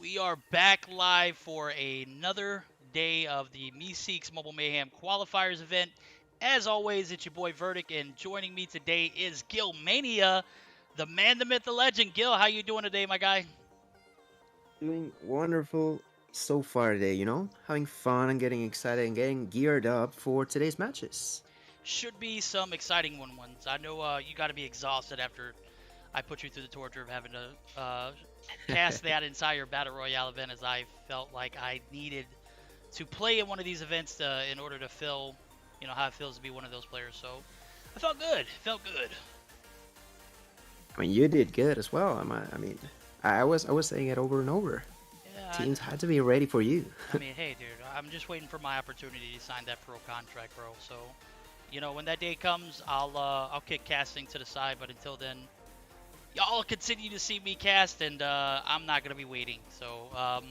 We are back live for another day of the Meseeks Mobile Mayhem Qualifiers event. As always, it's your boy Verdict, and joining me today is Gil Mania, the man, the myth, the legend. Gil, how you doing today, my guy? Doing wonderful so far today, Having fun and getting excited and getting geared up for today's matches. Should be some exciting ones. I know you got to be exhausted after I put you through the torture of having to cast that entire Battle Royale event, as I felt like I needed to play in one of these events in order to feel, how it feels to be one of those players. So I felt good. Felt good. I mean, you did good as well. I was saying it over and over. Yeah, Teams had to be ready for you. I mean, hey, dude, I'm just waiting for my opportunity to sign that pro contract, bro. So, when that day comes, I'll kick casting to the side. But until then, y'all continue to see me cast, and I'm not gonna be waiting. So,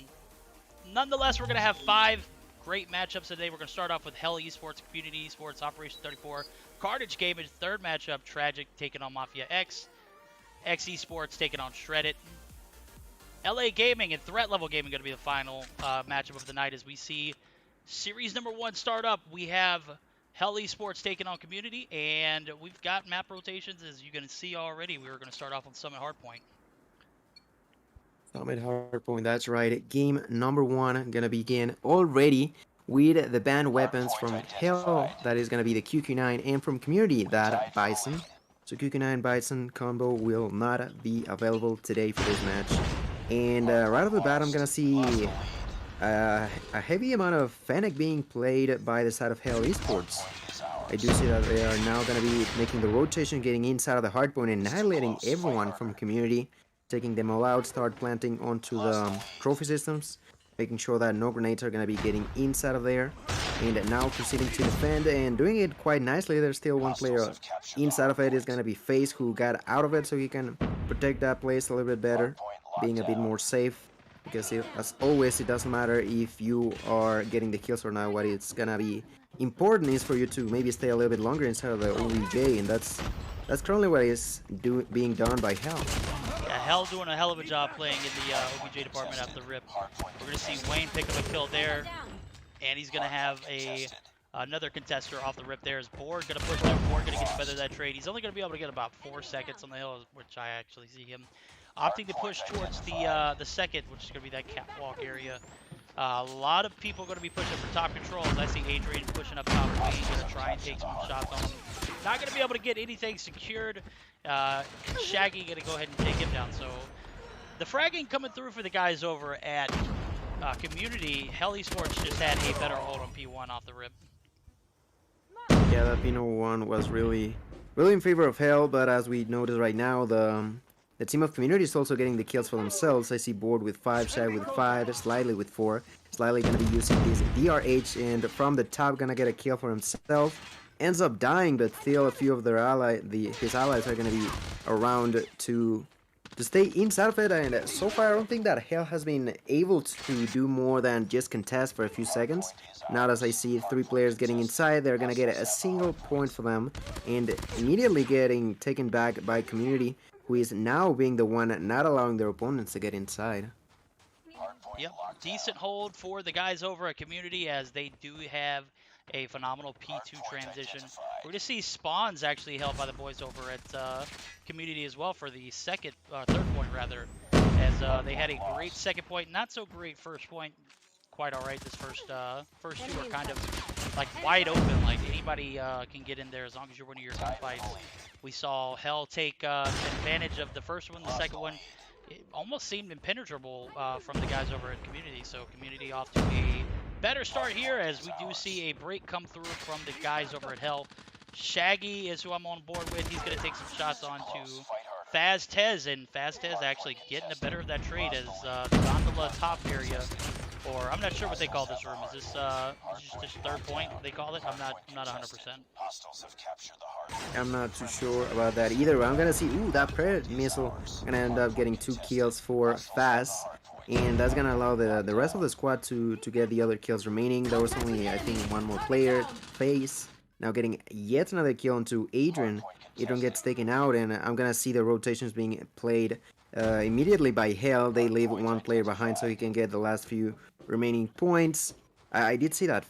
nonetheless, we're gonna have 5 great matchups today. We're gonna start off with Hell Esports, Community Esports, Operation 34, Carnage Gaming, third matchup, Tragik taking on Mafia X, X Esports taking on Shreddit. LA Gaming and Threat Level Gaming going to be the final matchup of the night as we see series number 1 start up. We have Hell Esports taking on Community, and we've got map rotations as you can see already. We were going to start off on Summit Hardpoint. Summit Hardpoint, that's right. Game number 1 gonna begin already with the banned weapons from Hell. That is gonna be the QQ9, and from Community, that Bison. So QQ9 Bison combo will not be available today for this match. And right off the bat, I'm gonna see a heavy amount of Fennec being played by the side of Hell Esports. I do see that they are now gonna be making the rotation, getting inside of the hardpoint and annihilating everyone from Community, taking them all out, start planting onto the trophy systems, making sure that no grenades are gonna be getting inside of there. And now proceeding to defend and doing it quite nicely. There's still one player inside of it. Is gonna be FaZe, who got out of it, so he can protect that place a little bit better, being a bit more safe. Because as always, it doesn't matter if you are getting the kills or not. What it's gonna be important is for you to maybe stay a little bit longer inside of the OBJ, and that's currently what is being done by Hell. Yeah, Hell doing a hell of a job playing in the OBJ department at the rip. We're going to see Wayne pick up a kill there, and he's going to have another contester off the rip there. Is Borg going to push there? Borg going to get the better of that trade. He's only going to be able to get about 4 seconds on the hill, which I actually see him opting to push towards the second, which is going to be that catwalk area. A lot of people going to be pushing for top controls. I see Adrian pushing up top. He's going to try and take some shots on him. Not going to be able to get anything secured. Shaggy going to go ahead and take him down. So the fragging coming through for the guys over at Community. Hell Esports just had a better hold on P1 off the rip. Yeah, that P1 was really in favor of Hell, but as we notice right now, the team of Community is also getting the kills for themselves. I see Board with 5, Shag with 5, Slightly with 4. Slightly gonna be using this DRH, and from the top gonna get a kill for himself. Ends up dying, but still a few of their his allies are gonna be around to stay inside of it. And so far, I don't think that Hell has been able to do more than just contest for a few seconds. Now, as I see 3 players getting inside, they're gonna get a single point for them, and immediately getting taken back by Community, who is now being the one not allowing their opponents to get inside. Yep, decent hold for the guys over at Community, as they do have a phenomenal P2 transition. We're going to see spawns actually held by the boys over at Community as well for the third point rather, as they had a great second point, not so great first point. Quite all right. This first two are kind of like wide open. Like anybody can get in there as long as you're winning your gunfights. We saw Hell take advantage of the first one. The second one, it almost seemed impenetrable from the guys over at Community. So Community off to a better start here, as we do see a break come through from the guys over at Hell. Shaggy is who I'm on board with. He's going to take some shots on to Faz and Faz actually getting the better of that trade as the gondola top area, or I'm not sure what they call this room. Is this just third point they call it? I'm not 100%. I'm not too sure about that either. I'm gonna see, that Predator missile gonna end up getting 2 kills for Faz, and that's gonna allow the rest of the squad to get the other kills remaining. There was only, I think, one more player, FaZe, now getting yet another kill onto Adrian. Adrian gets taken out, and I'm gonna see the rotations being played immediately by Hell. They leave one player behind so he can get the last few remaining points. I did see that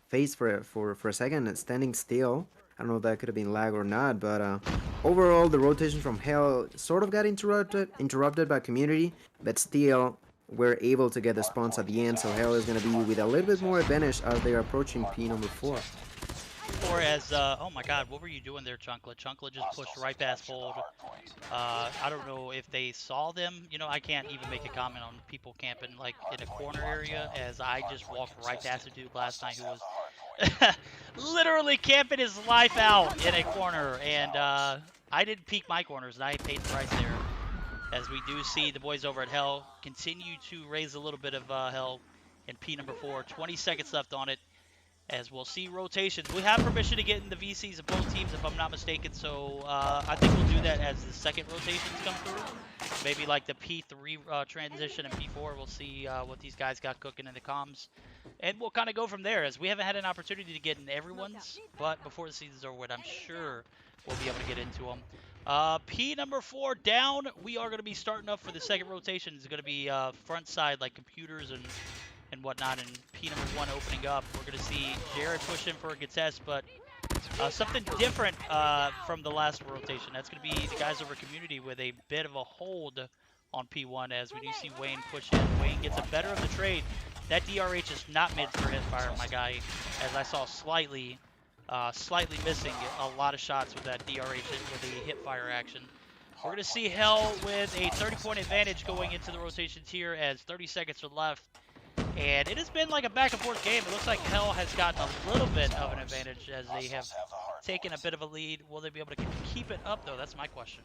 face for a second standing still. I don't know if that could have been lag or not, but overall the rotation from Hell sort of got interrupted by Community, but still we're able to get the spawns at the end, so Hell is going to be with a little bit more advantage as they are approaching P number 4. Or as, oh my god, what were you doing there, Chunkla? Chunkla just pushed right past Hold. I don't know if they saw them. You know, I can't even make a comment on people camping, like, in a corner area, as I just walked right past a dude last night who was literally camping his life out in a corner, and I didn't peek my corners, and I paid the price there. As we do see the boys over at Hell continue to raise a little bit of Hell in P number 4. 20 seconds left on it. As we'll see rotations. We have permission to get in the VCs of both teams, if I'm not mistaken, so I think we'll do that as the second rotations come through. Maybe like the P3 transition and P4. We'll see what these guys got cooking in the comms. And we'll kind of go from there, as we haven't had an opportunity to get in everyone's, but before the season's over with, I'm sure we'll be able to get into them. P number 4 down. We are going to be starting up for the second rotation. It's going to be front side, like computers and whatnot, and P number 1 opening up. We're going to see Jared push in for a contest, but something different from the last rotation. That's going to be the guys over Community with a bit of a hold on P1, as we do see Wayne push in. Wayne gets a better of the trade. That DRH is not mid for hipfire, my guy, as I saw slightly missing a lot of shots with that DRH with the hipfire action. We're going to see Hell with a 30-point advantage going into the rotations here, as 30 seconds are left. And it has been like a back-and-forth game. It looks like Hell has gotten a little bit of an advantage as they have taken a bit of a lead. Will they be able to keep it up, though? That's my question.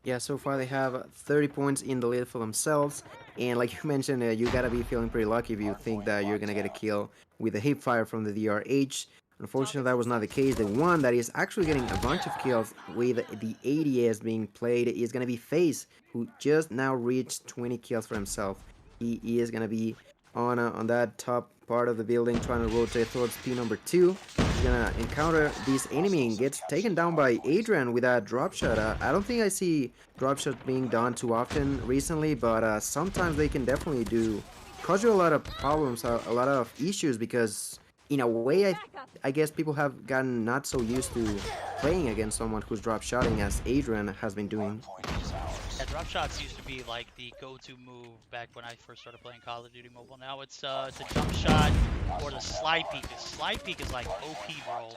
Yeah, so far they have 30 points in the lead for themselves. And like you mentioned, you gotta be feeling pretty lucky if you think that you're gonna get a kill with a hip fire from the DRH. Unfortunately, that was not the case. The one that is actually getting a bunch of kills with the ADS being played is gonna be FaZe, who just now reached 20 kills for himself. He is gonna be on that top part of the building, trying to rotate towards P number 2. He's gonna encounter this enemy and gets taken down by Adrian with that drop shot. I don't think I see drop shots being done too often recently, but sometimes they can definitely cause you a lot of problems, a lot of issues, because in a way I guess people have gotten not so used to playing against someone who's drop shotting as Adrian has been doing. Yeah, drop shots used to be like the go-to move back when I first started playing Call of Duty Mobile. Now it's a jump shot or the slide peek. The slide peek is like OP, bro.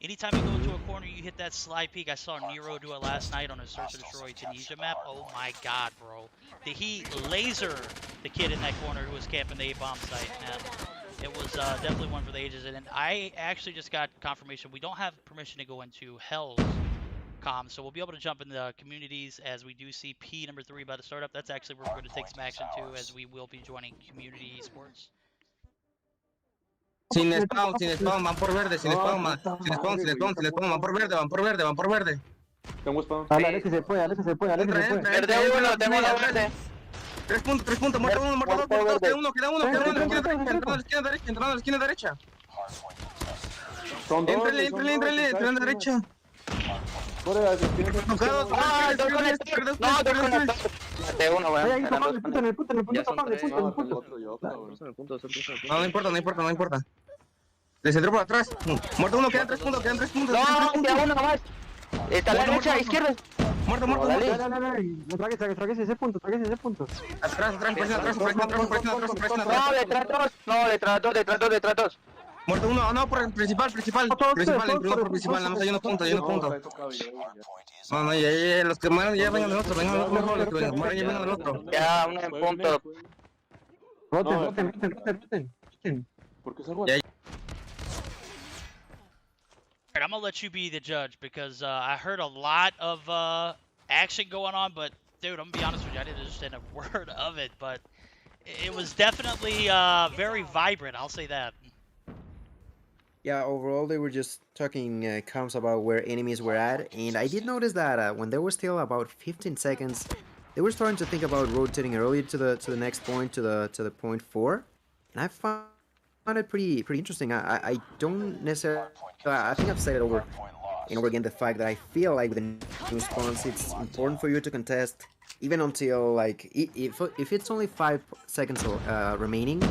Anytime you go into a corner, you hit that slide peek. I saw Nero do it last night on a Search and Destroy Tunisia map. Oh my god, bro. Did he laser the kid in that corner who was camping the A-bomb site, man? It was definitely one for the ages. And I actually just got confirmation. We don't have permission to go into Hell's comms, so we'll be able to jump in the communities, as we do see P number 3 about to start up. That's actually where we're going to take some action too, as we will be joining community esports. Sin spawn, van por verde, sin spawn, van por verde. Tengo spawn. Dale que se puede, dale que se puede, dale que se puede. Verde uno, tengo uno verde. 3 puntos, muerto uno, muerto 2, queda uno, entrando a la esquina derecha. Son dos. Entrenle, a la derecha. Corre a Mate uno, weón. En el punto. No importa. Les entró por atrás. Muerto uno, quedan 3 puntos. No, queda uno nomás. Está a la derecha, izquierda. Muerto. Dale. Tragues ese punto. Atrás, presiona. No, detrás dos. Muerto uno, no, por el principal, entró por principal, nada más hay unos puntos. No, ya, los que mueran ya vengan del otro, los que mueran ya vengan del otro. Ya, uno en punto. Roten. ¿Por qué salgo? Alright, I'm gonna let you be the judge, because I heard a lot of action going on, but dude, I'm gonna be honest with you, I didn't understand a word of it, but it was definitely very vibrant, I'll say that. Yeah, overall they were just talking comms about where enemies were at, and I did notice that when there was still about 15 seconds, they were starting to think about rotating earlier to the next point, to the point 4, and I found it pretty interesting. I don't necessarily, I think I've said it over and over again the fact that I feel like with the new spawns, it's important for you to contest even until like if it's only 5 seconds remaining,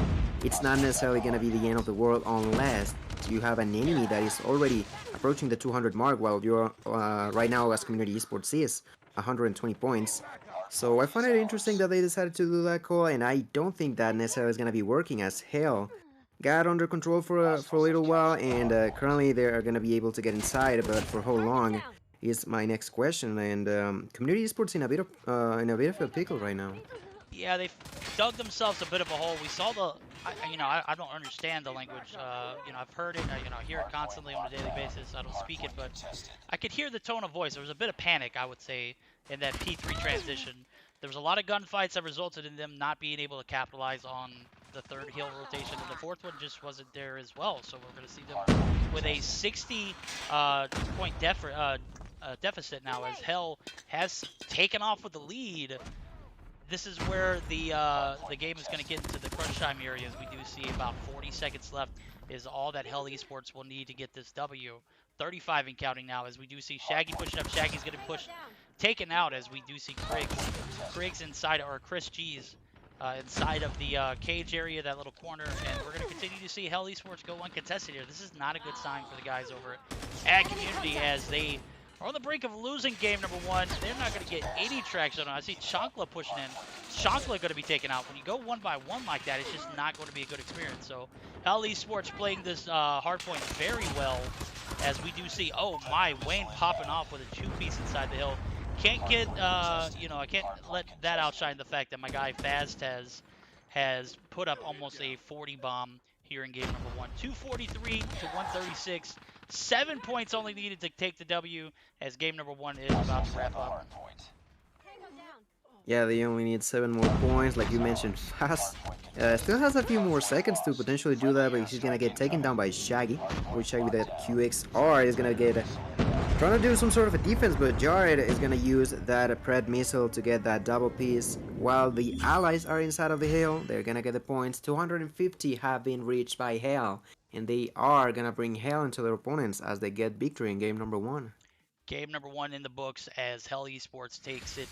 it's not necessarily gonna be the end of the world unless you have an enemy that is already approaching the 200 mark, while you're right now as Community Esports is 120 points. So I find it interesting that they decided to do that call, and I don't think that necessarily is gonna be working, as hell got under control for a little while, and currently they are gonna be able to get inside, but for how long is my next question. And Community Esports in a bit of a pickle right now. Yeah, they've dug themselves a bit of a hole. We saw the, I don't understand the language. I've heard it, I hear it constantly on a daily basis. I don't speak it, but I could hear the tone of voice. There was a bit of panic, I would say, in that P3 transition. There was a lot of gunfights that resulted in them not being able to capitalize on the third hill rotation, and the fourth one just wasn't there as well. So we're going to see them with a 60 point deficit now, as Hell has taken off with the lead. This is where the game is going to get into the crunch time areas. We do see about 40 seconds left is all that Hell Esports will need to get this W. 35 and counting now, as we do see Shaggy pushing up. Shaggy's going to push, taken out, as we do see Kriggs inside, or Chris G's inside of the cage area, that little corner, and we're going to continue to see Hell Esports go uncontested here. This is not a good sign for the guys over at Community, as they are on the brink of losing game number 1. They're not going to get any traction on. I see Chankla pushing in. Chankla going to be taken out. When you go 1 by 1 like that, it's just not going to be a good experience. So Hell Esports playing this hard point very well, as we do see, oh my, Wayne popping off with a 2-piece inside the hill. Can't get, I can't let that outshine the fact that my guy Fast has put up almost a 40 bomb here in game number 1. 243 to 136. 7 points only needed to take the W, as game number 1 is about to wrap up. Yeah, they only need 7 more points, like you mentioned. Fast still has a few more seconds to potentially do that, but he's gonna get taken down by Shaggy. Which Shaggy with that QXR is gonna get trying to do some sort of a defense, but Jared is gonna use that Pred missile to get that double piece. While the allies are inside of the hill, they're gonna get the points. 250 have been reached by Hell, and they are gonna bring Hell into their opponents as they get victory in game number 1. Game number 1 in the books, as Hell Esports takes it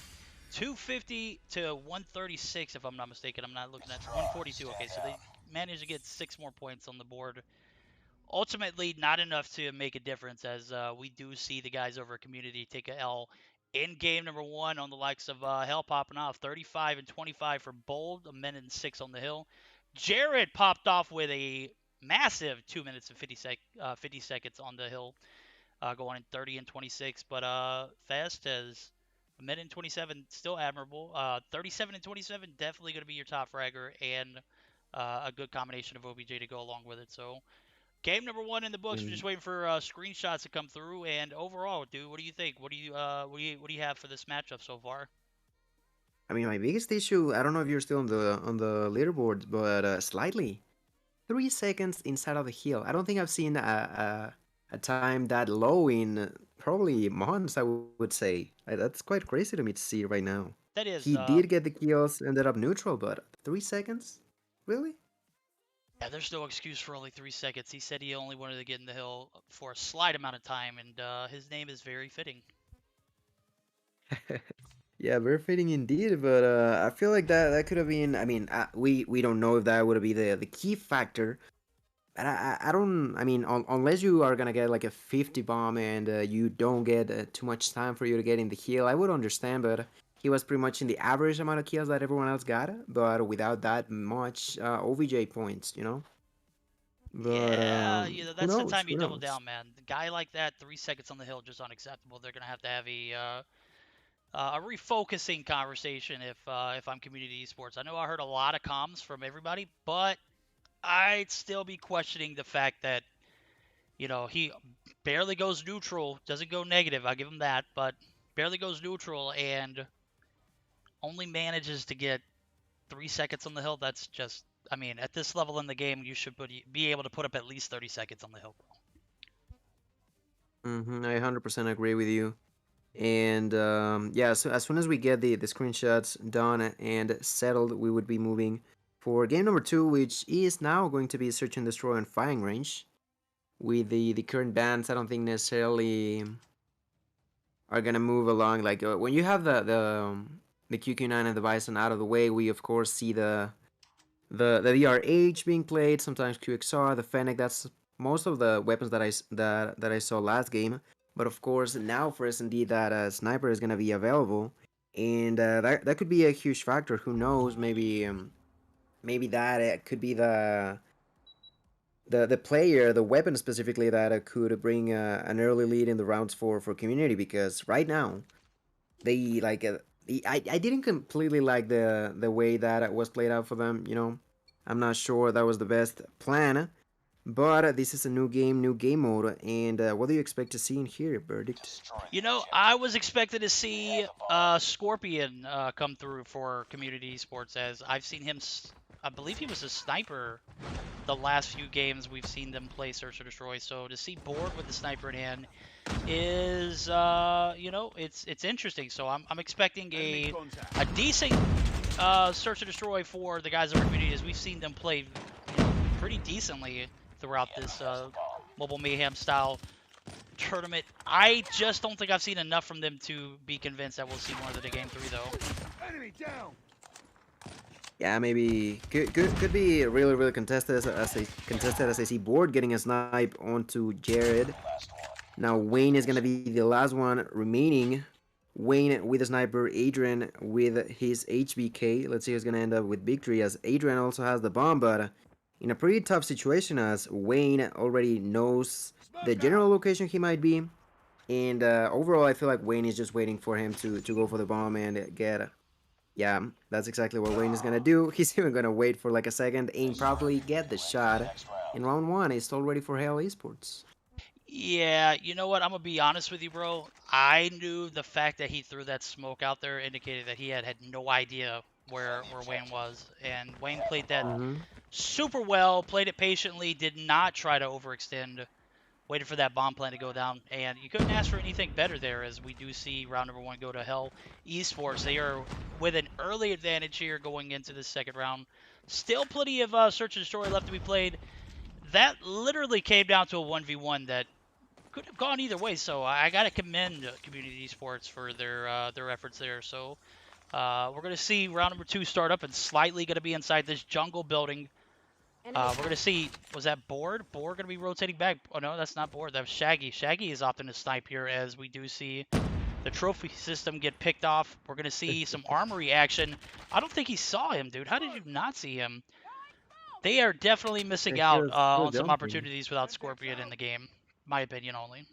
250 to 136, if I'm not mistaken. I'm not looking at 142. Okay, so they managed to get 6 more points on the board. Ultimately, not enough to make a difference, as we do see the guys over at Community take a L in game number 1 on the likes of Hell popping off. 35 and 25 for Bold, a minute and 6 on the hill. Jared popped off with a massive 2 minutes and 50 seconds on the hill, going in 30 and 26. But Fast has a minute and 27, still admirable. 37 and 27, definitely going to be your top fragger, and a good combination of OBJ to go along with it. So game number 1 in the books. We're just waiting for screenshots to come through. And overall, dude, what do you think? What do you have for this matchup so far? I mean, my biggest issue, I don't know if you're still on the leaderboard, but slightly 3 seconds inside of the hill. I don't think I've seen a time that low in probably months, I would say. That's quite crazy to me to see right now. That is. He did get the kills, ended up neutral, but 3 seconds? Really? Yeah, there's no excuse for only 3 seconds. He said he only wanted to get in the hill for a slight amount of time, and his name is very fitting. Yeah, very fitting indeed, but I feel like that could have been, I mean, we don't know if that would be the key factor. But I don't, I mean, unless you are gonna get like a 50 bomb and you don't get too much time for you to get in the heal, I would understand, but he was pretty much in the average amount of kills that everyone else got, but without that much OVJ points, you know? But, Yeah, that's the knows? time you Who double knows? down, man. The guy like that, 3 seconds on the hill, just unacceptable. They're gonna have a refocusing conversation if I'm Community Esports. I know I heard a lot of comms from everybody, but I'd still be questioning the fact that, he barely goes neutral, doesn't go negative, I'll give him that, but barely goes neutral and only manages to get 3 seconds on the hill. That's just, I mean, at this level in the game, you should be able to put up at least 30 seconds on the hill. I 100% agree with you. And yeah, so as soon as we get the screenshots done and settled, we would be moving for game number 2, which is now going to be Search and Destroy on firing range. with the current bans, I don't think necessarily are gonna move along. Like when you have the QQ9 and the Bison out of the way, we of course see the DRH being played, sometimes QXR, the Fennec. That's most of the weapons that I saw last game. But of course, now for S&D that sniper is gonna be available, and that could be a huge factor. Who knows? Maybe that could be the player, the weapon specifically that could bring an early lead in the rounds for community. Because right now, they like I didn't completely like the way that it was played out for them. I'm not sure that was the best plan, but this is a new game mode, and what do you expect to see in here, Verdict? I was expecting to see Scorpion come through for Community Esports, as I've seen him. I believe he was a sniper the last few games we've seen them play Search or Destroy. So to see Board with the sniper in hand is, it's interesting. So I'm expecting a decent Search or Destroy for the guys over Community, as we've seen them play pretty decently throughout this Mobile Mayhem style tournament. I just don't think I've seen enough from them to be convinced that we'll see more of the game 3, though. Enemy down. Yeah, maybe could be really contested as I see Board getting a snipe onto Jared. Now Wayne is gonna be the last one remaining. Wayne with a sniper, Adrian with his HBK. Let's see who's gonna end up with victory, as Adrian also has the bomb, but in a pretty tough situation, as Wayne already knows the general location he might be. And overall, I feel like Wayne is just waiting for him to go for the bomb and get. Yeah, that's exactly what Wayne is gonna do. He's even gonna wait for like a second, aim properly, get the shot. In round 1, it's all ready for Hell Esports. Yeah, you know what? I'm gonna be honest with you, bro. I knew the fact that he threw that smoke out there indicated that he had no idea where Wayne was, and Wayne played that super well, played it patiently, did not try to overextend, waited for that bomb plan to go down, and you couldn't ask for anything better there, as we do see round number 1 go to Hell Esports. They are with an early advantage here going into the second round. Still plenty of Search and Destroy left to be played. That literally came down to a 1v1 that could have gone either way, so I gotta commend Community Esports for their efforts there. So we're gonna see round number 2 start up, and slightly gonna be inside this jungle building. We're gonna see, was that Board gonna be rotating back? Oh no, that's not Board, that was Shaggy. Shaggy is opting to snipe here, as we do see the trophy system get picked off. We're gonna see some armory action. I don't think he saw him, dude. How did you not see him? They are definitely missing out on some opportunities without Scorpion in the game. My opinion only.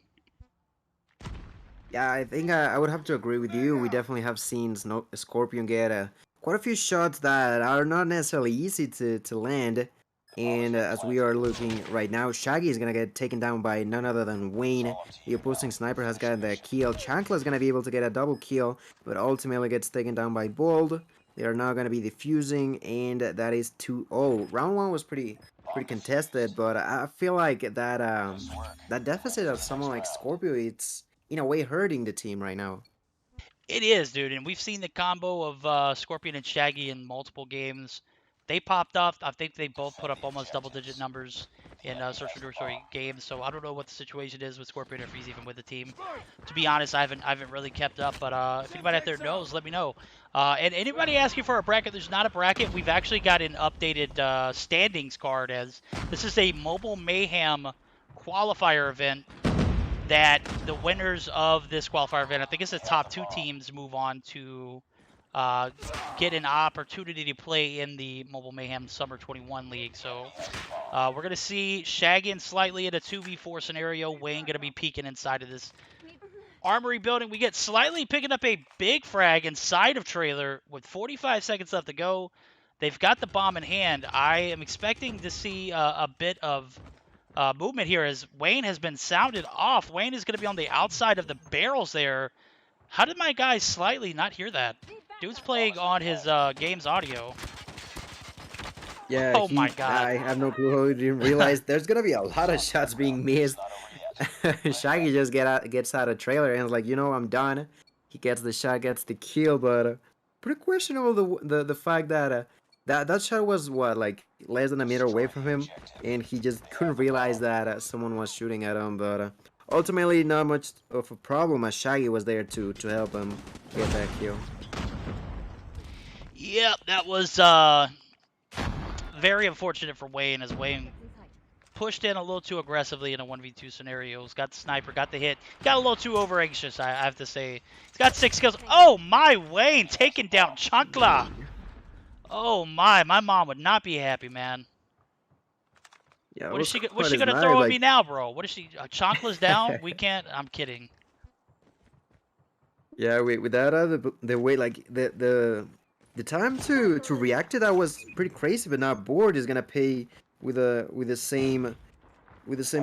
Yeah, I think I would have to agree with you. We definitely have seen Scorpion get quite a few shots that are not necessarily easy to land. And as we are looking right now, Shaggy is going to get taken down by none other than Wayne. The opposing sniper has got the kill. Chancla is going to be able to get a double kill, but ultimately gets taken down by Bold. They are now going to be defusing, and that is 2-0. Round 1 was pretty contested, but I feel like that deficit of someone like Scorpio, it's in a way hurting the team right now. It is, dude, and we've seen the combo of Scorpion and Shaggy in multiple games. They popped off. I think they both put up almost double-digit numbers in Search and Destroy games. So I don't know what the situation is with Scorpion, if he's even with the team. To be honest, I haven't really kept up. But if anybody out there knows, let me know. And anybody asking for a bracket, there's not a bracket. We've actually got an updated standings card, as this is a Mobile Mayhem qualifier event. That the winners of this qualifier event, I think it's the top 2 teams, move on to get an opportunity to play in the Mobile Mayhem Summer 21 League. So we're going to see Shaggy slightly in a 2v4 scenario. Wayne going to be peeking inside of this armory building. We get slightly picking up a big frag inside of trailer with 45 seconds left to go. They've got the bomb in hand. I am expecting to see a bit of movement here, as Wayne has been sounded off. Wayne is going to be on the outside of the barrels there. How did my guy slightly not hear that? Dude's playing on his game's audio. Yeah. Oh my god. I have no clue how he didn't realize. There's gonna be a lot of shots being missed. Shaggy just gets out of trailer and is like, I'm done. He gets the shot, gets the kill, but pretty questionable the fact that That shot was what, like less than a meter away from him, and he just couldn't realize that someone was shooting at him. But ultimately, not much of a problem as Shaggy was there to help him get that kill. Yep, that was very unfortunate for Wayne, as Wayne pushed in a little too aggressively in a 1v2 scenarios. Got the sniper, got the hit. Got a little too over anxious, I have to say. He's got 6 kills. Oh my, Wayne taking down Chancla. Oh my mom would not be happy, man. Yeah, What is she gonna throw at me now, bro? What is she? Chancla's down. We can't. I'm kidding. Yeah, with that the way, like the time to react to that was pretty crazy. But now Board is gonna pay with the same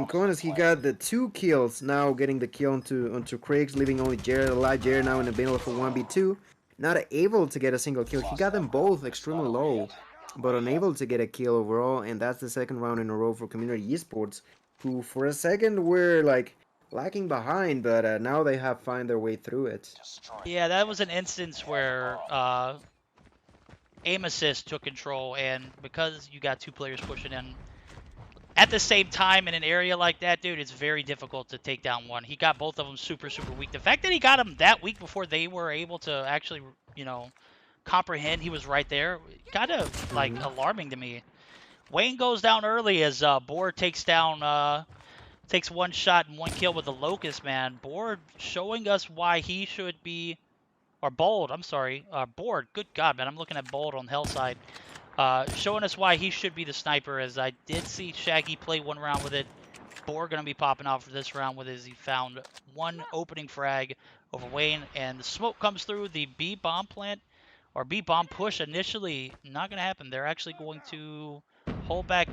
coin as he got the 2 kills. Now getting the kill onto Craig's, leaving only Jared alive. Jared now in the middle of a 1v2, not able to get a single kill. He got them both extremely low, but unable to get a kill overall. And that's the second round in a row for Community Esports, who for a second were like lagging behind, but now they have found their way through it. Yeah, that was an instance where aim assist took control, and because you got 2 players pushing in at the same time in an area like that, dude, it's very difficult to take down one. He got both of them super weak. The fact that he got them that weak before they were able to actually, you know, comprehend he was right there, kind of like alarming to me. Wayne goes down early as Board takes down takes 1 shot and 1 kill with the Locust, man. Board showing us why he should be, or Bold, I'm sorry, Board. Good God, man, I'm looking at Bold on Hell side. Showing us why he should be the sniper, as I did see Shaggy play 1 round with it. Board gonna be popping off for this round with his. He found 1 opening frag over Wayne, and the smoke comes through. The B bomb plant or B bomb push initially not gonna happen. They're actually going to hold back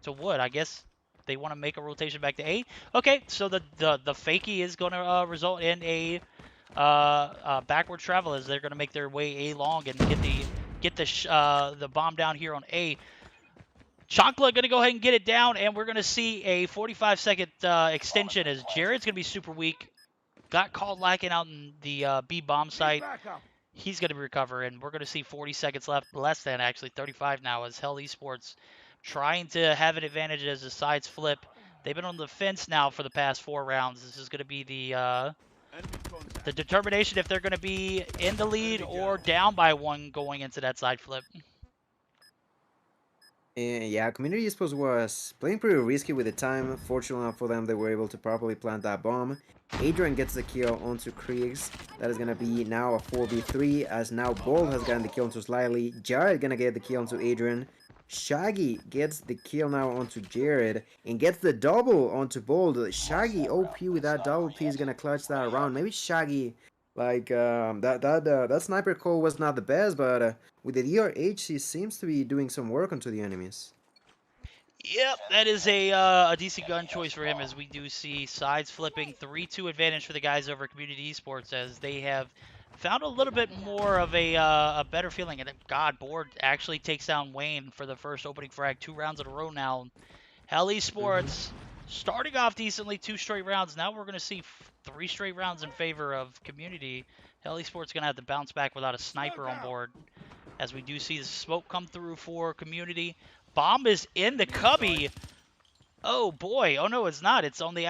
to Wood. I guess they want to make a rotation back to A. Okay, so the fakie is gonna result in a backward travel, as they're gonna make their way A long and get the bomb down here on A. Chancla gonna go ahead and get it down, and we're gonna see a 45-second extension as Jared's gonna be super weak. Got called lacking out in the B bomb site. He's gonna recover, and we're gonna see 40 seconds left, less than actually 35 now, as Hell Esports trying to have an advantage as the sides flip. They've been on the fence now for the past 4 rounds. This is gonna be the determination if they're going to be in the lead or down by 1 going into that side flip. And yeah, Community Esports was playing pretty risky with the time. Fortunately enough for them, they were able to properly plant that bomb. Adrian gets the kill onto Kriegs. That is going to be now a 4v3, as now Bold has gotten the kill onto Slyly. Jared going to get the kill onto Adrian. Shaggy gets the kill now onto Jared and gets the double onto Bold. Shaggy OP with that double P is gonna clutch that round. Maybe Shaggy, like that sniper call was not the best, but with the DRH he seems to be doing some work onto the enemies. Yep, that is a decent gun choice for him, as we do see sides flipping. 3-2 advantage for the guys over at Community Esports, as they have found a little bit more of a better feeling. And God, Board actually takes down Wayne for the first opening frag 2 rounds in a row now. Hell Esports starting off decently, 2 straight rounds. Now we're going to see 3 straight rounds in favor of Community. Hell Esports going to have to bounce back without a sniper on board, as we do see the smoke come through for Community. Bomb is in the cubby. Oh boy. Oh no, it's not. It's on the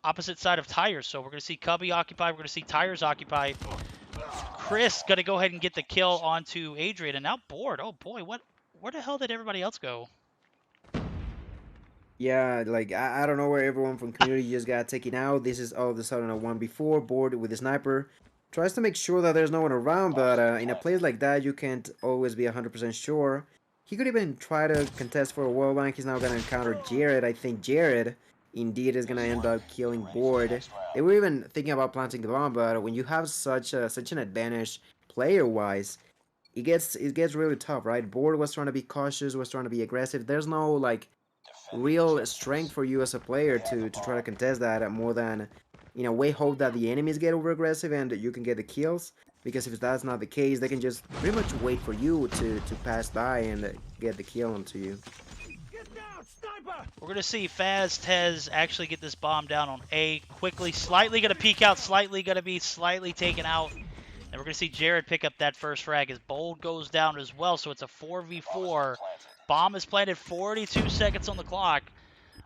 opposite side of Tires. So we're going to see cubby occupied. We're going to see Tires occupied. Chris going to go ahead and get the kill onto Adrian. And now Board. Oh boy, where the hell did everybody else go? Yeah, like I don't know where everyone from Community just got taken out. This is all of a sudden a 1v4. Board with the sniper tries to make sure that there's no one around, but in a place like that you can't always be 100% sure. He could even try to contest for a wall bank. He's now going to encounter Jared. I think Jared indeed is going to end up killing Board. They were even thinking about planting the bomb, but when you have such an advantage player-wise, it gets really tough, right? Board was trying to be cautious, was trying to be aggressive. There's no like real strength for you as a player to try to contest that, more than, you know, we hope that the enemies get over aggressive and you can get the kills. Because if that's not the case, they can just pretty much wait for you to pass by and get the kill onto you. We're going to see Faz Tez actually get this bomb down on A quickly. Slightly going to peek out. Slightly going to be slightly taken out. And we're going to see Jared pick up that first frag as Bold goes down as well. So it's a 4v4. Bomb is planted, 42 seconds on the clock.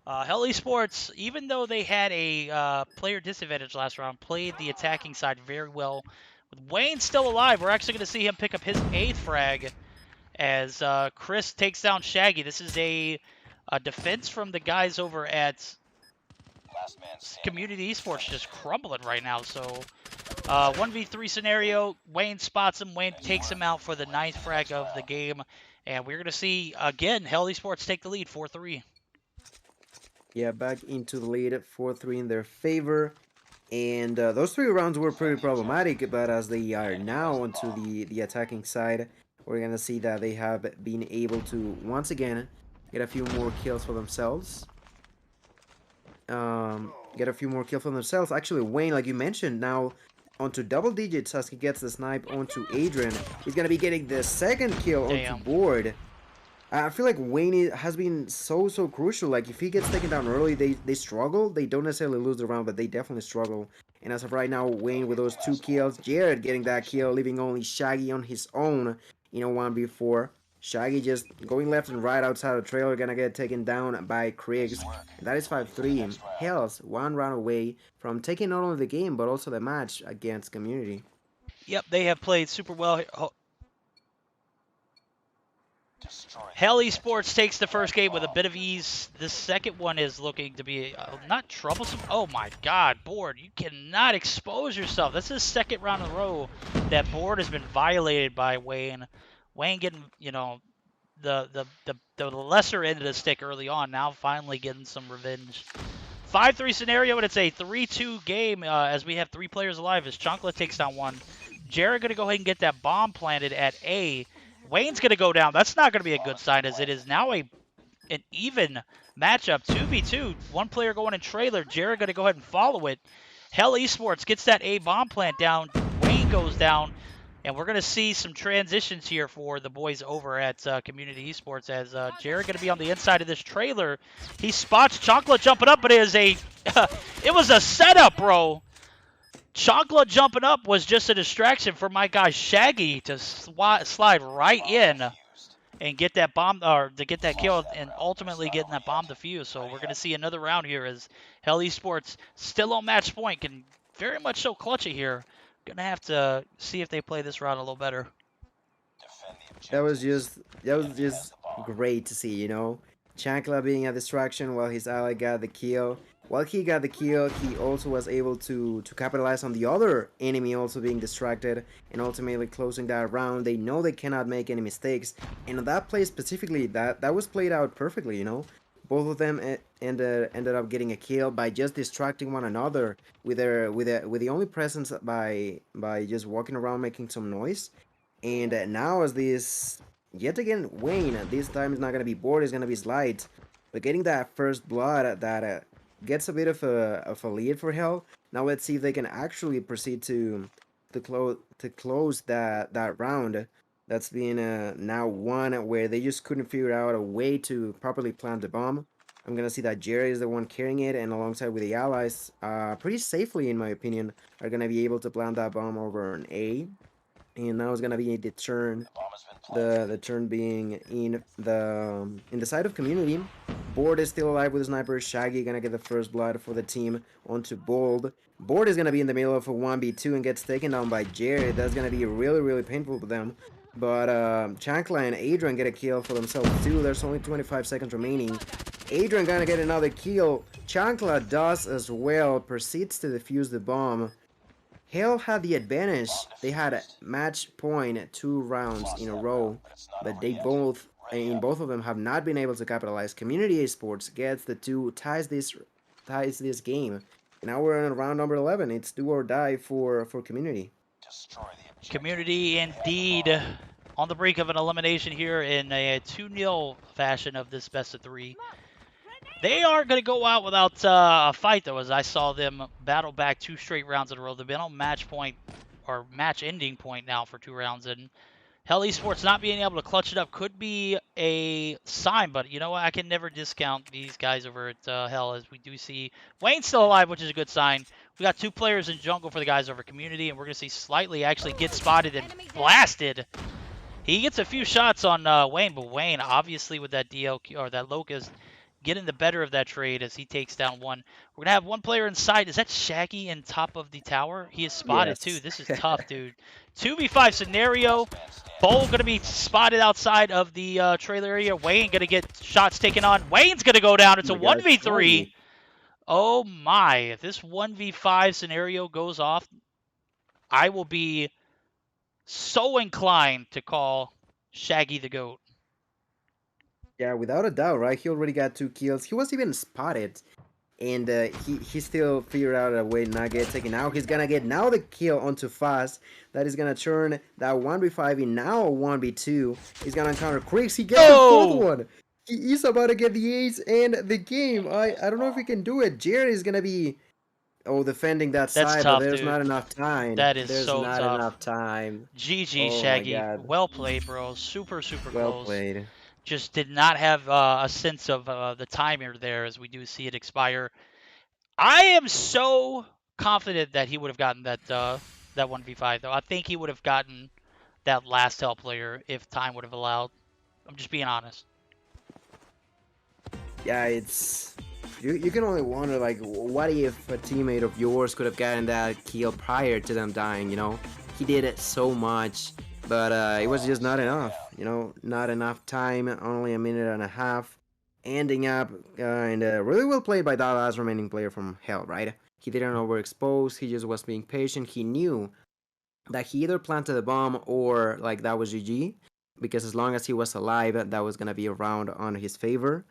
Hell Esports, even though they had a player disadvantage last round, played the attacking side very well. With Wayne still alive, we're actually going to see him pick up his 8th frag as Chris takes down Shaggy. This is a defense from the guys over at Community Esports just crumbling right now. So 1v3 scenario, Wayne spots him, Wayne takes him out for the 9th frag of the game. And we're going to see, again, Hell Esports take the lead, 4-3. Yeah, back into the lead, 4-3 in their favor. And those 3 rounds were pretty problematic, but as they are now onto the attacking side, we're going to see that they have been able to, once again, get a few more kills for themselves. Actually, Wayne, like you mentioned, now onto double digits as he gets the snipe onto Adrian. He's going to be getting the 2nd kill onto board. I feel like Wayne has been so crucial. Like, if he gets taken down early, they struggle. They don't necessarily lose the round, but they definitely struggle. And as of right now, Wayne with those 2 kills, Jared getting that kill, leaving only Shaggy on his own in a 1v4. Shaggy just going left and right outside the trailer, gonna get taken down by Kriegs. And that is 5-3. Hells 1 round away from taking not only the game, but also the match against Community. Yep, they have played super well. Hell Esports takes the first game with a bit of ease. The second one is looking to be not troublesome. Oh my god, Board, you cannot expose yourself. This is 2nd round in a row that Board has been violated by Wayne. Wayne getting, you know, the lesser end of the stick early on. Now finally getting some revenge. 5-3 scenario, and it's a 3-2 game as we have 3 players alive as Chocolate takes down 1. Jared going to go ahead and get that bomb planted at A. Wayne's going to go down. That's not going to be a good sign as it is now an even matchup. 2v2. 1 player going in trailer. Jared going to go ahead and follow it. Hell Esports gets that A bomb plant down. Wayne goes down. And we're going to see some transitions here for the boys over at Community Esports as Jared going to be on the inside of this trailer. He spots Chocolate jumping up, but it is a it was a setup, bro. Chocolate jumping up was just a distraction for my guy Shaggy to slide right in and get that bomb, or to get that kill, and ultimately getting that bomb defused. So we're going to see another round here as Hell Esports still on match point, can very much so clutch it here. Gonna have to see if they play this round a little better. That was just great to see, you know. Chankla being a distraction while his ally got the kill. While he got the kill, he also was able to capitalize on the other enemy also being distracted and ultimately closing that round. They know they cannot make any mistakes, and in that play specifically, that was played out perfectly, you know. Both of them ended up getting a kill by just distracting one another with the only presence by just walking around making some noise. And now as this yet again Wayne, this time is not gonna be Bored, it's gonna be Slide, but getting that first blood that gets a bit of a lead for Hell. Now let's see if they can actually proceed to close that round. That's been now one where they just couldn't figure out a way to properly plant the bomb. I'm gonna see that Jerry is the one carrying it, and alongside with the allies, pretty safely in my opinion, are gonna be able to plant that bomb over an A. And now it's gonna be the turn. The turn being in the side of Community. Board is still alive with a sniper. Shaggy gonna get the first blood for the team onto Bold. Board is gonna be in the middle of a 1v2 and gets taken down by Jared. That's gonna be really painful for them. But Chankla and Adrian get a kill for themselves too. There's only 25 seconds remaining. Adrian gonna get another kill. Chankla does as well. Proceeds to defuse the bomb. Hell had the advantage. They had a match point 2 rounds in a row, but they both of them have not been able to capitalize. Community Esports gets the 2, ties this game. Now we're in round number 11. It's do or die for Community. Community indeed on the brink of an elimination here in a 2-0 fashion of this best of 3. They are going to go out without a fight, though, as I saw them battle back 2 straight rounds in a row. They've been on match point, or match ending point now for 2 rounds, and Hell Esports not being able to clutch it up could be a sign, but you know what? I can never discount these guys over at Hell, as we do see Wayne still alive, which is a good sign. We got 2 players in jungle for the guys over community, and we're going to see Slightly actually get spotted and blasted. He gets a few shots on Wayne, but Wayne, obviously with that DLQ or that Locust, getting the better of that trade as he takes down one. We're going to have one player inside. Is that Shaggy in top of the tower? He is spotted too. Yes. This is tough, dude. 2v5 scenario. Bull going to be spotted outside of the trailer area. Wayne going to get shots taken on. Wayne's going to go down. It's a Oh my God, 1v3. Shaggy. Oh my. If this 1v5 scenario goes off, I will be so inclined to call Shaggy the GOAT. Yeah, without a doubt, right? He already got 2 kills. He was even spotted. And he still figured out a way to not get taken out. He's gonna get now the kill onto Fast. That is gonna turn that 1v5 in now a 1v2. He's gonna encounter Crix. He gets the 4th one. He's about to get the ace and the game. I don't know if he can do it. Jared is gonna be defending that That's side, tough, but there's dude. not enough time. That is there's so not tough. enough time. GG, Oh my Shaggy. God. Well played, bro. Super Well close. played. Just did not have a sense of the timer there as we do see it expire. I am so confident that he would have gotten that 1v5, though. I think he would have gotten that last hell player if time would have allowed. I'm just being honest. Yeah, it's you can only wonder, like, what if a teammate of yours could have gotten that kill prior to them dying, you know? He did it so much, but it was just not enough, you know? Not enough time, only a minute and a half, ending up, and really well played by that last remaining player from Hell, right? He didn't overexpose, he just was being patient. He knew that he either planted the bomb or, like, that was GG, because as long as he was alive, that was gonna be a round on his favor.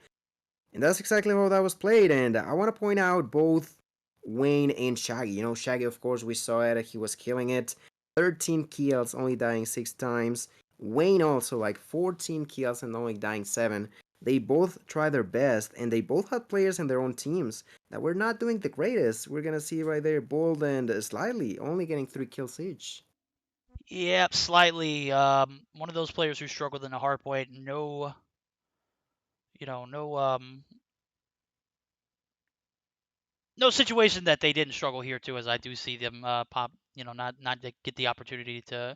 And that's exactly how that was played. And I want to point out both Wayne and Shaggy. You know, Shaggy, of course, we saw it. He was killing it. 13 kills, only dying 6 times. Wayne also, like, 14 kills and only dying 7. They both tried their best, and they both had players in their own teams that were not doing the greatest. We're going to see right there, Bold and Slightly only getting 3 kills each. Yep, slightly. One of those players who struggled in the hard point. No situation that they didn't struggle here too, as I do see them pop, not to get the opportunity to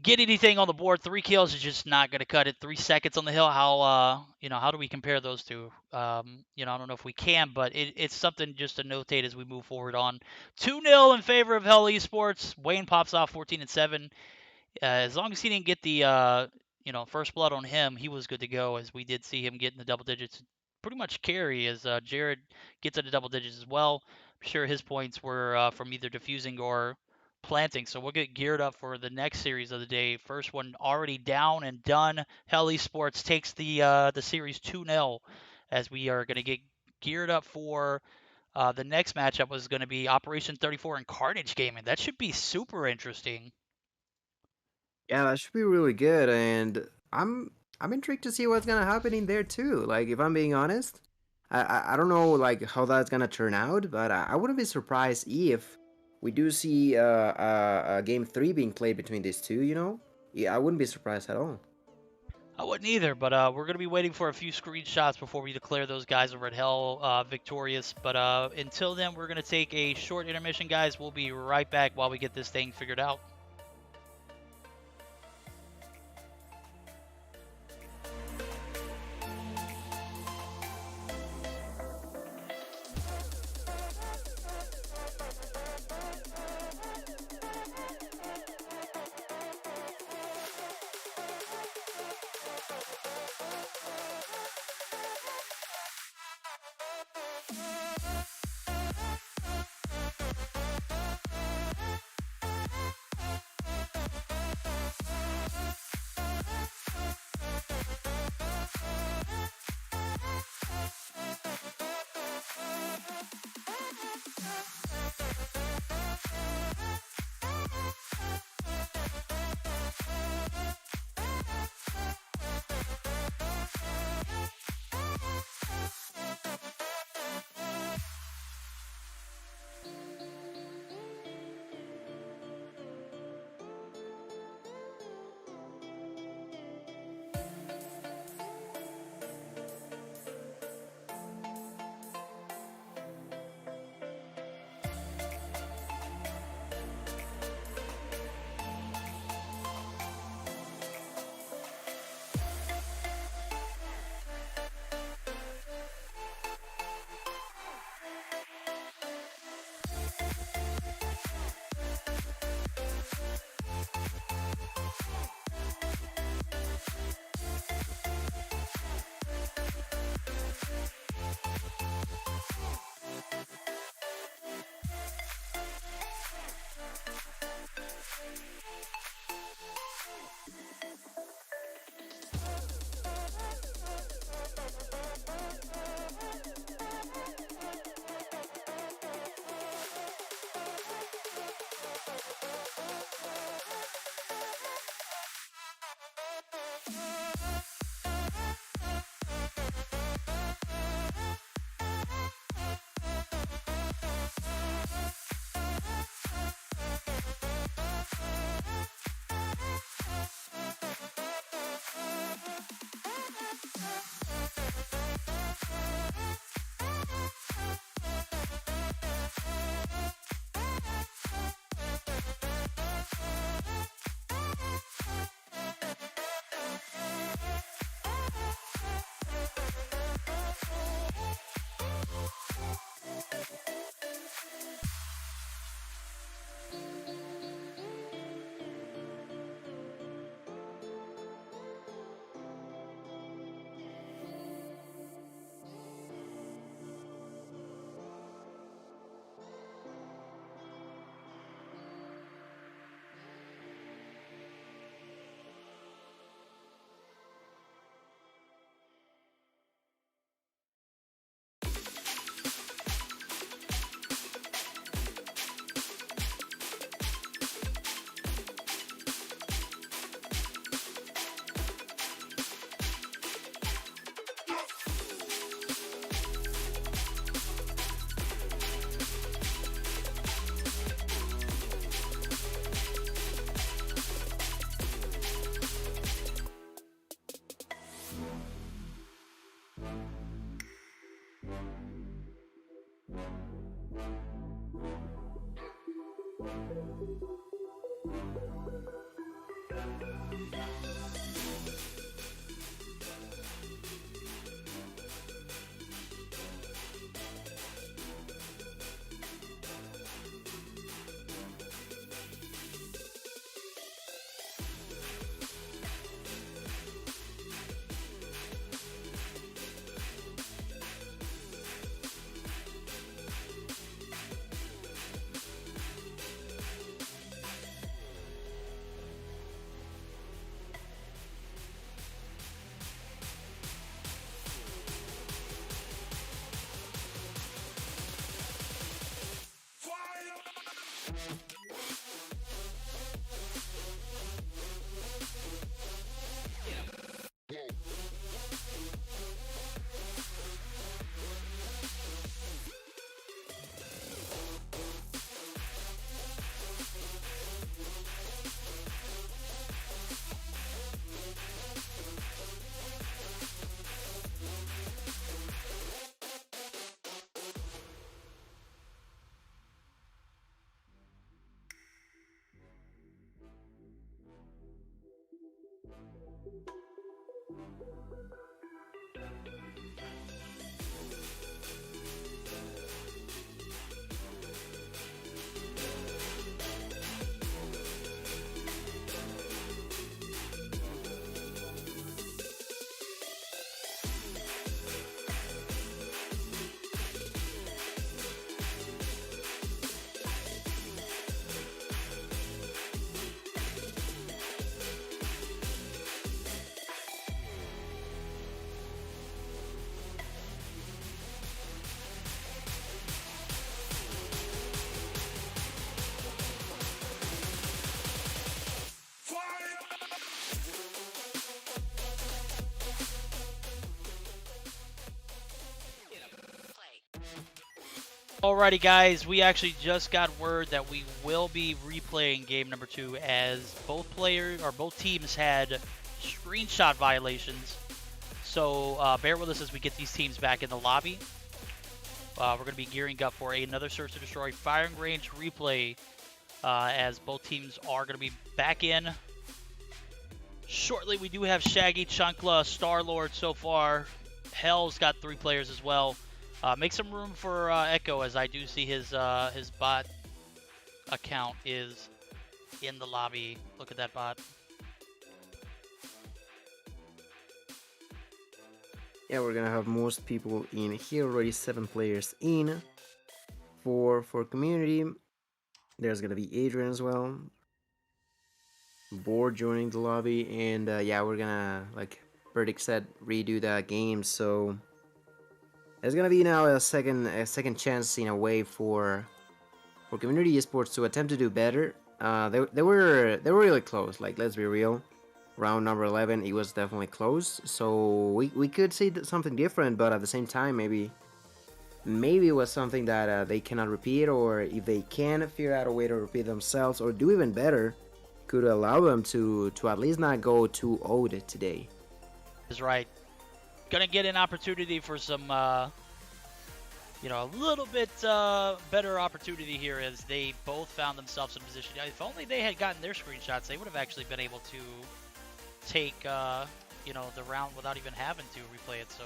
get anything on the board. 3 kills is just not going to cut it. 3 seconds on the hill. How do we compare those two? I don't know if we can, but it's something just to notate as we move forward on. 2-0 in favor of Hell Esports. Wayne pops off 14-7. As long as he didn't get the first blood on him, he was good to go, as we did see him get in the double digits pretty much carry as Jared gets into double digits as well. I'm sure his points were from either defusing or planting. So we'll get geared up for the next series of the day. First one already down and done. Hell Esports takes the series 2-0 as we are going to get geared up for the next matchup was going to be Operation 34 and Carnage Gaming. That should be super interesting. Yeah, that should be really good, and I'm intrigued to see what's gonna happen in there too. Like, if I'm being honest, I don't know, like, how that's gonna turn out, but I wouldn't be surprised if we do see a game 3 being played between these two. You know, yeah, I wouldn't be surprised at all. I wouldn't either, but we're going to be waiting for a few screenshots before we declare those guys over at Hell victorious. But until then, we're going to take a short intermission, guys. We'll be right back while we get this thing figured out. Alrighty, guys, we actually just got word that we will be replaying game number 2 as both teams had screenshot violations. So bear with us as we get these teams back in the lobby. We're going to be gearing up for another Search to Destroy firing range replay as both teams are going to be back in shortly. We do have Shaggy, Chunkla, Star-Lord so far. Hell's got 3 players as well. Make some room for Echo, as I do see his bot account is in the lobby. Look at that bot. Yeah, we're gonna have most people in here already. 7 players in. For community, there's gonna be Adrian as well. Board joining the lobby, and yeah, we're gonna, like Verdict said, redo that game. So there's gonna be now a second chance in a way for community esports to attempt to do better. They were really close. Like, let's be real. Round number 11, it was definitely close. So we could see something different, but at the same time, maybe it was something that they cannot repeat, or if they can figure out a way to repeat themselves or do even better, could allow them to at least not go 2-0 today. Is right. Gonna get an opportunity for some, you know, a little bit better opportunity here as they both found themselves in a position. If only they had gotten their screenshots, they would have actually been able to take, you know, the round without even having to replay it. So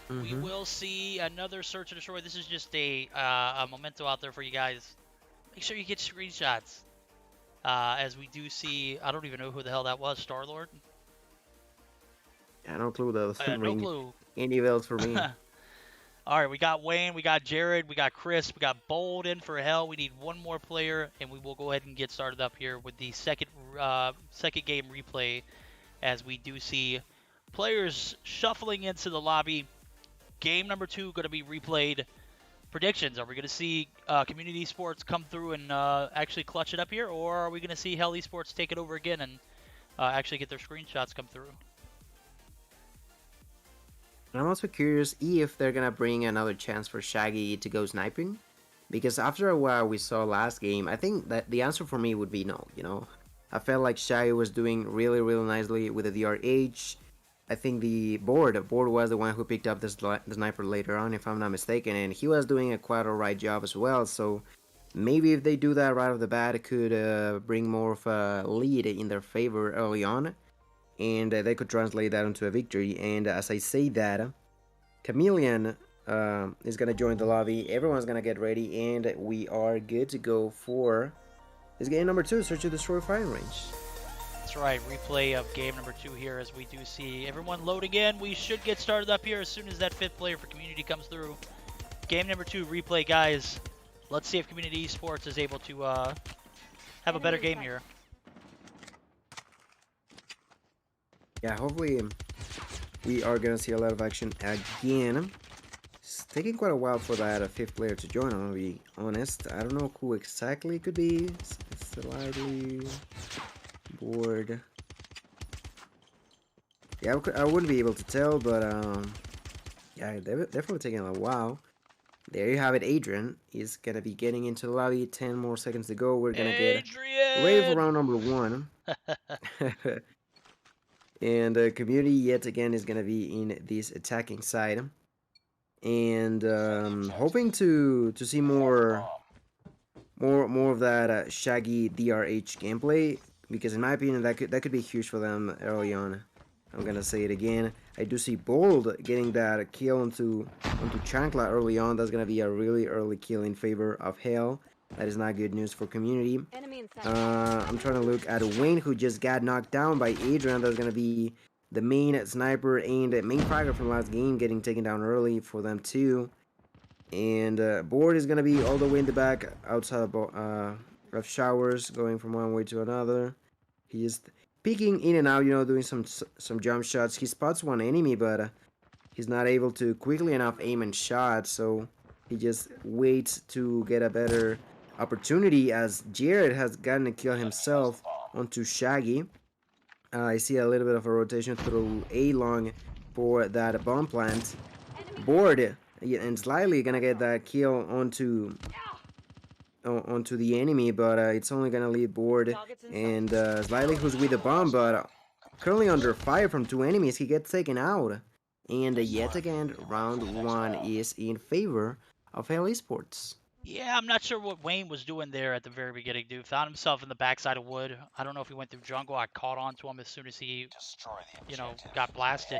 we will see another Search and Destroy. This is just a memento out there for you guys. Make sure you get screenshots. As we do see, I don't even know who the hell that was, Star-Lord? Yeah, no clue though. No clue. Any else for me. Alright, we got Wayne, we got Jared, we got Chris, we got Bold in for Hell. We need one more player, and we will go ahead and get started up here with the second game replay, as we do see players shuffling into the lobby. Game number 2 going to be replayed. Predictions: are we going to see Community Esports come through and actually clutch it up here, or are we going to see Hell Esports take it over again and actually get their screenshots come through? I'm also curious if they're gonna bring another chance for Shaggy to go sniping, because after a while we saw last game, I think that the answer for me would be no. You know, I felt like Shaggy was doing really nicely with the DRH. I think the board was the one who picked up the sniper later on, if I'm not mistaken, and he was doing a quite alright job as well. So maybe if they do that right off the bat, it could bring more of a lead in their favor early on. And they could translate that into a victory. And as I say that, Chameleon is going to join the lobby. Everyone's going to get ready, and we are good to go for this game number 2, Search to Destroy firing range. That's right, replay of game number 2 here, as we do see everyone loading in. We should get started up here as soon as that 5th player for Community comes through. Game number 2 replay, guys. Let's see if Community Esports is able to have a better game here. Yeah, hopefully we are gonna see a lot of action again. It's taking quite a while for that 5th player to join, I'm gonna be honest. I don't know who exactly it could be. Slightly bored. Yeah, I wouldn't be able to tell, but yeah, they're definitely taking a while. There you have it, Adrian. He's gonna be getting into the lobby. 10 more seconds to go. We're gonna get ready for round number 1. And the community yet again is gonna be in this attacking side, and hoping to see more of that Shaggy DRH gameplay, because in my opinion that could be huge for them early on. I'm gonna say it again. I do see Bold getting that kill onto Chancla early on. That's gonna be a really early kill in favor of Hell. That is not good news for community. I'm trying to look at Wayne, who just got knocked down by Adrian. That's going to be the main sniper and main fragger from last game, getting taken down early for them too. And Board is going to be all the way in the back, outside of showers, going from one way to another. He is peeking in and out, you know, doing some jump shots. He spots one enemy, but he's not able to quickly enough aim and shot, so he just waits to get a better opportunity, as Jared has gotten a kill himself onto Shaggy. I see a little bit of a rotation through A long for that bomb plant. Board Yeah, and Slightly gonna get that kill onto the enemy, but it's only gonna leave board. And Slightly, who's with the bomb, but currently under fire from two enemies, he gets taken out. And yet again, round one is in favor of Hell Esports. Yeah, I'm not sure what Wayne was doing there at the very beginning, dude. Found himself in the backside of wood. I don't know if he went through jungle. I caught on to him as soon as he, got blasted.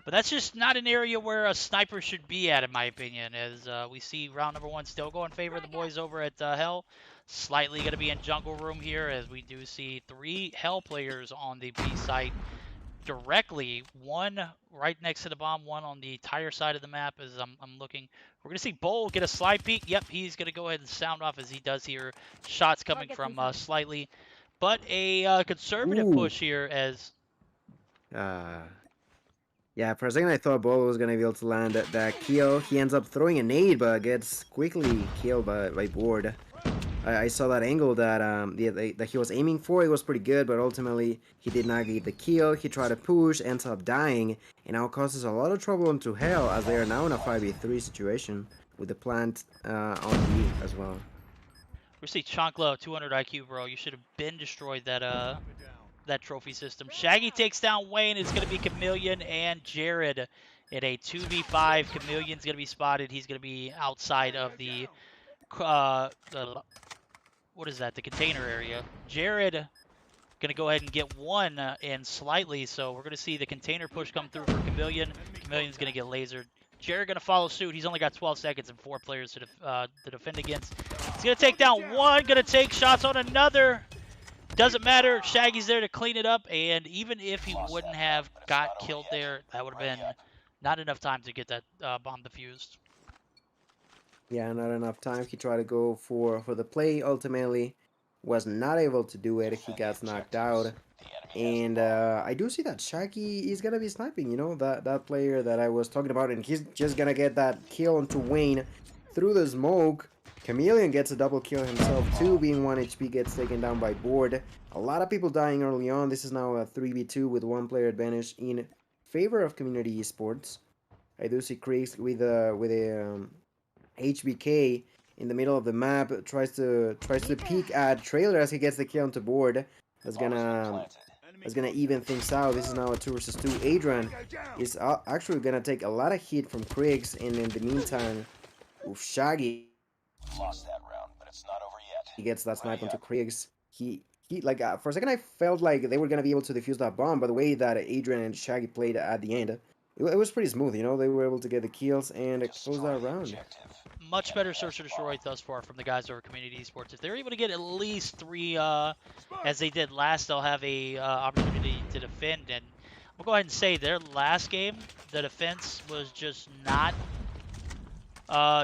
But that's just not an area where a sniper should be at, in my opinion, as we see round number one still go in favor of the boys over at Hell. Slightly going to be in jungle room here, as we do see 3 Hell players on the B site directly. One right next to the bomb, one on the tire side of the map as I'm looking. We're going to see Bowl get a slide peek. Yep, he's going to go ahead and sound off as he does hear shots coming from Slightly. But a conservative push here as... Yeah, for a second I thought Bolo was gonna be able to land that kill. He ends up throwing a nade, but gets quickly killed by Board. I saw that angle that that he was aiming for. It was pretty good, but ultimately he did not get the kill. He tried to push, ends up dying, and now causes a lot of trouble into Hell as they are now in a 5v3 situation with the plant on B as well. We see Chankla 200 IQ, bro. You should have been destroyed that trophy system. Shaggy takes down Wayne. It's going to be Chameleon and Jared in a 2v5. Chameleon's going to be spotted. He's going to be outside of the what is that? The container area. Jared going to go ahead and get one in Slightly. So we're going to see the container push come through for Chameleon. Chameleon's going to get lasered. Jared going to follow suit. He's only got 12 seconds and 4 players to defend against. He's going to take down one. Going to take shots on another. Doesn't matter. Shaggy's there to clean it up, and even if he wouldn't have got killed there, that would have been not enough time to get that bomb defused. Yeah, not enough time. He tried to go for the play. Ultimately, was not able to do it. He got knocked out. And I do see that Shaggy is gonna be sniping. You know, that player that I was talking about, and he's just gonna get that kill onto Wayne through the smoke. Chameleon gets a double kill himself too, being 1 HP, gets taken down by Board. A lot of people dying early on. This is now a 3v2 with 1 player advantage in favor of Community Esports. I do see Creeks with a HBK in the middle of the map, tries to peek at Trailer as he gets the kill onto Board. That's gonna even things out. This is now a 2 versus 2. Adrian is actually gonna take a lot of heat from Creeks, and in the meantime, Shaggy Lost that round, but it's not over yet. he gets that snipe onto Kriegs. He like for a second I felt like they were gonna be able to defuse that bomb, but the way that Adrian and Shaggy played at the end, it was pretty smooth. You know, they were able to get the kills and close that round. Much better search and destroy thus far from the guys over Community Esports. If they're able to get at least 3, as they did last, they'll have a opportunity to defend. And we'll go ahead and say their last game, the defense was just not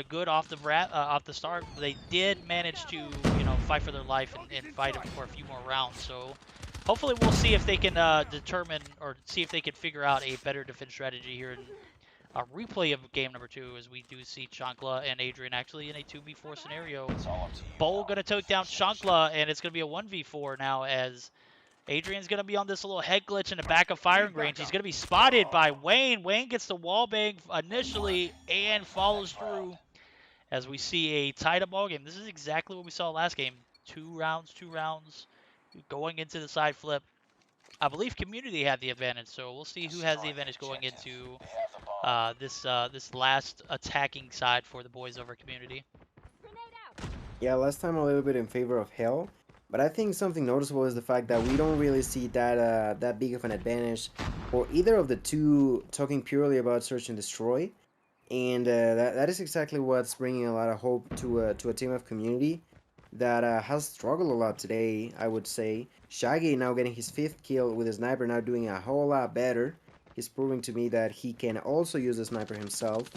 good off the start. They did manage to, fight for their life and fight for a few more rounds. So hopefully we'll see if they can determine or see if they can figure out a better defense strategy here in a replay of game number 2, as we do see Chankla and Adrian actually in a 2v4 scenario. Bowl gonna take down Chankla, and it's gonna be a 1v4 now as Adrian's going to be on this little head glitch in the back of firing range. He's going to be spotted by Wayne. Wayne gets the wall bang initially and follows through as we see a tied-up ball game. This is exactly what we saw last game. 2 rounds going into the side flip. I believe Community had the advantage, so we'll see who has the advantage going into this last attacking side for the boys over Community. Yeah, last time a little bit in favor of Hell. But I think something noticeable is the fact that we don't really see that big of an advantage for either of the two, talking purely about search and destroy. And that is exactly what's bringing a lot of hope to a team of Community that has struggled a lot today, I would say. Shaggy now getting his 5th kill with a sniper, now doing a whole lot better. He's proving to me that he can also use a sniper himself.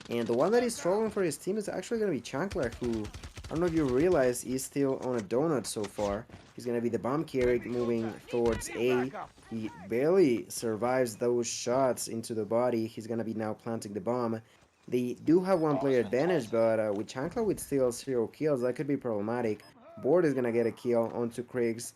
And the one that is struggling for his team is actually going to be Chankler, who, I don't know if you realize, he's still on a donut so far. He's going to be the bomb carrier moving towards A. He barely survives those shots into the body. He's going to be now planting the bomb. They do have 1 player advantage, but with Chankler with still 0 kills, that could be problematic. Board is going to get a kill onto Kriegs.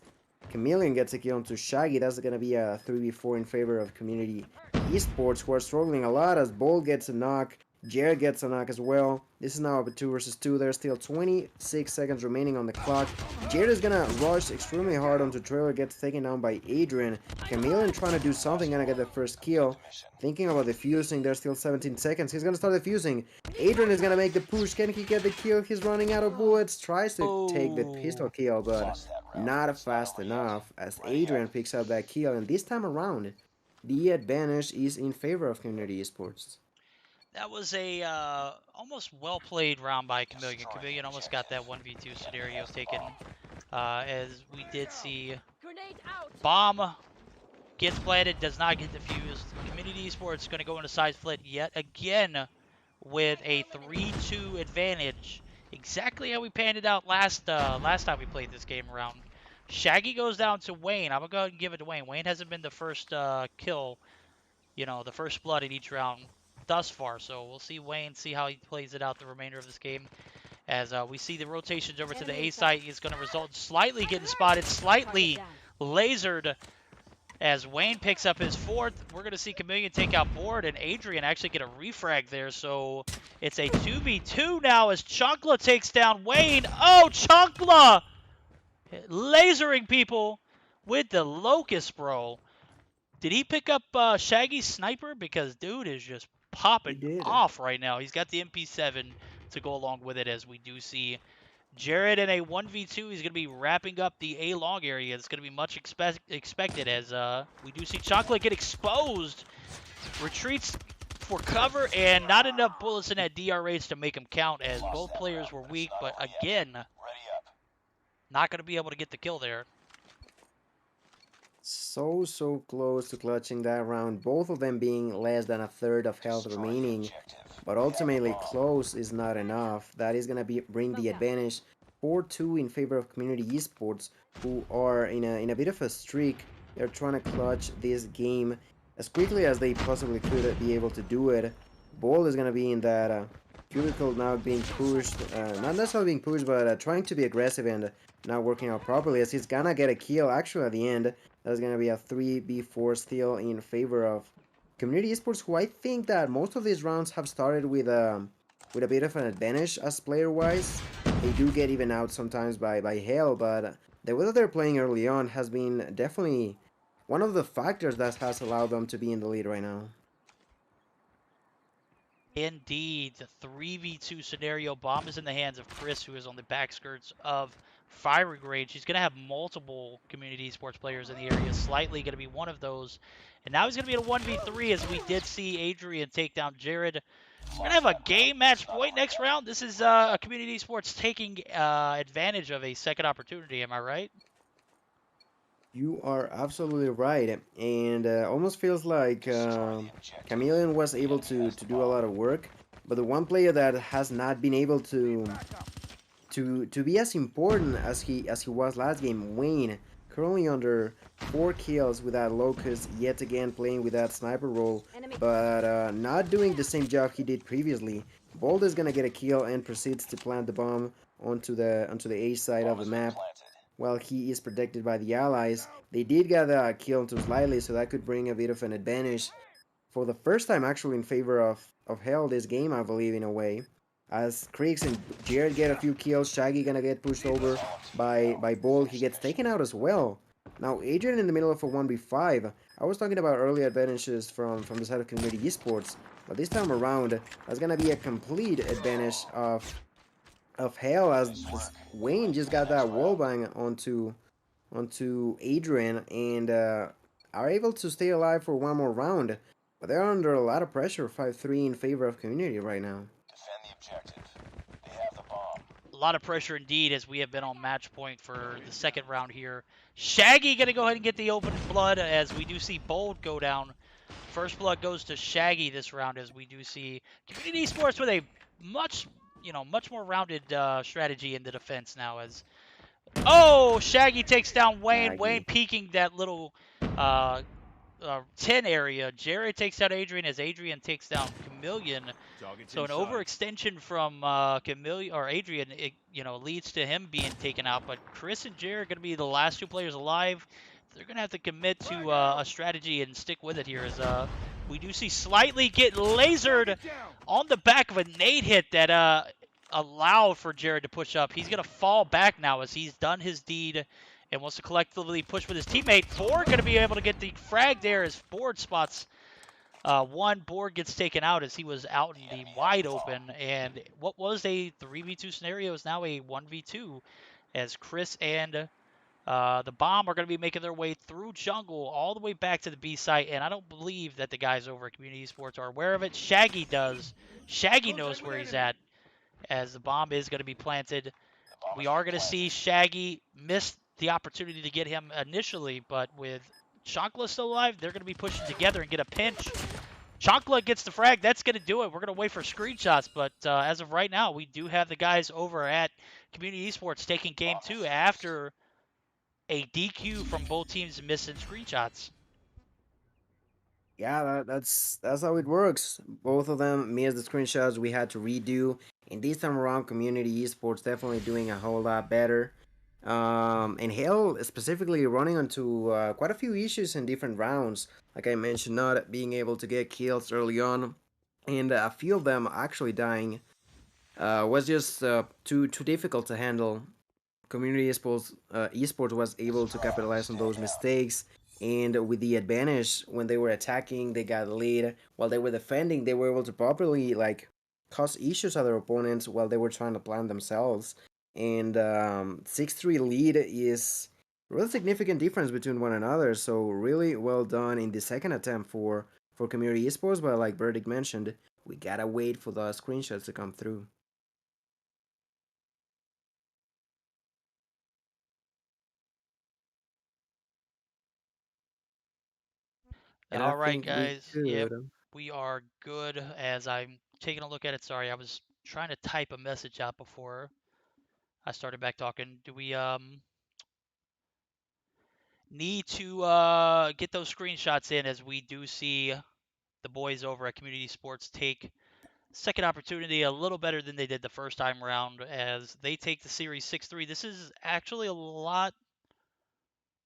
Chameleon gets a kill onto Shaggy. That's going to be a 3v4 in favor of Community Esports, who are struggling a lot as Bold gets a knock Jared gets a knock as well. This is now a 2 versus 2. There's still 26 seconds remaining on the clock. Jared is gonna rush extremely hard onto Trailer, gets taken down by Adrian. Chameleon trying to do something, gonna get the first kill. Thinking about defusing, there's still 17 seconds. He's gonna start defusing. Adrian is gonna make the push. Can he get the kill? He's running out of bullets. Tries to take the pistol kill, but not fast enough as Adrian picks up that kill. And this time around, the advantage is in favor of Community Esports. That was a almost well-played round by Chameleon. Chameleon almost got that 1v2 scenario taken, as we did see. Bomb gets planted, does not get defused. Community Esports going to go into side split yet again with a 3-2 advantage. Exactly how we panned it out last time we played this game around. Shaggy goes down to Wayne. I'm going to go ahead and give it to Wayne. Wayne hasn't been the first kill, the first blood in each round thus far, so we'll see Wayne, see how he plays it out the remainder of this game. As we see the rotations over to the A site is going to result in slightly getting spotted, slightly lasered, as Wayne picks up his fourth. We're going to see Chameleon take out board, and Adrian actually get a refrag there, so it's a 2v2 now as Chunkla takes down Wayne. Oh, Chunkla! Lasering people with the Locust, bro. Did he pick up Shaggy's sniper? Because dude is just popping off right now. He's got the MP7 to go along with it, as we do see Jared in a 1v2. He's going to be wrapping up the A long area. It's going to be much expected, as we do see Chocolate get exposed. Retreats for cover, and not enough bullets in that DR range to make him count, as both players were weak. But again, not going to be able to get the kill there. So close to clutching that round, both of them being less than a third of health remaining, but ultimately close is not enough. That is gonna bring the advantage 4-2 in favor of Community Esports, who are in a bit of a streak. They're trying to clutch this game as quickly as they possibly could be able to do it. Ball is gonna be in that cubicle now, being pushed, not necessarily being pushed, but trying to be aggressive and not working out properly, as he's gonna get a kill actually at the end. That's going to be a 3v4 still in favor of Community Esports, who I think that most of these rounds have started with a bit of an advantage as player-wise. They do get even out sometimes by Hell, but the way that they're playing early on has been definitely one of the factors that has allowed them to be in the lead right now. Indeed, the 3v2 scenario. Bomb is in the hands of Chris, who is on the back skirts of firing range. He's going to have multiple Community Esports players in the area. Slightly going to be one of those. And now he's going to be in a 1v3, as we did see Adrian take down Jared. We're going to have a game match point next round. This is a Community Esports taking advantage of a second opportunity. Am I right? You are absolutely right, and almost feels like Chameleon was able to do a lot of work, but the one player that has not been able to be as important as he was last game, Wayne, currently under 4 kills with that Locust, yet again playing with that sniper role, but not doing the same job he did previously. Bold is gonna get a kill and proceeds to plant the bomb onto the A side of the map. While he is protected by the allies, they did get a kill onto Slightly, so that could bring a bit of an advantage for the first time actually in favor of Hell this game, I believe, in a way. As Creeks and Jared get a few kills, Shaggy gonna get pushed over by Bold. He gets taken out as well. Now Adrian in the middle of a 1v5. I was talking about early advantages from the side of Community Esports, but this time around, that's gonna be a complete advantage of Hell, as Wayne just got that wallbang onto Adrian and are able to stay alive for one more round, but they're under a lot of pressure. 5-3 in favor of Community right now. Defend the objective. They have the bomb. A lot of pressure indeed, as we have been on match point for the second round here. Shaggy going to go ahead and get the open blood, as we do see Bold go down. First blood goes to Shaggy this round, as we do see Community Esports with a much more rounded strategy in the defense now. As Shaggy takes down Wayne. Shaggy. Wayne peeking that little 10 area. Jared takes out Adrian, as Adrian takes down Chameleon. So an overextension from Chameleon or Adrian, it, leads to him being taken out. But Chris and Jared are going to be the last 2 players alive. They're going to have to commit to a strategy and stick with it here, as We do see Slightly get lasered on the back of a nade hit that allowed for Jared to push up. He's going to fall back now as he's done his deed and wants to collectively push with his teammate. Borg going to be able to get the frag there as Board spots one. Borg gets taken out as he was out in the wide open. And what was a 3v2 scenario is now a 1v2 as Chris and the Bomb are going to be making their way through jungle all the way back to the B site, and I don't believe that the guys over at Community Esports are aware of it. Shaggy does. Shaggy knows where he's at, as the bomb is going to be planted. We are going to see Shaggy miss the opportunity to get him initially, but with Chancla still alive, they're going to be pushing together and get a pinch. Chancla gets the frag. That's going to do it. We're going to wait for screenshots, but as of right now, we do have the guys over at Community Esports taking game 2 after a DQ from both teams missing screenshots. Yeah, that's how it works. Both of them missed the screenshots we had to redo. And this time around, Community Esports definitely doing a whole lot better. And Hell specifically running into quite a few issues in different rounds. Like I mentioned, not being able to get kills early on, and a few of them actually dying was just too difficult to handle. Community esports was able to capitalize on those mistakes, and with the advantage when they were attacking, they got lead. While they were defending, they were able to properly cause issues to their opponents while they were trying to plan themselves. And 6-3 lead is a really significant difference between one another. So really well done in the second attempt for Community Esports. But like Verdict mentioned, we gotta wait for the screenshots to come through. And I All right, think we guys. Yep, could. we are good. As I'm taking a look at it, sorry, I was trying to type a message out before I started back talking. Do we need to get those screenshots in, as we do see the boys over at Community Sports take second opportunity a little better than they did the first time around, as they take the series 6-3. This is actually a lot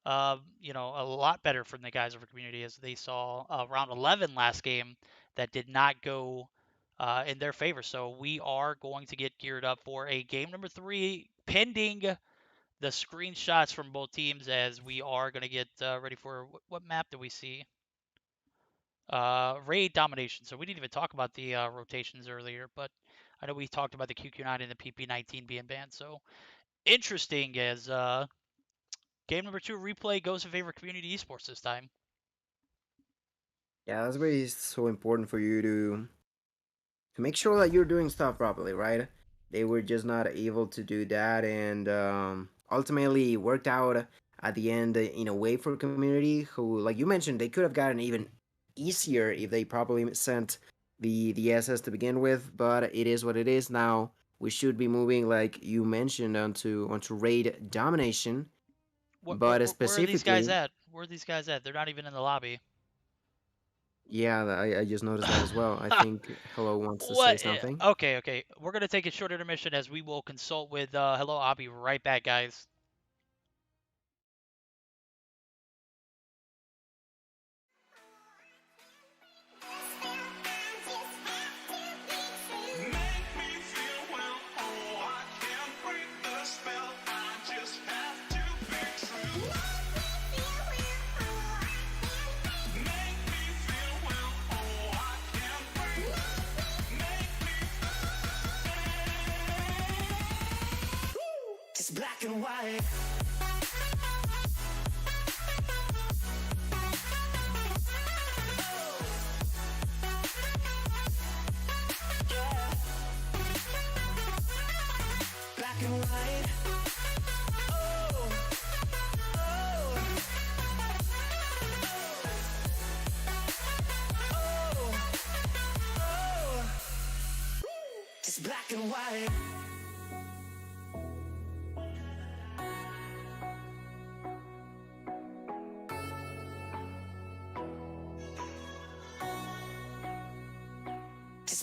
a lot better from the guys over Community, as they saw round 11 last game that did not go in their favor. So we are going to get geared up for a game number 3, pending the screenshots from both teams, as we are going to get ready for what map do we see? Raid domination. So we didn't even talk about the rotations earlier, but I know we talked about the QQ9 and the PP19 being banned. So interesting, as game number 2 replay goes in favor of Community Esports this time. Yeah, that's why it's so important for you to make sure that you're doing stuff properly, right? They were just not able to do that, and ultimately worked out at the end in a way for Community, who, like you mentioned, they could have gotten even easier if they properly sent the SS to begin with. But it is what it is now. We should be moving, like you mentioned, onto raid domination. But Where are these guys specifically, at? Where are these guys at? They're not even in the lobby. yeah, I just noticed that as well. I think Hello wants to say What? something. Okay. We're going to take a short intermission as we will consult with Hello. I'll be right back, guys. Black and white. Yeah. Black and white. Oh. Oh. Oh. Oh. Just black and white.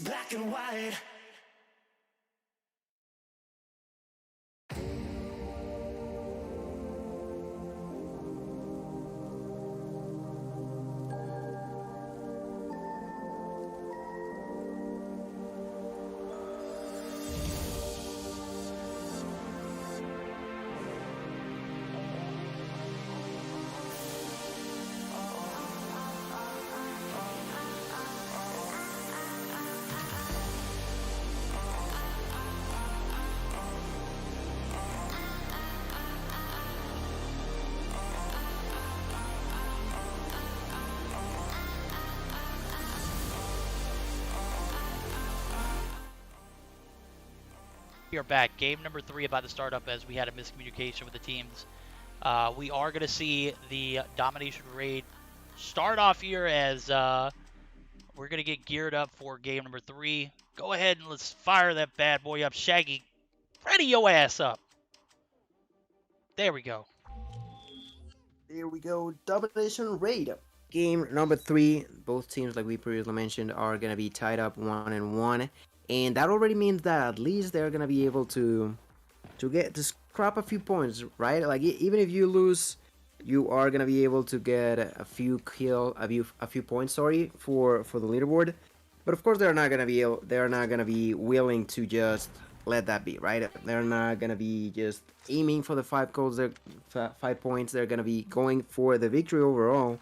Black and white. We are back. Game number 3 about to start up as we had a miscommunication with the teams. We are going to see the Domination Raid start off here as we're going to get geared up for game number 3. Go ahead and let's fire that bad boy up. Shaggy, ready your ass up. There we go. There we go. Domination Raid. Game number 3. Both teams, like we previously mentioned, are going to be tied up 1-1. And that already means that at least they're going to be able to scrap a few points, right? Like, even if you lose, you are going to be able to get a few points, sorry, for the leaderboard. But of course, they're not going to be willing to just let that be, right? They're not going to be just aiming for the 5 goals, 5 points. They're going to be going for the victory overall.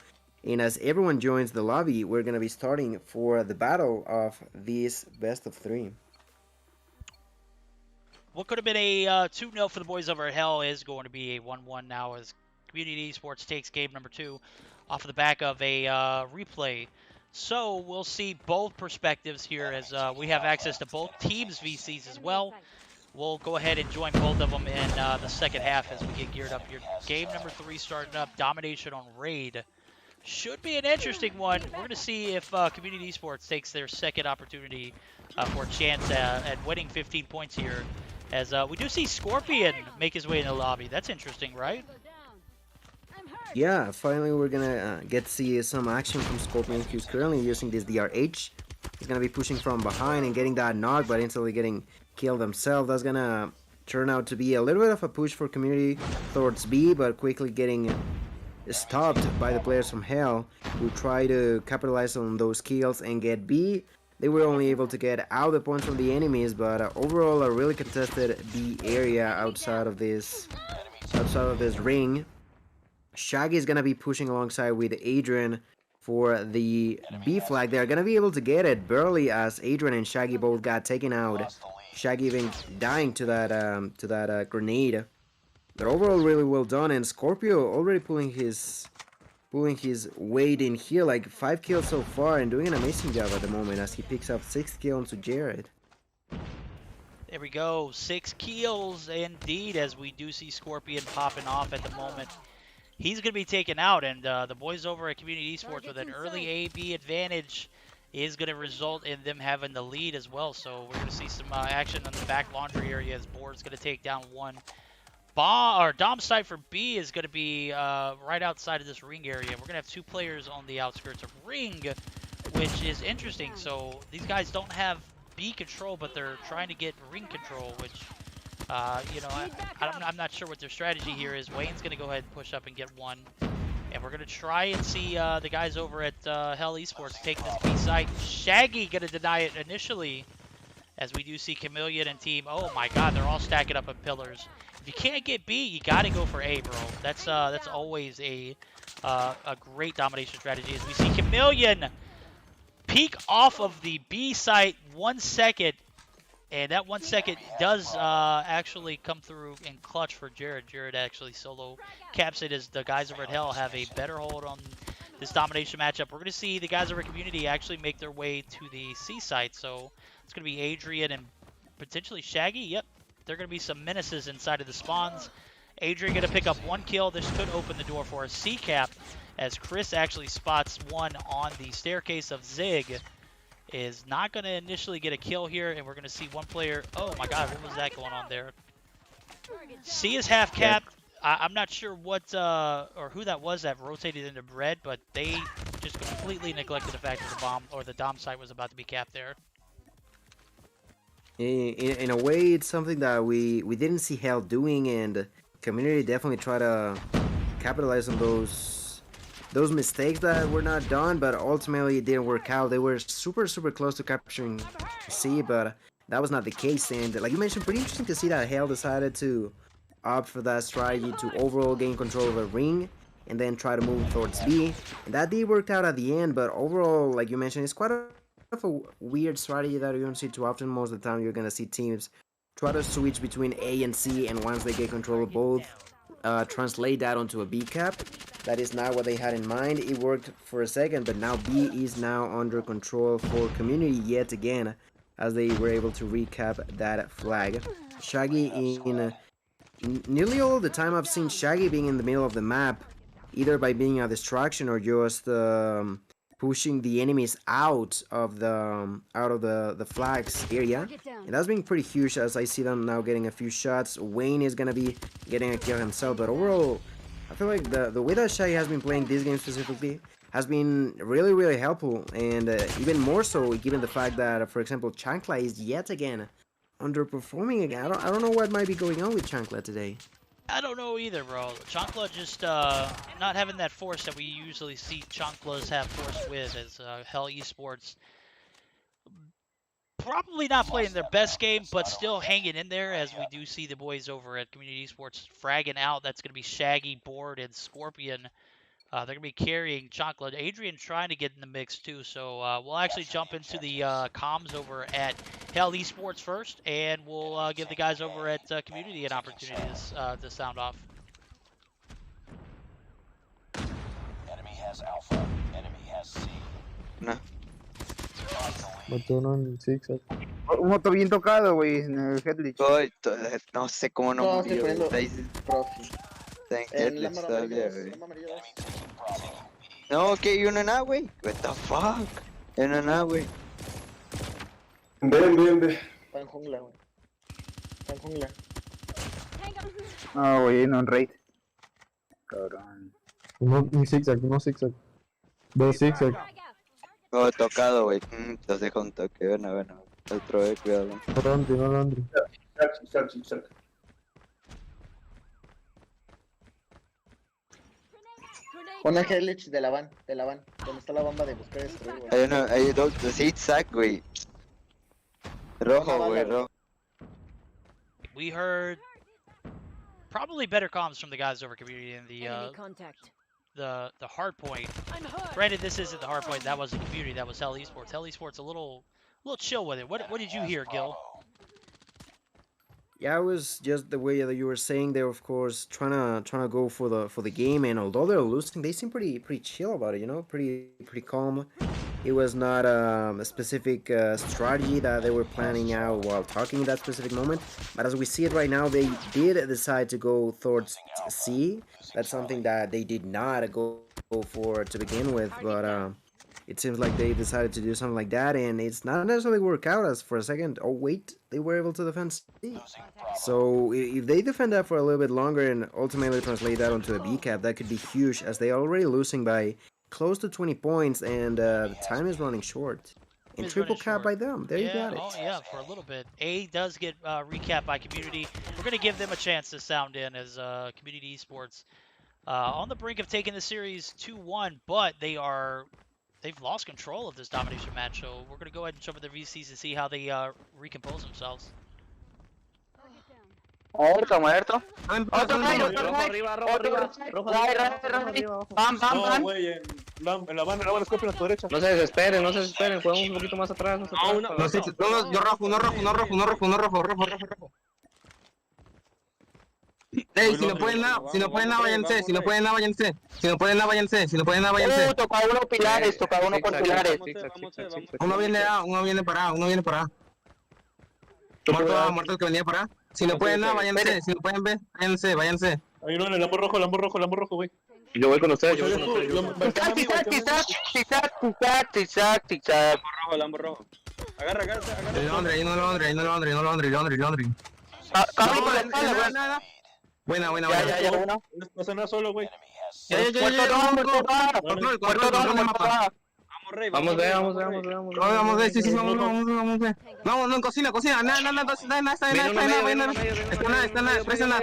And as everyone joins the lobby, we're going to be starting for the battle of this best of 3. What could have been a 2-0 for the boys over at Hell is going to be a 1-1 now as Community Esports takes game number 2 off of the back of a replay. So we'll see both perspectives here as we have access to both teams' VCs as well. We'll go ahead and join both of them in the second half as we get geared up here. Game number 3 starting up, Domination on Raid. Should be an interesting one. We're going to see if Community Esports takes their second opportunity for a chance at winning 15 points here. As we do see Scorpion make his way in the lobby. That's interesting, right? Yeah, finally we're going to get to see some action from Scorpion, who's currently using this DRH. He's going to be pushing from behind and getting that knock, but instantly getting killed himself. That's going to turn out to be a little bit of a push for Community towards B, but quickly getting stopped by the players from Hell who try to capitalize on those kills and get B. They were only able to get out the points from the enemies, but overall a really contested B area outside of this ring. Shaggy is gonna be pushing alongside with Adrian for the B flag. They're gonna be able to get it barely as Adrian and Shaggy both got taken out. Shaggy even dying to that grenade. But overall, really well done, and Scorpio already pulling his weight in here, like 5 kills so far, and doing an amazing job at the moment as he picks up 6 kills to Jared. There we go, 6 kills indeed, as we do see Scorpion popping off at the moment. He's going to be taken out, and the boys over at Community Esports with an early AB advantage is going to result in them having the lead as well. So we're going to see some action on the back laundry area as Board's going to take down one. Dom site for B is going to be right outside of this ring area. We're going to have 2 players on the outskirts of ring, which is interesting. So these guys don't have B control, but they're trying to get ring control, which, you know, I'm not sure what their strategy here is. Wayne's going to go ahead and push up and get one. And we're going to try and see the guys over at Hell Esports take this B site. Shaggy going to deny it initially, as we do see Chameleon and team. Oh my god, they're all stacking up on pillars. If you can't get B, you got to go for A, bro. That's always a great domination strategy. As we see Chameleon peek off of the B site 1 second, and that 1 second does actually come through in clutch for Jared. Jared actually solo caps it as the guys over at Hell have a better hold on this domination matchup. We're going to see the guys over at Community actually make their way to the C site. So it's going to be Adrian and potentially Shaggy. Yep, there are going to be some menaces inside of the spawns. Adrian going to pick up 1 kill. This could open the door for a C cap, as Chris actually spots one on the staircase of Zig. Is not going to initially get a kill here, and we're going to see one player. Oh my god, what was that going on there? C is half capped. I'm not sure what or who that was that rotated into red, but they just completely neglected the fact that the bomb or the dom site was about to be capped there. In a way, it's something that we didn't see Hell doing, and Community definitely try to capitalize on those mistakes that were not done, but ultimately it didn't work out. They were super close to capturing C, but that was not the case. And like you mentioned, pretty interesting to see that Hell decided to opt for that strategy to overall gain control of a ring and then try to move towards B. And that did work out at the end, but overall, like you mentioned, it's quite a weird strategy that you don't see too often. Most of the time you're gonna see teams try to switch between A and C, and once they get control of both, translate that onto a B cap. That is not what they had in mind. It worked for a second, but now B is now under control for Community yet again. as they were able to recap that flag. Shaggy in nearly all of the time I've seen Shaggy being in the middle of the map, either by being a distraction or just pushing the enemies out of the flags area. And that's been pretty huge, as I see them now getting a few shots. Wayne is gonna be getting a kill himself, but overall I feel like the way that Shaggy has been playing this game specifically has been really helpful, and even more so given the fact that, for example, Chancla is yet again underperforming again. I don't know what might be going on with Chancla today. I don't know either, bro. Chancla just not having that force that we usually see Chanclas have force with, as Hell Esports probably not playing their best game, but still hanging in there, as we do see the boys over at Community Esports fragging out. That's going to be Shaggy, Board, and Scorpion. They're going to be carrying Chancla. Adrian trying to get in the mix too, so we'll actually jump into the comms over at Hell Esports first, and we'll give the guys over at Community an opportunity to sound off. Enemy has Alpha. Enemy has C. No. Mató uno en zigzag. Un moto bien tocado, güey, en el headlich. No sé cómo no No, murió, estoy poniendo güey. Está en En headlich la todavía, güey. amarillo 2. No, que hay uno en A, güey. What the fuck? En A, güey. Ven. Está en jungla, güey. Está en jungla. No, güey, no en raid. Cabrón. Uno en zigzag, uno zigzag. Dos zigzag. Oh, tocado, güey. Los dejo un toque, bueno. Otro, cuidado. No Landry, no Landry. XrK. Pon el headlich de la van, donde está la bomba de buscar y destruir, güey. Hay dos zigzag, güey. Rojo, güey, rojo. We heard probably better comms from the guys over Community in the hard point. Granted, this isn't the hard point. That wasn't Community. That was Hell Esports. Hell Esports a little chill with it. What did you hear, Gil? Yeah, it was just the way that you were saying. They're of course trying to go for the game, and although they're losing, they seem pretty chill about it. You know, pretty calm. It was not a specific strategy that they were planning out while talking in that specific moment. But as we see it right now, they did decide to go towards C. That's something that they did not go for to begin with, but it seems like they decided to do something like that, and it's not necessarily work out, as for a second, oh wait, they were able to defend C. So if they defend that for a little bit longer and ultimately translate that onto a B cap, that could be huge, as they are already losing by close to 20 points, and the time is running short. And triple cap by them. There you got it. Oh yeah, for a little bit. A does get recapped by Community. We're going to give them a chance to sound in as Community Esports on the brink of taking the series 2-1, but they've lost control of this domination match, so we're going to go ahead and jump into their VCs and see how they recompose themselves. Muerto. Otro rayo, Rojo arriba, rojo arriba. Bam. No, güey, en la van escopen a tu derecha. No se desesperen, jugamos un poquito más atrás. Yo rojo. Ey, si no pueden nada, váyanse. Si no pueden nada, váyanse. Toca uno pilares. Uno viene para A. Muerto el que venía para A. Si no pueden nada, váyanse. Si no pueden ver, váyanse. Hay uno en el lambo rojo, güey. Yo voy con ustedes, Tic-tac. Lambo rojo. Agarra. Ahí no Londres. Cabrón por la espalda, güey. Buena. Ya, uno. No sé nada solo, güey. Vamos, ve. Sí, vamos, ve. No, cocina. No, está bien. Presiona.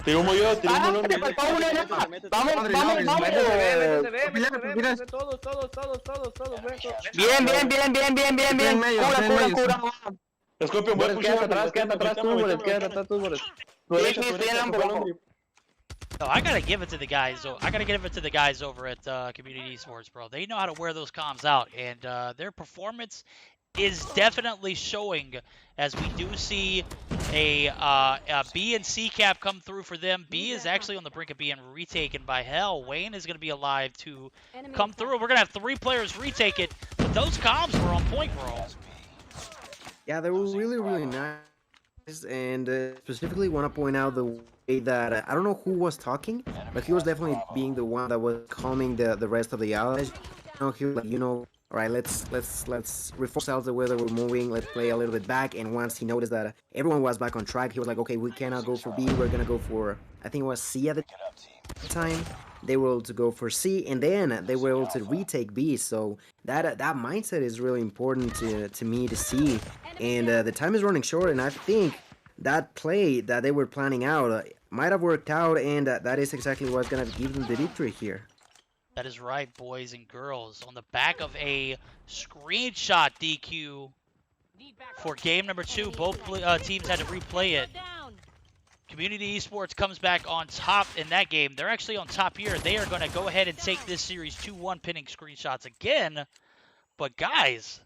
Te humo yo, te humo Londres. Vamos. Bien. Cura. Escorpión, voy a pushar. Quédate atrás tú, boles. No, I gotta give it to the guys. I gotta give it to the guys over at Community Esports, bro. They know how to wear those comms out, and their performance is definitely showing, as we do see a B and C cap come through for them. B is actually on the brink of being retaken by Hell. Wayne is going to be alive to come through. We're going to have 3 players retake it, but those comms were on point, bro. Yeah, they were really, really nice. And specifically want to point out the way that I don't know who was talking, but he was definitely being the one that was calming the rest of the allies. He was like, all right, let's reform ourselves the way that we're moving. Let's play a little bit back. And once he noticed that everyone was back on track, he was like, okay, we cannot go for B. We're gonna go for, I think it was C at the time. They were able to go for C, and then they were able to retake B. So that mindset is really important to me to see. And the time is running short, and I think that play that they were planning out might have worked out, and that is exactly what's gonna give them the victory here. That is right, boys and girls. On the back of a screenshot DQ for game number 2, both teams had to replay it. Community Esports comes back on top in that game. They're actually on top here. They are going to go ahead and take this series 2-1, pinning screenshots again. But guys,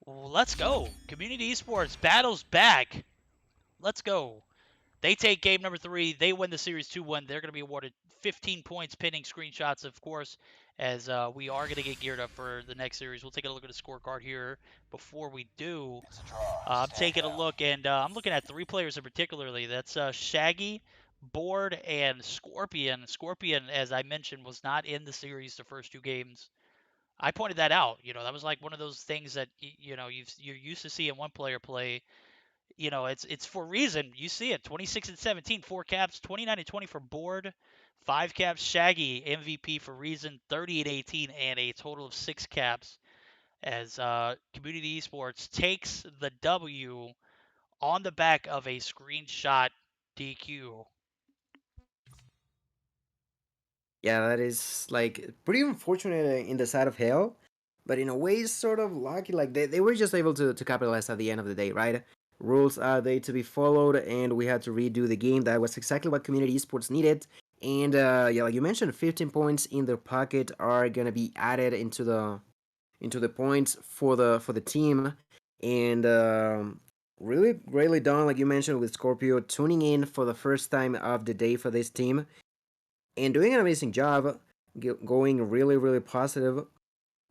let's go. Community Esports battles back. Let's go. They take game number 3. They win the series 2-1. They're going to be awarded 15 points, pinning screenshots, of course, as we are going to get geared up for the next series. We'll take a look at the scorecard here before we do. I'm taking a look, and I'm looking at 3 players in particularly. That's Shaggy, Board, and Scorpion. Scorpion, as I mentioned, was not in the series the first 2 games. I pointed that out. That was like one of those things that you're used to seeing one player play. It's for a reason. You see it. 26 and 17, 4 caps. 29 and 20 for Board, 5 caps. Shaggy, MVP for reason, 30 and 18, and a total of 6 caps. As Community Esports takes the W on the back of a screenshot DQ. Yeah, that is like pretty unfortunate in the side of Hell, but in a way it's sort of lucky. Like they were just able to capitalize at the end of the day, right? Rules are they to be followed, and we had to redo the game. That was exactly what Community Esports needed. And yeah, like you mentioned, 15 points in their pocket are gonna be added into the points for the team. And really greatly done, like you mentioned, with Scorpio tuning in for the first time of the day for this team and doing an amazing job, going really, really positive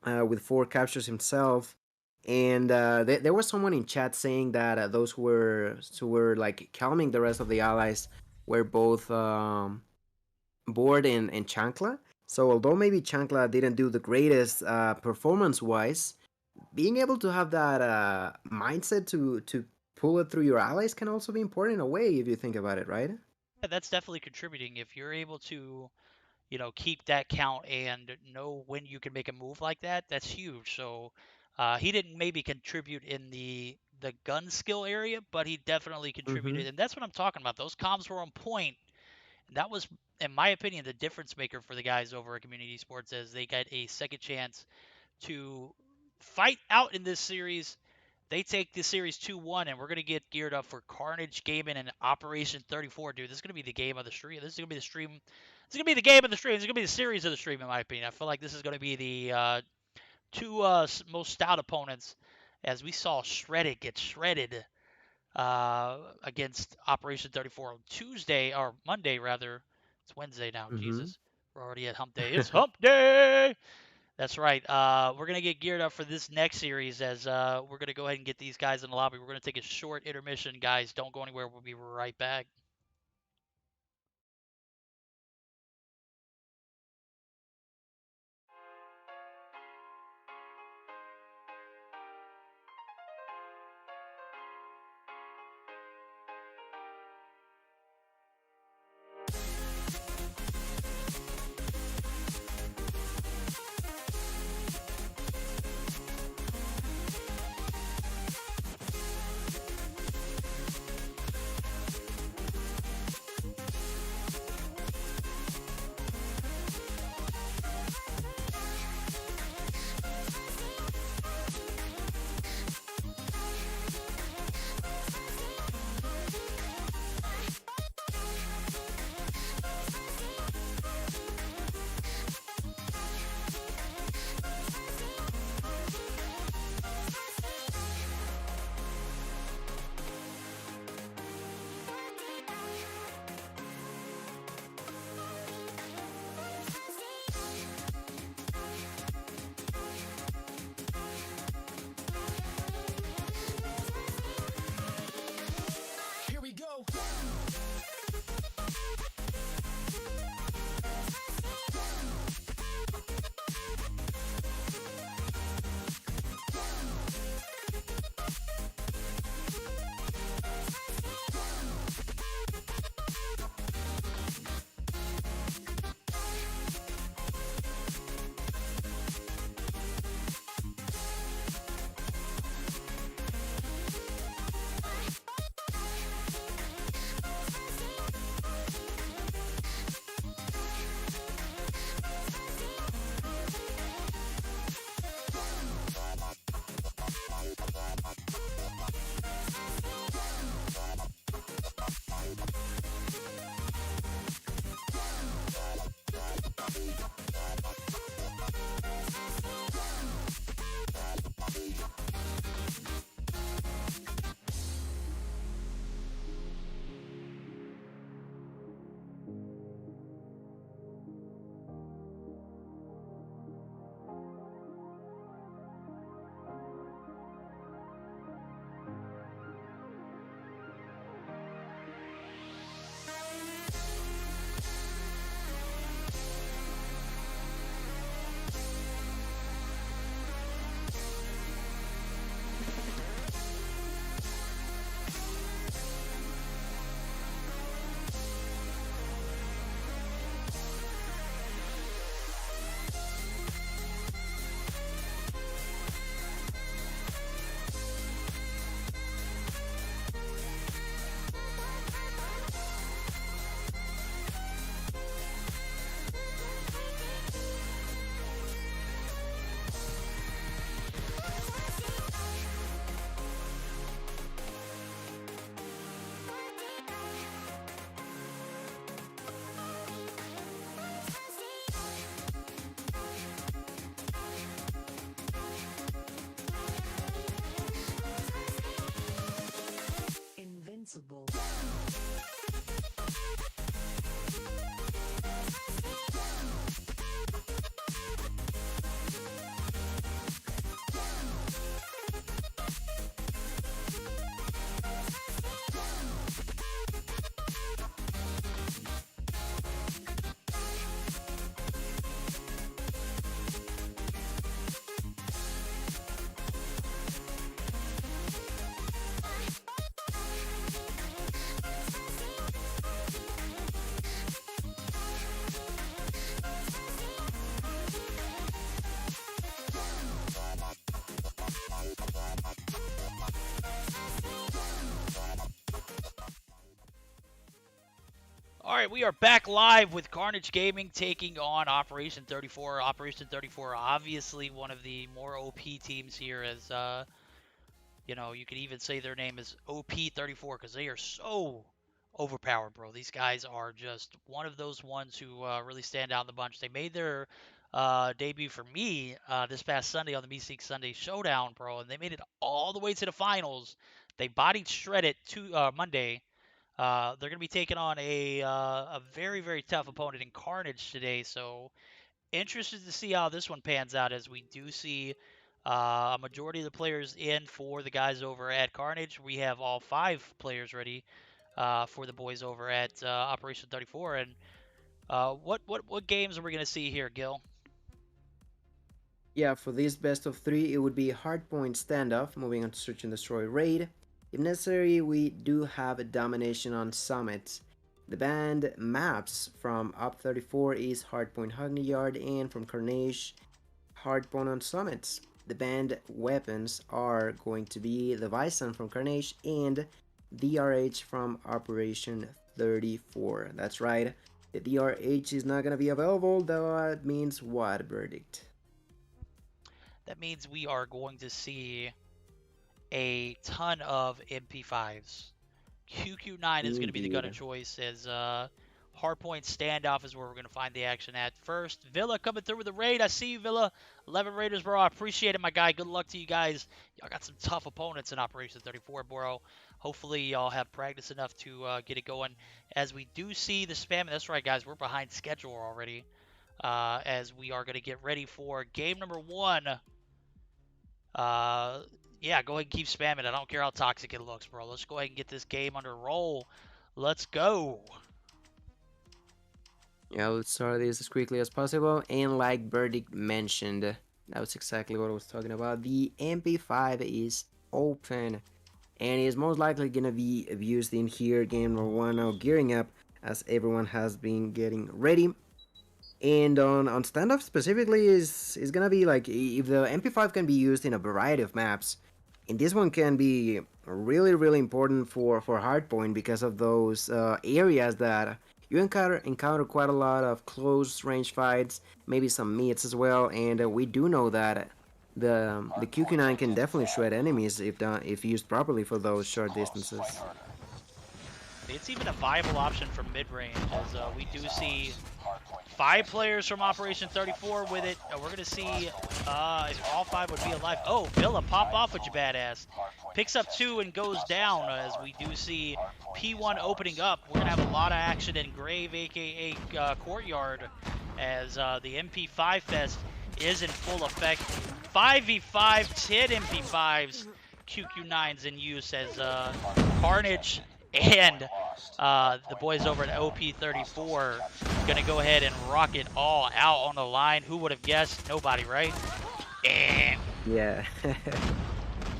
with 4 captures himself. And there was someone in chat saying that those who were like calming the rest of the allies were both Board and Chancla. So although maybe Chancla didn't do the greatest performance-wise, being able to have that mindset to pull it through your allies can also be important in a way if you think about it, right? Yeah, that's definitely contributing. If you're able to, keep that count and know when you can make a move like that, that's huge. So he didn't maybe contribute in the gun skill area, but he definitely contributed. And that's what I'm talking about. Those comms were on point. That was, in my opinion, the difference maker for the guys over at Community Sports, as they got a second chance to fight out in this series. They take this series 2-1, and we're going to get geared up for Carnage Gaming and Operation 34. Dude, this is going to be the game of the stream. This is going to be the stream. This is going to be the game of the stream. This is going to be the series of the stream, in my opinion. I feel like this is going to be the 2 most stout opponents, as we saw Shredded get shredded against Operation 34 on Tuesday, or Monday, rather. It's Wednesday now. Jesus. We're already at hump day. It's hump day! That's right. We're going to get geared up for this next series, as we're going to go ahead and get these guys in the lobby. We're going to take a short intermission, guys. Don't go anywhere. We'll be right back. Invincible. All right, we are back live with Carnage Gaming taking on Operation 34. Operation 34, obviously one of the more OP teams here, as you know, you could even say their name is OP34 because they are so overpowered, bro. These guys are just one of those ones who really stand out in the bunch. They made their debut for me this past Sunday on the Meseeks Sunday Showdown, bro, and they made it all the way to the finals. They bodied Shredded Monday. They're going to be taking on a very, very tough opponent in Carnage today, so interested to see how this one pans out, as we do see a majority of the players in for the guys over at Carnage. We have all 5 players ready for the boys over at Operation 34. And what games are we going to see here, Gil? Yeah, for this best of 3, it would be hardpoint standoff, moving on to search and destroy raid. If necessary, we do have a domination on summits. The banned maps from Op34 is Hardpoint Hackney Yard, and from Carnage, Hardpoint on summits. The banned weapons are going to be the Bison from Carnage and DRH from Operation 34. That's right, the DRH is not going to be available, though. That means what, Verdict? That means we are going to see a ton of MP5s. QQ9 is going to be the gun of choice, as hardpoint standoff is where we're going to find the action at. First, Villa coming through with the raid. I see you, Villa. 11 Raiders, bro. I appreciate it, my guy. Good luck to you guys. Y'all got some tough opponents in Operation 34, bro. Hopefully, y'all have practice enough to get it going. As we do see the spam. That's right, guys. We're behind schedule already, as we are going to get ready for game number 1. Yeah, go ahead and keep spamming. I don't care how toxic it looks, bro. Let's go ahead and get this game under roll. Let's go. Yeah, let's start this as quickly as possible. And like Verdict mentioned, that was exactly what I was talking about. The MP5 is open and is most likely going to be abused in here. Game number 1 now gearing up, as everyone has been getting ready. And on standoff specifically is going to be like, if the MP5 can be used in a variety of maps, and this one can be really, really important for hardpoint because of those areas that you encounter quite a lot of close range fights, maybe some meets as well. And we do know that the QQ9 can definitely shred enemies if used properly for those short distances. it's even a viable option from mid-range, as we do see 5 players from Operation 34 with it. We're going to see if all 5 would be alive. Oh, Villa, pop off with your badass. Picks up 2 and goes down, as we do see P1 opening up. We're going to have a lot of action in Grave, a.k.a. Courtyard, as the MP5 Fest is in full effect. 5v5, 10 MP5s, QQ9s in use, as Carnage and the boys over at OP34 gonna go ahead and rock it all out on the line. Who would have guessed? Nobody, right? And Yeah.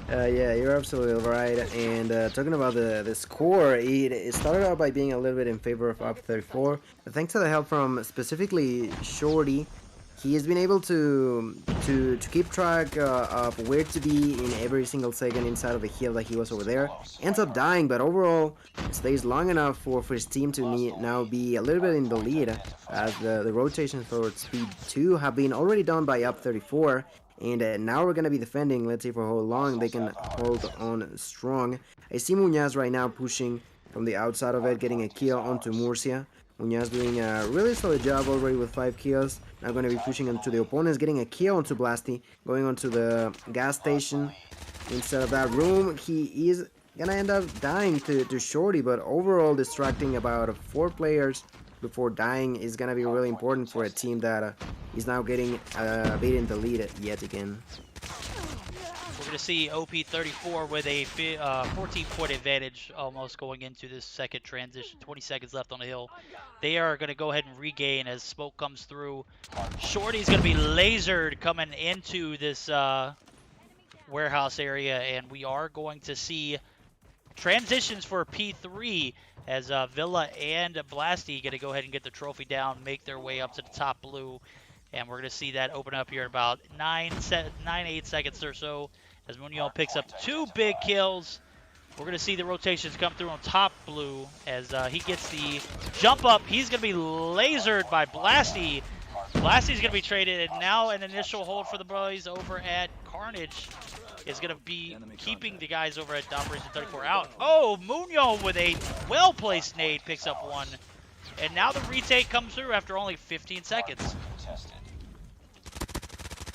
Yeah, you're absolutely right. And talking about the score, it started out by being a little bit in favor of Up 34. But thanks to the help from specifically Shorty, he has been able to keep track of where to be in every single second inside of the hill that he was over there. Ends up dying, but overall stays long enough for his team to now be a little bit in the lead, as the rotations for Speed 2 have been already done by Up 34. And now we're going to be defending. Let's see for how long they can hold on strong. I see Muñoz right now pushing from the outside of it, getting a kill onto Murcia. Muñoz doing a really solid job already with 5 kills. Now going to be pushing onto the opponents, getting a kill onto Blasty, going onto the gas station. Instead of that room, he is going to end up dying to Shorty, but overall distracting about 4 players before dying is going to be really important for a team that is now getting beaten the lead yet again. we're gonna see OP34 with a 14-point advantage almost going into this second transition. 20 seconds left on the hill. They are gonna go ahead and regain as smoke comes through. Shorty's gonna be lasered coming into this warehouse area, and we are going to see transitions for P3 as Villa and Blasty going to go ahead and get the trophy down, make their way up to the top blue, and we're going to see that open up here in about 8 seconds or so as Munoz picks up 2 big kills. We're going to see the rotations come through on top blue as he gets the jump up. He's going to be lasered by Blasty. Blasty's going to be traded, and now an initial hold for the boys over at Carnage is going to be keeping the guys over at Operation 34 out. Oh, Munoz with a well-placed nade picks up 1. And now the retake comes through after only 15 seconds.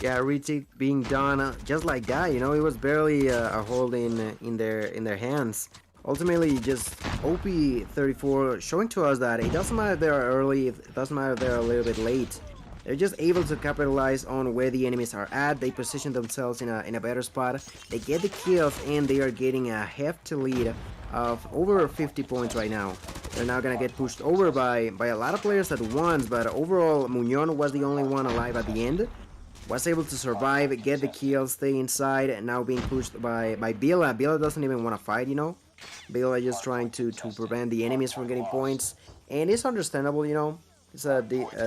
Yeah, retake being done just like that. You know, it was barely a hold in their hands. Ultimately, just OP34 showing to us that it doesn't matter if they're early, it doesn't matter if they're a little bit late. They're just able to capitalize on where the enemies are at. They position themselves in a better spot. They get the kills, and they are getting a hefty lead of over 50 points right now. They're now gonna get pushed over by a lot of players at once, but overall, Muñoz was the only one alive at the end. Was able to survive, get the kills, stay inside, and now being pushed by Villa. Villa doesn't even want to fight, you know. Villa just trying to prevent the enemies from getting points, and it's understandable, you know. It's a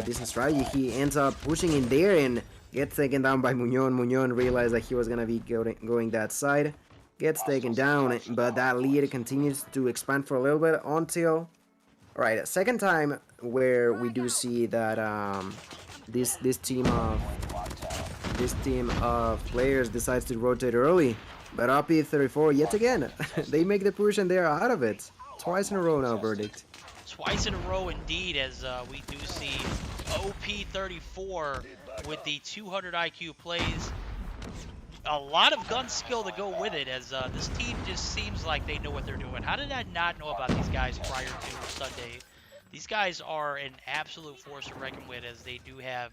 decent strategy. He ends up pushing in there and gets taken down by Muñoz. Muñoz realized that he was gonna be going that side. Gets taken down, but that lead continues to expand for a little bit until... Alright, second time where we do see that this team of players decides to rotate early. But OP34 yet again, they make the push and they're out of it. Twice in a row now, verdict. Twice in a row indeed, as we do see OP34 with the 200 IQ plays. A lot of gun skill to go with it, as this team just seems like they know what they're doing. How did I not know about these guys prior to Sunday? These guys are an absolute force to reckon with, as they do have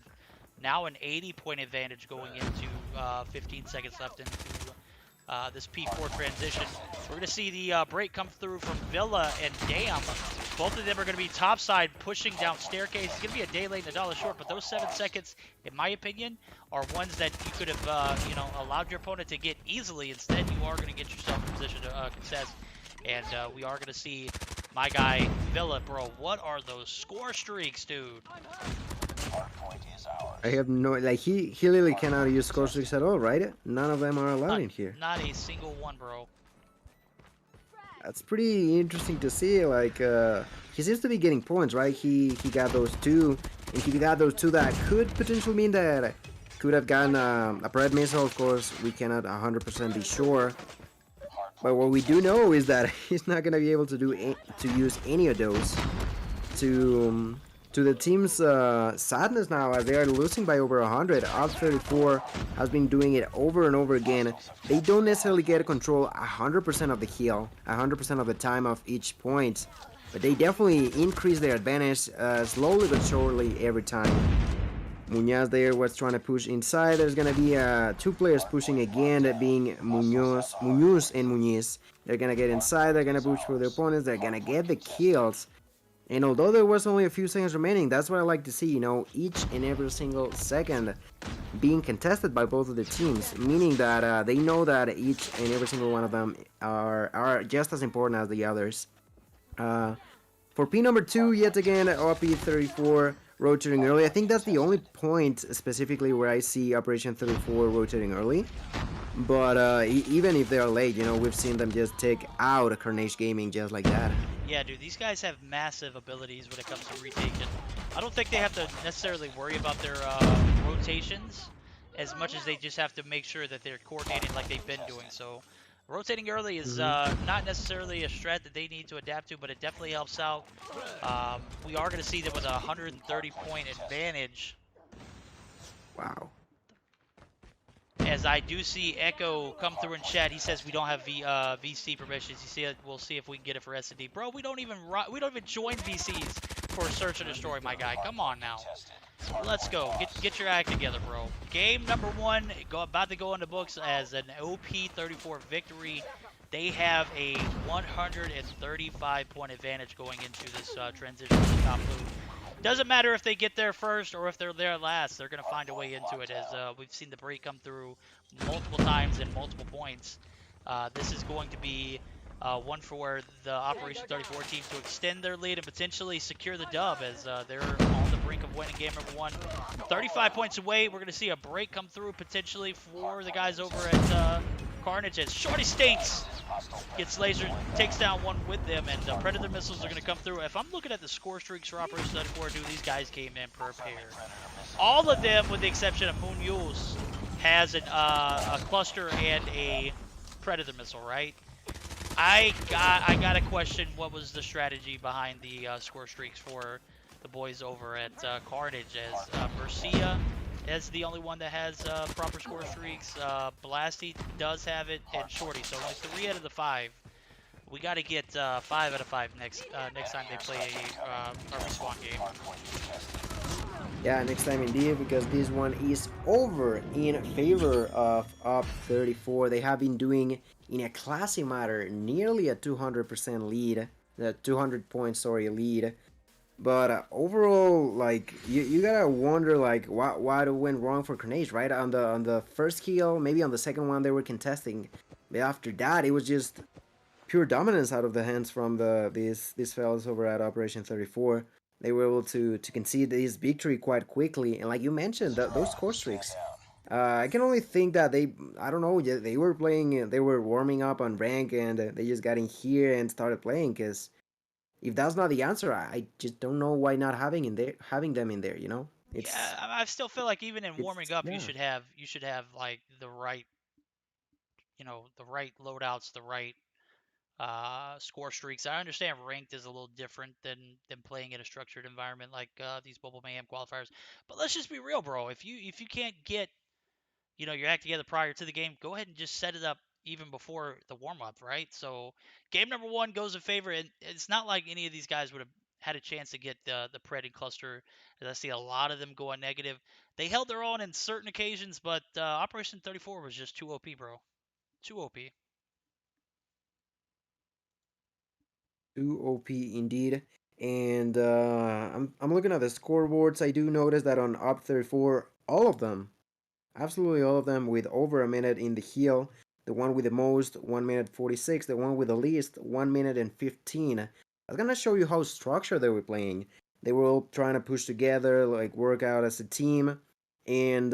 now an 80-point advantage going into 15 seconds left into this P4 transition. We're going to see the break come through from Villa and Dam. Both of them are going to be topside pushing down staircase. It's going to be a day late and $1 short, but those 7 seconds, in my opinion, are ones that you could have, you know, allowed your opponent to get easily. Instead, you are going to get yourself in position to contest. And we are going to see my guy, Villa, bro. What are those score streaks, dude? I have no, like, he literally cannot use score streaks at all, right? None of them are allowed in here. Not a single one, bro. That's pretty interesting to see. Like, he seems to be getting points, right? He got those 2, and he got those 2 that could potentially mean that could have gotten a bread missile. Of course, we cannot 100% be sure. But what we do know is that he's not gonna be able to use any of those to the team's sadness now, as they are losing by over 100. Op 34 has been doing it over and over again. They don't necessarily get control 100% of the kill, 100% of the time of each point, but they definitely increase their advantage slowly but surely every time. Muñoz there was trying to push inside. There's gonna be two players pushing again, that being Muñoz and Muñiz. They're gonna get inside, they're gonna push for their opponents, they're gonna get the kills. And although there was only a few seconds remaining, that's what I like to see, you know, each and every single second being contested by both of the teams, meaning that they know that each and every single one of them are just as important as the others. For P number 2, yet again, OP34 rotating early. I think that's the only point specifically where I see Operation 34 rotating early. But even if they're late, you know, we've seen them just take out a Carnage Gaming just like that. Yeah, dude, these guys have massive abilities when it comes to retaking. I don't think they have to necessarily worry about their rotations as much as they just have to make sure that they're coordinating like they've been doing. So rotating early is not necessarily a strat that they need to adapt to, but it definitely helps out. We are going to see them with a 130-point advantage. Wow. As I do see Echo come through in chat, he says we don't have VC permissions. You see it? We'll see if we can get it for S&D. Bro, we don't even join VCs for search and destroy, my guy. Come on now. Let's go. Get your act together, bro. Game number 1 about to go in the books as an OP34 victory. They have a 135-point advantage going into this transition to the top blue. Doesn't matter if they get there first or if they're there last. They're going to find a way into it, as we've seen the break come through multiple times and multiple points. This is going to be one for the Operation 34 team to extend their lead and potentially secure the dub, as they're on the brink of winning game number 1. 35 points away. We're going to see a break come through potentially for the guys over at Carnage, as Shorty Stinks gets lasered, takes down one with them, and Predator missiles are going to come through. If I'm looking at the score streaks for Operation 34, dude, these guys came in prepared. All of them, with the exception of Munoz, has a cluster and a Predator missile, right? I gotta question what was the strategy behind the score streaks for the boys over at Carnage, as Mercia is the only one that has proper score streaks. Blasty does have it, and Shorty. So only 3 out of the 5. We got to get 5 out of 5 next time they play a respawn game. Yeah, next time indeed, because this one is over in favor of Op 34. They have been doing, in a classy matter, nearly a 200% lead, the 200 point lead. But overall, like, you gotta wonder, like, what went wrong for Carnage, right? On the first kill, maybe on the second one they were contesting, but after that it was just pure dominance out of the hands from these fellas over at Operation 34. They were able to concede this victory quite quickly, and like you mentioned, those score streaks. I can only think that I don't know, they were playing, they were warming up on rank, and they just got in here and started playing, because if that's not the answer, I just don't know why not having them in there, you know? Yeah, I still feel like even in warming up, yeah. you should have like the right, the right loadouts, the right score streaks. I understand ranked is a little different than playing in a structured environment like these Bubble Mayhem qualifiers. But let's just be real, bro. If you can't get your act together prior to the game, go ahead and just set it up even before the warm-up, right? So game number 1 goes in favor, and it's not like any of these guys would have had a chance to get the Pred and cluster, as I see a lot of them going negative. They held their own in certain occasions, but Operation 34 was just too OP, bro. Too OP. Too OP indeed. And I'm looking at the scoreboards. I do notice that on Op 34, all of them, absolutely all of them, with over a minute in the heel. The one with the most, 1 minute 46. The one with the least, 1 minute and 15. I was gonna show you how structured they were playing. They were all trying to push together, like work out as a team. And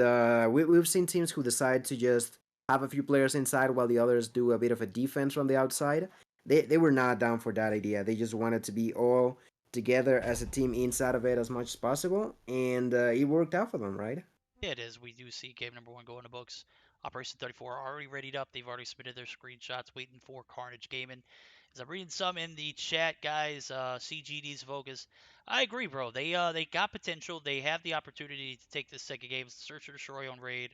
we've seen teams who decide to just have a few players inside while the others do a bit of a defense from the outside. They were not down for that idea. They just wanted to be all together as a team inside of it as much as possible, and it worked out for them, right? It is. We do see game number 1 go in the books. Operation 34 are already readied up. They've already submitted their screenshots, waiting for Carnage Gaming. As I'm reading some in the chat, guys, CGD's focus. I agree, bro. They got potential. They have the opportunity to take this second game, search or destroy on raid.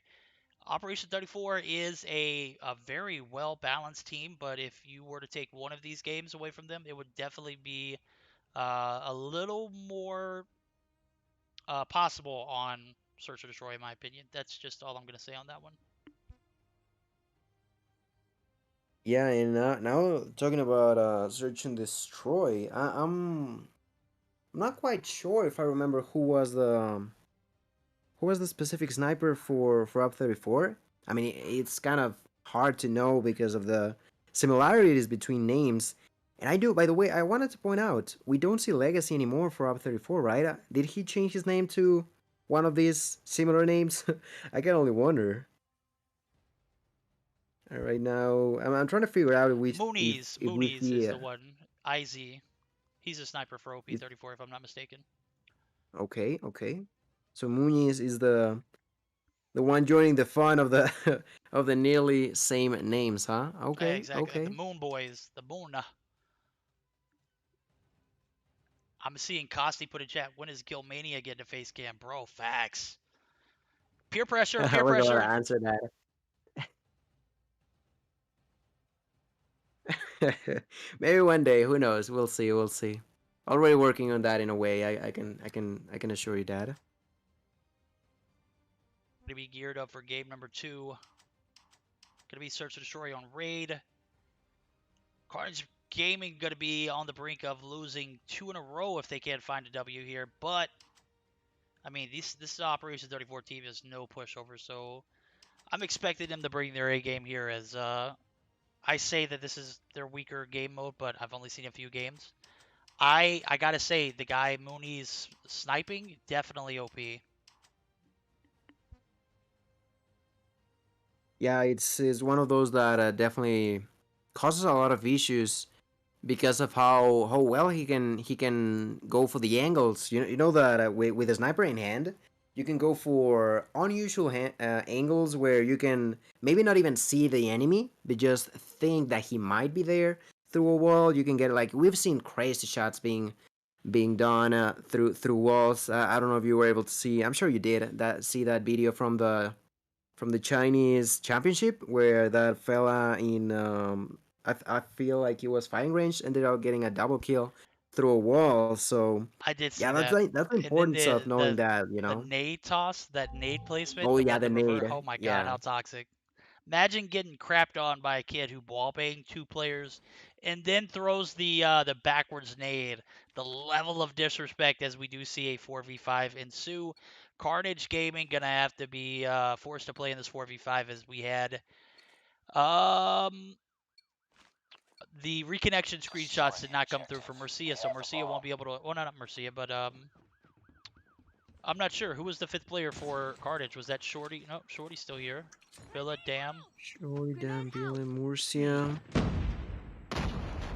Operation 34 is a very well balanced team, but if you were to take one of these games away from them, it would definitely be a little more possible on search or destroy, in my opinion. That's just all I'm gonna say on that one. Yeah, and now talking about search and destroy, I'm not quite sure if I remember who was the specific sniper for Up 34. I mean, it's kind of hard to know because of the similarities between names. And I do, by the way, I wanted to point out we don't see Legacy anymore for Up 34, right? Did he change his name to one of these similar names? I can only wonder. Right now, I'm trying to figure out if we Moonies see is the one. IZ. He's a sniper for OP34, if I'm not mistaken. Okay. So Muniz is the one joining the fun of the of the nearly same names, huh? Okay, Exactly. okay. The Moon Boys. The Moon. I'm seeing Costi put in chat. When is Gilmania getting a face cam? Bro, facts. Peer pressure, peer We're gonna pressure. answer that. Maybe one day. Who knows? We'll see. We'll see. Already working on that in a way. I can assure you that. Gonna be geared up for game number 2. Gonna be search and destroy on raid. Carnage Gaming gonna be on the brink of losing 2 in a row if they can't find a W here. But I mean, this Operation 34 team is no pushover, so I'm expecting them to bring their A game here. As I say that this is their weaker game mode, but I've only seen a few games. I gotta say the guy Mooney's sniping definitely OP. Yeah, it's one of those that definitely causes a lot of issues because of how well he can go for the angles. You know that with a sniper in hand, you can go for unusual angles where you can maybe not even see the enemy, but just think that he might be there through a wall. You can get like we've seen crazy shots being done through walls. I don't know if you were able to see. I'm sure you did see that video from the Chinese championship where that fella in I feel like he was fighting range ended up getting a double kill through a wall. So I did see yeah, that. that's the And then importance of knowing that, you the know. nade toss, that nade placement, Oh and yeah, then the the revert. nade. Oh my god, Yeah. how toxic! Imagine getting crapped on by a kid who ball banged 2 players and then throws the backwards nade. The level of disrespect as we do see a 4v5 ensue. Carnage Gaming gonna have to be forced to play in this 4v5 as we had the reconnection screenshots did not come through from Mercia, so Mercia won't be able to. Well, not Mercia, but I'm not sure who was the 5th player for Carnage. Was that Shorty? No, Shorty's still here. Villa, Dam. Shorty, damn, Billy, Murcia.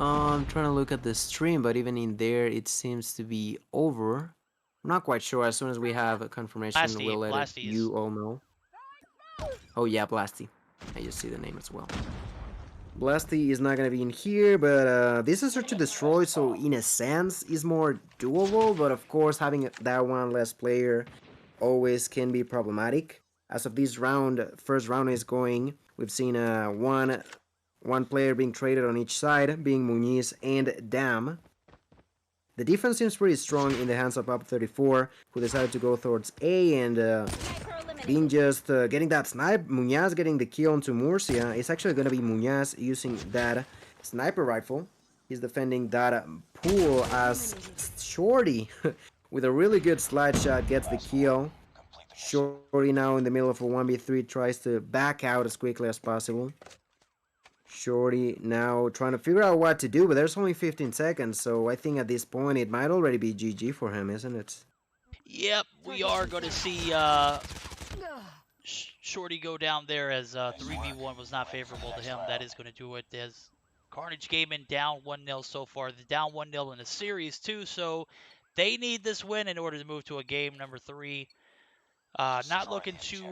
I'm trying to look at the stream, but even in there, it seems to be over. I'm not quite sure. As soon as we have a confirmation, Blasty, we'll let Blasties. you all know. Oh yeah, Blasty. I just see the name as well. Blasty is not gonna be in here, but this is search to destroy, so in a sense is more doable, but of course having that one less player always can be problematic. As of this round, first round is going, we've seen one player being traded on each side, being Muniz and Dam. The defense seems pretty strong in the hands of Up 34, who decided to go towards A and being just getting that snipe. Muñaz getting the kill onto Murcia. It's actually going to be Muñaz using that sniper rifle. He's defending that pool as Shorty with a really good slide shot gets the kill. Shorty now in the middle of a 1v3 tries to back out as quickly as possible. Shorty now trying to figure out what to do, but there's only 15 seconds, so I think at this point it might already be GG for him, isn't it? Yep, we are going to see Shorty go down there as 3v1 was not favorable to him. That is going to do it as Carnage Gaming down 1-0 so far. They're down 1-0 in the series too, so they need this win in order to move to a game number 3. Not looking too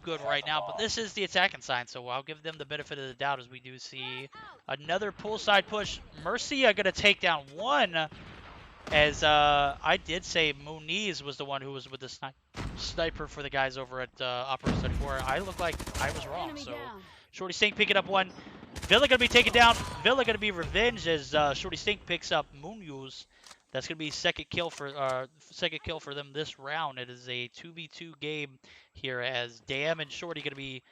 good right now, but this is the attacking side, so I'll give them the benefit of the doubt as we do see another pull side push. Mercia gonna take down one, as I did say Muniz was the one who was with the sniper for the guys over at Opera 34. I look like I was wrong, so Shorty Stink picking up one. Villa gonna be taken down. Villa gonna be revenged as Shorty Stink picks up Munoz. That's gonna be second kill for them this round. It is a 2v2 game here as Dam and Shorty gonna be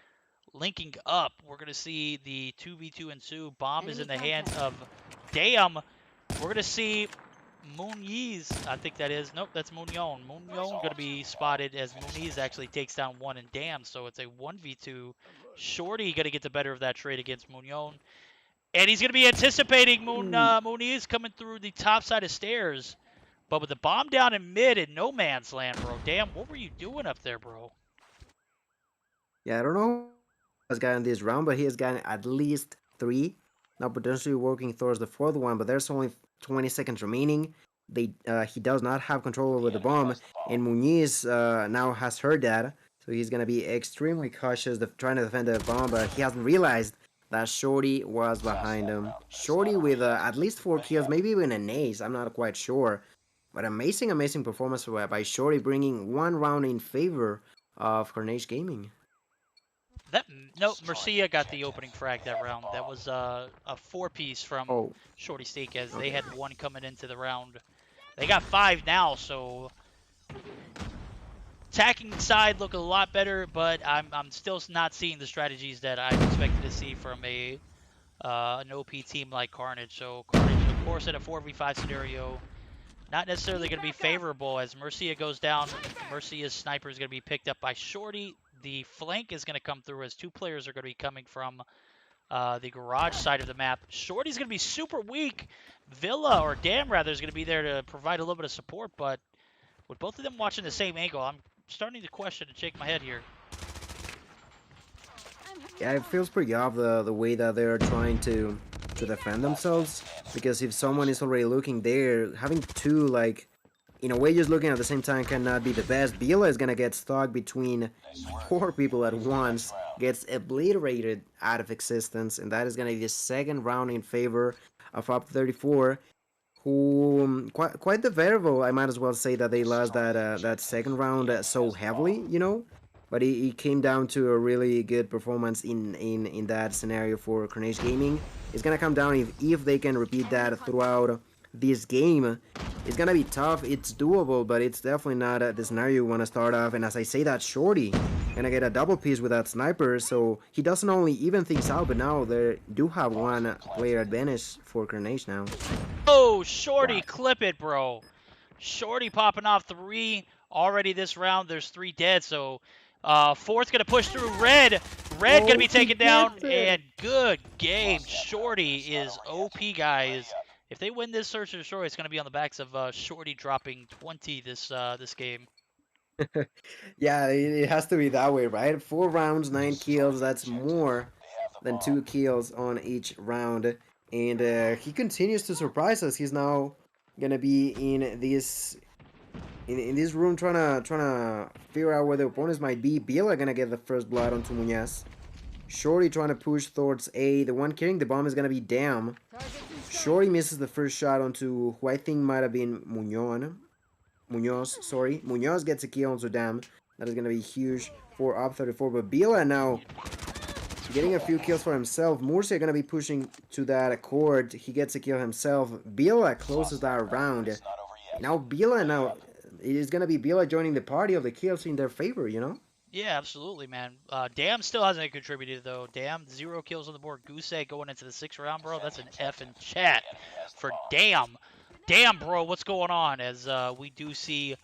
linking up. We're gonna see the 2v2 ensue. Bomb is in the hands of Dam. We're gonna see Muniz, I think that is. Nope, that's Munion. Munion gonna be spotted as Muniz actually takes down one and Dam, so it's a 1v2. Shorty gonna get the better of that trade against Munion. And he's going to be anticipating Muniz coming through the top side of stairs. But with the bomb down in mid in no man's land, bro. Damn, what were you doing up there, bro? Yeah, I don't know who has gotten this round, but he has gotten at least 3. Now potentially working towards the 4th one, but there's only 20 seconds remaining. He does not have control over the bomb, and Muniz now has heard that. So he's going to be extremely cautious trying to defend the bomb, but he hasn't realized that Shorty was behind him. Shorty with at least 4 kills, maybe even an ace, I'm not quite sure. But amazing performance by Shorty, bringing 1 round in favor of Carnage Gaming. No, Mercia got the opening frag that round. That was a 4-piece from Shorty Steak as they had 1 coming into the round. They got 5 now, so attacking side look a lot better, but I'm still not seeing the strategies that I expected to see from an OP team like Carnage. So Carnage, of course, in a 4v5 scenario, not necessarily going to be favorable as Mercia goes down. Mercia's sniper is going to be picked up by Shorty. The flank is going to come through as 2 players are going to be coming from the garage side of the map. Shorty's going to be super weak. Villa, or Dam rather, is going to be there to provide a little bit of support, but with both of them watching the same angle, I'm starting to question and shake my head here. Yeah, it feels pretty off the way that they're trying to defend themselves, because if someone is already looking there, having 2 like in a way just looking at the same time cannot be the best. Bila is gonna get stuck between 4 people at once, gets obliterated out of existence, and that is gonna be the 2nd round in favor of Up 34, who quite the variable. I might as well say that they lost that 2nd round so heavily, you know. But it came down to a really good performance in that scenario for Carnage Gaming. It's gonna come down if they can repeat that throughout this game. It's gonna be tough. It's doable, but it's definitely not the scenario you want to start off. And as I say that, Shorty gonna get a double piece with that sniper, so he doesn't only even things out, but now they do have 1 player advantage for Carnage now. Oh, Shorty, clip it, bro. Shorty popping off 3 already this round. There's 3 dead, so 4th gonna push through Red. Red gonna be taken down, and good game. Shorty is OP, guys. If they win this Search and Destroy, it's going to be on the backs of Shorty dropping 20 this game. Yeah, it has to be that way, right? 4 rounds, 9 kills. That's more than 2 kills on each round. And he continues to surprise us. He's now going to be in this room trying to figure out where the opponents might be. Bila going to get the first blood onto Muñoz. Shorty trying to push towards A. The one carrying the bomb is going to be Dam. Shorty misses the first shot onto who I think might have been Muñoz, sorry. Muñoz gets a kill onto Dam. That is going to be huge for Up 34. But Bila now getting a few kills for himself. Murcia going to be pushing to that accord. He gets a kill himself. Bila closes that round. Now Bila it is going to be Bila joining the party of the kills in their favor, you know? Yeah, absolutely, man. Dam still hasn't contributed, though. Dam, 0 kills on the board. Goose Egg going into the 6th round, bro. That's an F in chat for Dam. Damn, bro, what's going on? As we do see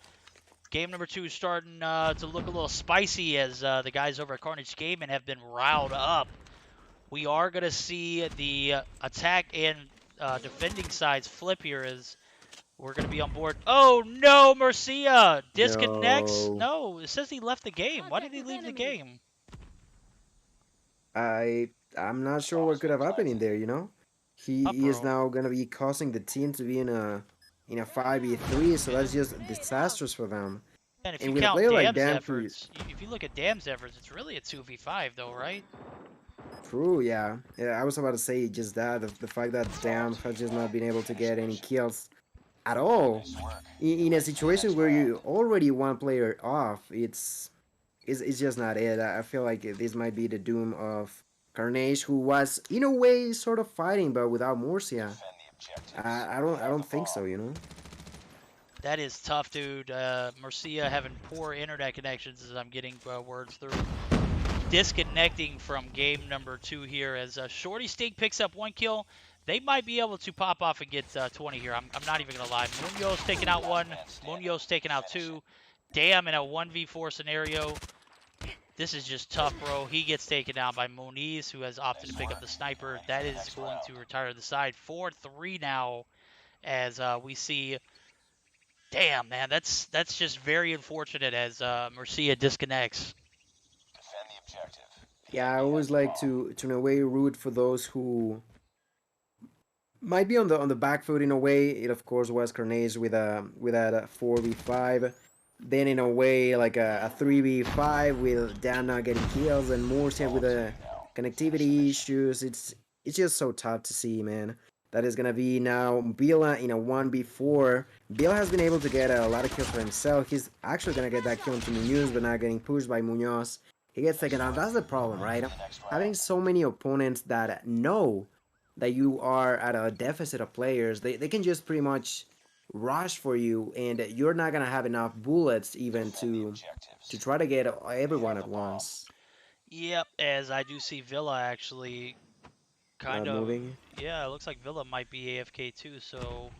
game number 2 starting to look a little spicy as the guys over at Carnage Gaming have been riled up. We are going to see the attack and defending sides flip here as we're going to be on board. Oh, no, Mercia disconnects. No, it says he left the game. Why did he leave the game? I'm not sure what could have happened in there, you know? He is now going to be causing the team to be in a 5v3, so that's just disastrous for them. And if you And with a count player like Dam's Dam, efforts, if you look at Dam's efforts, it's really a 2v5 though, right? true, yeah. Yeah, I was about to say just that. The fact that Dam has just not been able to get any kills at all. In a situation where you already one player off, it's just not it. I feel like this might be the doom of Carnage, who was in a way sort of fighting, but without Murcia. I don't think so. You know. That is tough, dude. Murcia having poor internet connections as I'm getting words through. Disconnecting from game number 2 here as Shorty Stink picks up 1 kill. They might be able to pop off and get 20 here. I'm not even going to lie. Munoz taking out 1. Munoz taking out 2. Damn, in a 1v4 scenario. This is just tough, bro. He gets taken down by Moniz, who has opted to pick up the sniper. That is going to retire the side. 4-3 now as we see. Damn, man. That's just very unfortunate as Murcia disconnects. Defend the objective. Yeah, I always like to in a way root for those who might be on the back foot in a way. It of course was Carnage with that 4v5. Then in a way like a 3v5 with Dan not getting kills and Murcia with the connectivity issues. It's just so tough to see, man. That is gonna be now Bila in a 1v4. Bila has been able to get a lot of kills for himself. He's actually gonna get that kill into Munoz, but not getting pushed by Munoz. He gets taken out. That's the problem, right? Having so many opponents that know that you are at a deficit of players, they can just pretty much rush for you, and you're not gonna have enough bullets even to try to get everyone at once. Yep, as I do see Villa actually kind Not of. moving. Yeah, it looks like Villa might be AFK too, so.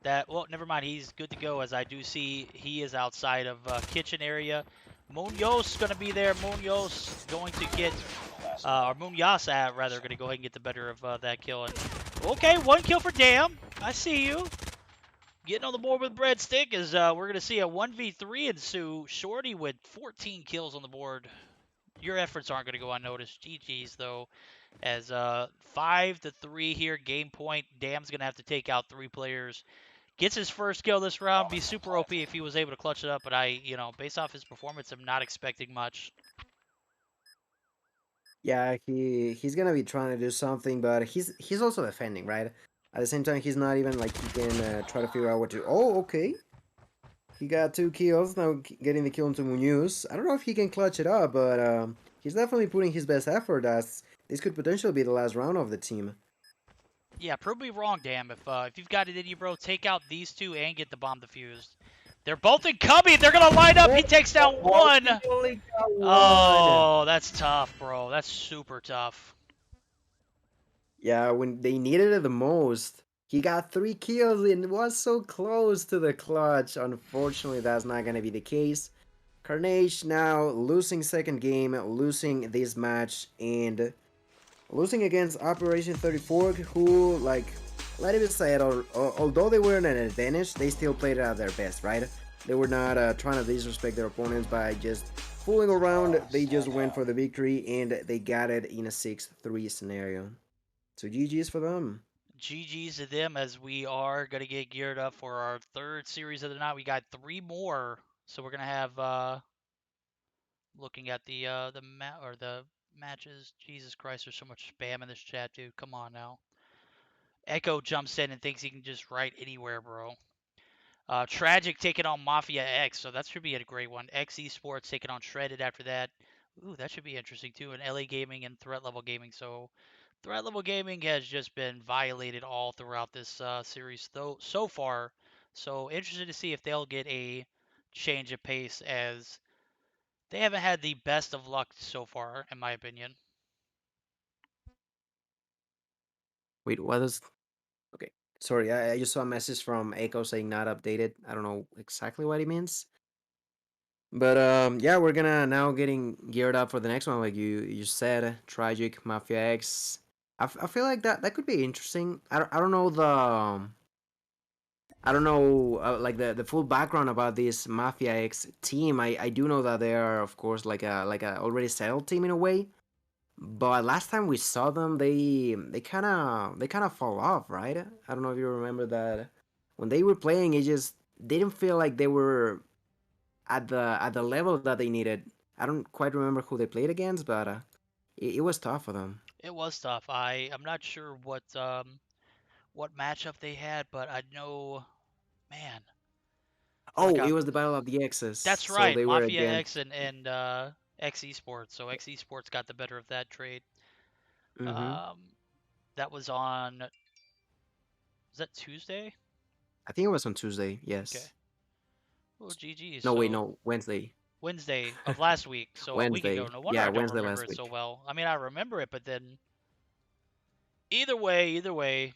Well, never mind. He's good to go as I do see he is outside of kitchen area. Munoz going to be there. Munoz going to get, or Munoz rather, going to go ahead and get the better of that kill. And okay, 1 kill for Dam. I see you. Getting on the board with Breadstick as we're going to see a 1v3 ensue. Shorty with 14 kills on the board. Your efforts aren't going to go unnoticed. GG's though, as 5-3 here. Game point. Dam's going to have to take out 3 players. Gets his first kill this round. Be super OP if he was able to clutch it up, but based off his performance, I'm not expecting much. Yeah, he's gonna be trying to do something, but he's also defending, right? At the same time, he's not even like he can try to figure out what to. Oh, okay. He got 2 kills now, getting the kill into Munoz. I don't know if he can clutch it up, but he's definitely putting his best effort. As this could potentially be the last round of the team. Yeah, prove me wrong, damn. If you've got it in you, bro, take out these 2 and get the bomb defused. They're both incoming. They're gonna line up. He takes down 1. Oh, that's tough, bro. That's super tough. Yeah, when they needed it the most, he got 3 kills and was so close to the clutch. Unfortunately, that's not gonna be the case. Carnage now losing second game, losing this match, and losing against Operation 34, who, like, let it be said, although they were in an advantage, they still played it at their best, right? They were not trying to disrespect their opponents by just fooling around. They just went for the victory, and they got it in a 6-3 scenario. So GG's for them. GG's to them as we are going to get geared up for our 3rd series of the night. We got 3 more. So we're going to have, looking at the matches. Jesus Christ, there's so much spam in this chat, dude. Come on now. Echo jumps in and thinks he can just write anywhere, bro. Tragik taking on Mafia X, so that should be a great one. X Esports taking on Shredded after that. Ooh, that should be interesting too. And LA Gaming and Threat Level Gaming. So Threat Level Gaming has just been violated all throughout this series so far. So interested to see if they'll get a change of pace, as they haven't had the best of luck so far, in my opinion. Wait, what is... Okay, sorry, I just saw a message from Echo saying not updated. I don't know exactly what he means. But yeah, we're gonna now getting geared up for the next one, like you said, Tragik, Mafia X. I feel like that could be interesting. I don't know like the full background about this Mafia X team. I do know that they are, of course, like a already settled team in a way. But last time we saw them, they kind of fall off, right? I don't know if you remember that when they were playing, it just didn't feel like they were at the level that they needed. I don't quite remember who they played against, but it was tough for them. It was tough. I'm not sure what matchup they had, but I know, man. Like Oh, it was the Battle of the X's. That's So right, they were Mafia against. X and X Esports. So X Esports got the better of that trade. Hmm. That was on. Was that Tuesday? I think it was on Tuesday. Okay. Yes. Well, GG. No, So wait, no, Wednesday. Wednesday of last week, so a week ago. Wednesday. No wonder Yeah, I don't Wednesday remember last it so week. well. I mean, I remember it, but then either way.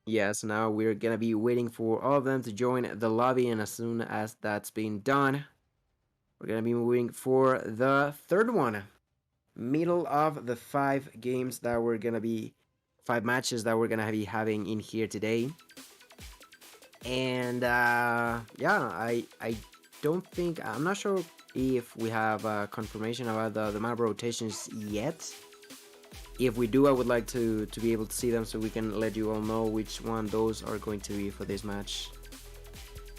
Yes, now we're gonna be waiting for all of them to join the lobby, and as soon as that's been done, we're gonna be moving for the third one. Middle of the 5 games that we're gonna be 5 matches that we're gonna be having in here today. And yeah, I don't think, I'm not sure if we have confirmation about the map rotations yet. If we do, I would like to be able to see them so we can let you all know which one those are going to be for this match.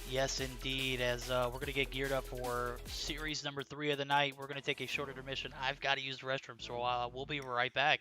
Yes, indeed. As we're gonna get geared up for series number 3 of the night, we're gonna take a short intermission. I've got to use the restroom, so we'll be right back.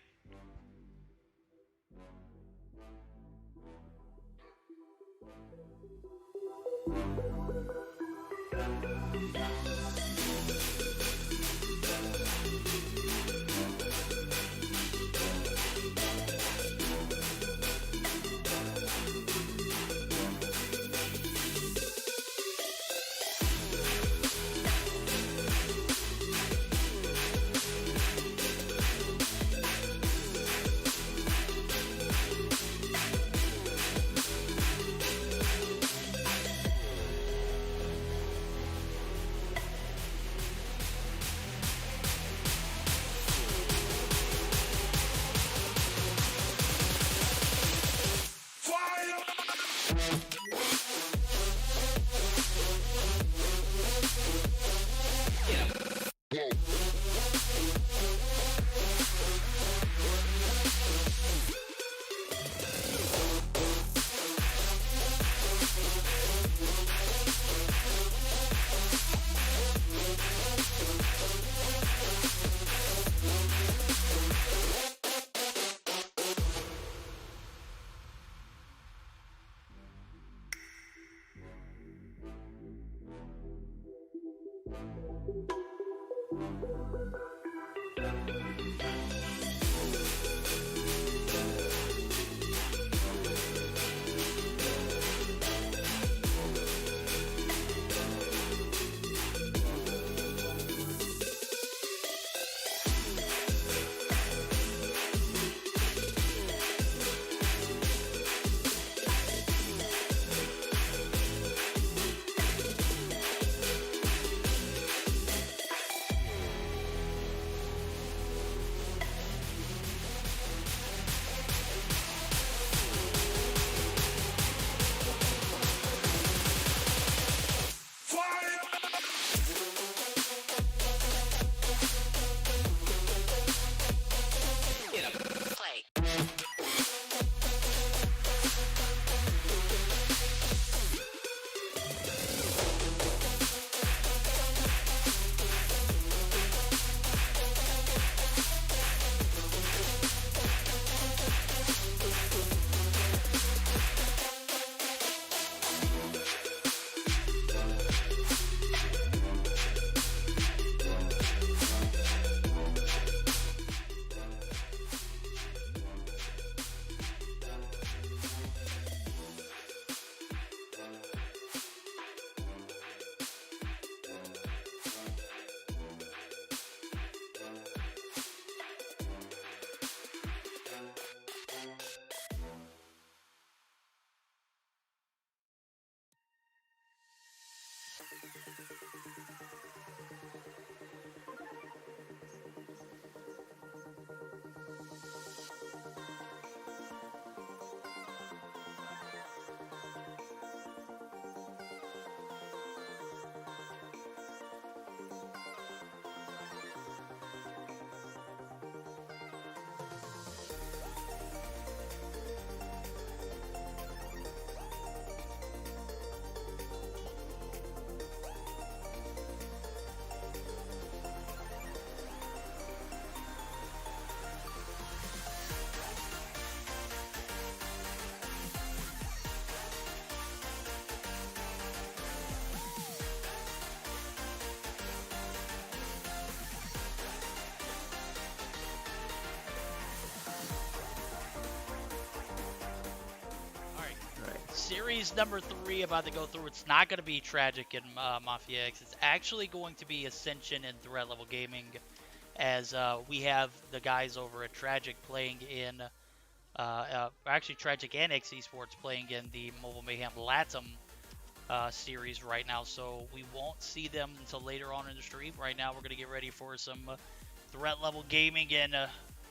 series number 3 about to go through. It's not going to be Tragik and Mafia X. It's actually going to be Ascension and Threat Level Gaming, as we have the guys over at Tragik playing in, actually Tragik and X Esports playing in the Mobile Mayhem Latam series right now. So we won't see them until later on in the stream. Right now we're going to get ready for some Threat Level Gaming and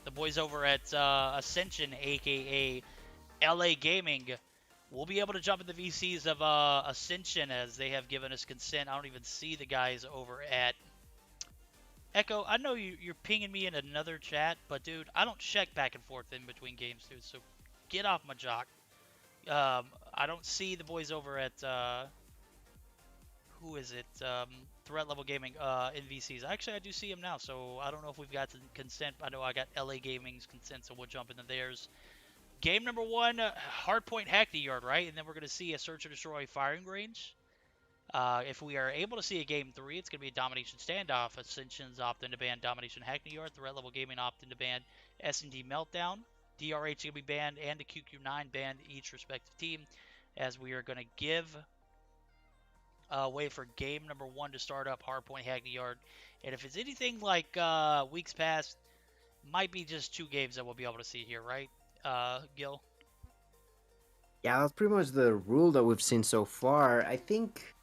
the boys over at Ascension, aka LA Gaming. We'll be able to jump in the VCs of Ascension as they have given us consent. I don't even see the guys over at Echo. I know you're pinging me in another chat, but dude, I don't check back and forth in between games, dude. So get off my jock. I don't see the boys over at who is it? Threat Level Gaming in VCs. Actually, I do see him now, so I don't know if we've got consent. I know I got LA Gaming's consent, so we'll jump into theirs. Game number 1, Hardpoint Hackney Yard, right? And then we're going to see a Search and Destroy firing range. If we are able to see a Game 3, it's going to be a Domination Standoff. Ascension's opting to ban Domination Hackney Yard. Threat Level Gaming opting to ban S&D Meltdown. DRH going to be banned, and the QQ9 banned each respective team, as we are going to give way for game number 1 to start up, Hardpoint Hackney Yard. And if it's anything like weeks past, might be just 2 games that we'll be able to see here, right? Gil? Yeah, that's pretty much the rule that we've seen so far. I think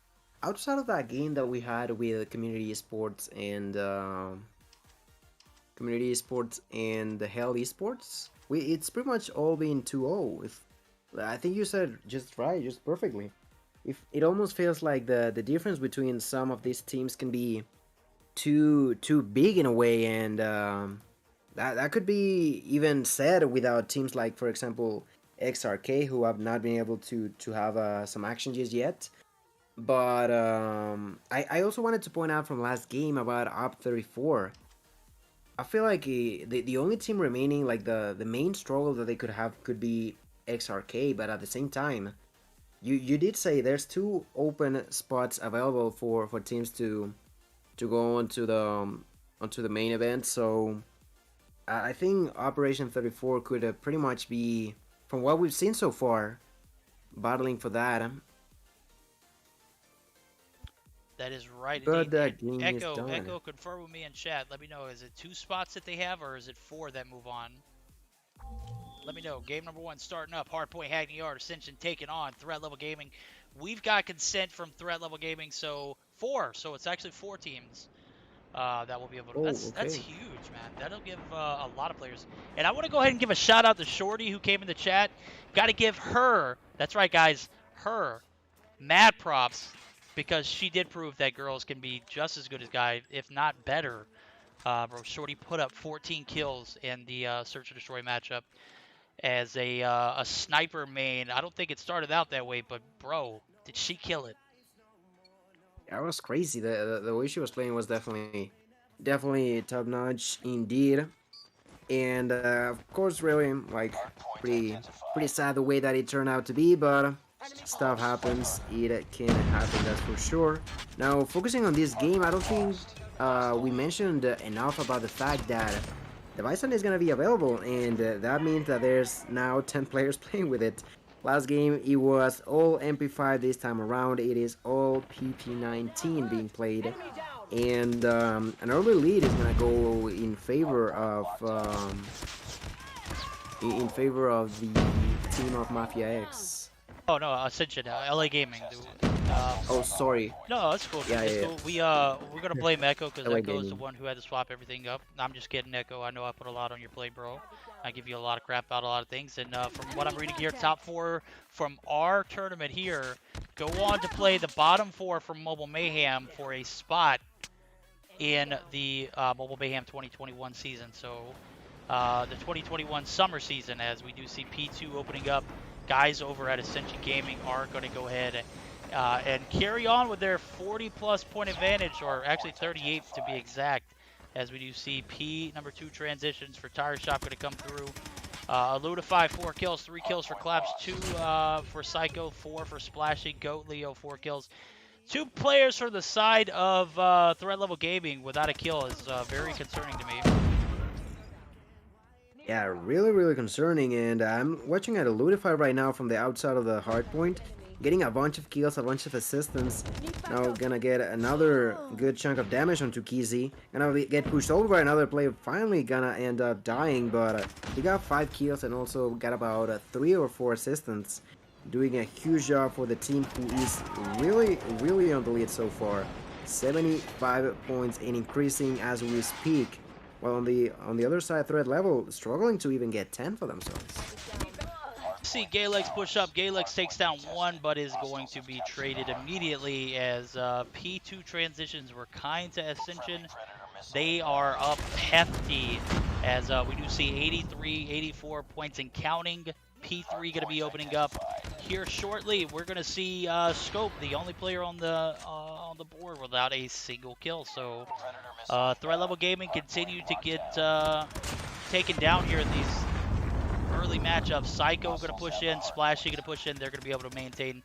outside of that game that we had with Community Esports and the Hell Esports, it's pretty much all been 2-0. I think you said just right, just perfectly. If it almost feels like the difference between some of these teams can be too big in a way, and that could be even said without teams like, for example, XrK, who have not been able to have some action just yet. But I also wanted to point out from last game about Op 34. I feel like the only team remaining, like the main struggle that they could have could be XrK, but at the same time, you did say there's 2 open spots available for teams to go onto the main event. So I think Operation 34 could pretty much be, from what we've seen so far, battling for that. That is right. But that indeed. game is Echo, done. Echo, confirm with me in chat. Let me know, is it 2 spots that they have, or is it 4 that move on? Let me know. Game number 1 starting up. Hardpoint Hackney Yard. Ascension taking on Threat Level Gaming. We've got consent from Threat Level Gaming, so 4. So it's actually 4 teams that will be able to. That's huge, man. That'll give a lot of players. And I want to go ahead and give a shout out to Shorty, who came in the chat. Got to give her, that's right, guys, her mad props, because she did prove that girls can be just as good as guys, if not better. Bro, Shorty put up 14 kills in the Search and Destroy matchup as a sniper main. I don't think it started out that way, but bro, did she kill it? That was crazy. The way she was playing was definitely top notch indeed. And of course, really, like, pretty sad the way that it turned out to be, but stuff happens. It can happen, that's for sure. Now, focusing on this game, I don't think we mentioned enough about the fact that the Bison is going to be available, and that means that there's now 10 players playing with it. Last game, it was all MP5. This time around, it is all PP19 being played. And an early lead is going to go in favor of the team of Mafia X. Oh no, Ascension, LA Gaming. Oh, sorry. No, that's cool. Yeah, it's yeah, cool. We're gonna blame Echo because LA Echo is Gaming. the one who had to swap everything up. I'm just kidding, Echo. I know I put a lot on your plate, bro. I give you a lot of crap about a lot of things. And from what I'm reading here, top 4 from our tournament here go on to play the bottom 4 from Mobile Mayhem for a spot in the Mobile Mayhem 2021 season. So the 2021 summer season, as we do see P2 opening up. Guys over at Ascension Gaming are going to go ahead and carry on with their 40-plus point advantage, or actually 38 to be exact, as we do see P number 2 transitions for Tire Shop going to come through. Eludify 4 kills, 3 kills for Claps, 2 for Psycho, 4 for Splashy, Goat Leo 4 kills. 2 players from the side of Threat Level Gaming without a kill is very concerning to me. Yeah, really concerning. And I'm watching at a Ludify right now from the outside of the hard point, getting a bunch of kills, a bunch of assistance. Now gonna get another good chunk of damage onto Kizzy. Get pushed over by another player, finally gonna end up dying, but he got 5 kills and also got about 3 or 4 assistants. Doing a huge job for the team who is really on the lead so far. 75 points and increasing as we speak. While on the other side, threat level, struggling to even get 10 for themselves. See Galex push up. Galex takes down one, but is going to be traded immediately as P2 transitions were kind to Ascension. They are up hefty as we do see 83, 84 points and counting. P3 going to be opening up here shortly. We're going to see Scope, the only player on the board without a single kill. So threat level gaming continue to get taken down here in these early matchups. Psycho going to push in, Splashy going to push in. They're going to be able to maintain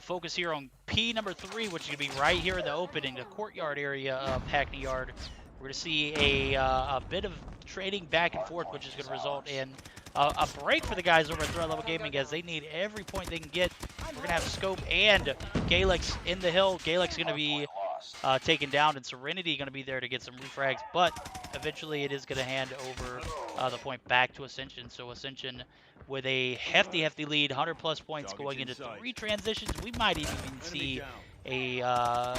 focus here on P number 3, which is going to be right here in the opening, the courtyard area of Hackney Yard. We're going to see a bit of trading back and forth, which is going to result in a break for the guys over at Threat Level Gaming as they need every point they can get. We're going to have Scope and Galex in the hill. Galex going to be taken down, and Serenity going to be there to get some refrags, but eventually it is going to hand over the point back to Ascension. So Ascension with a hefty lead, 100+ points going into 3 transitions. We might even see a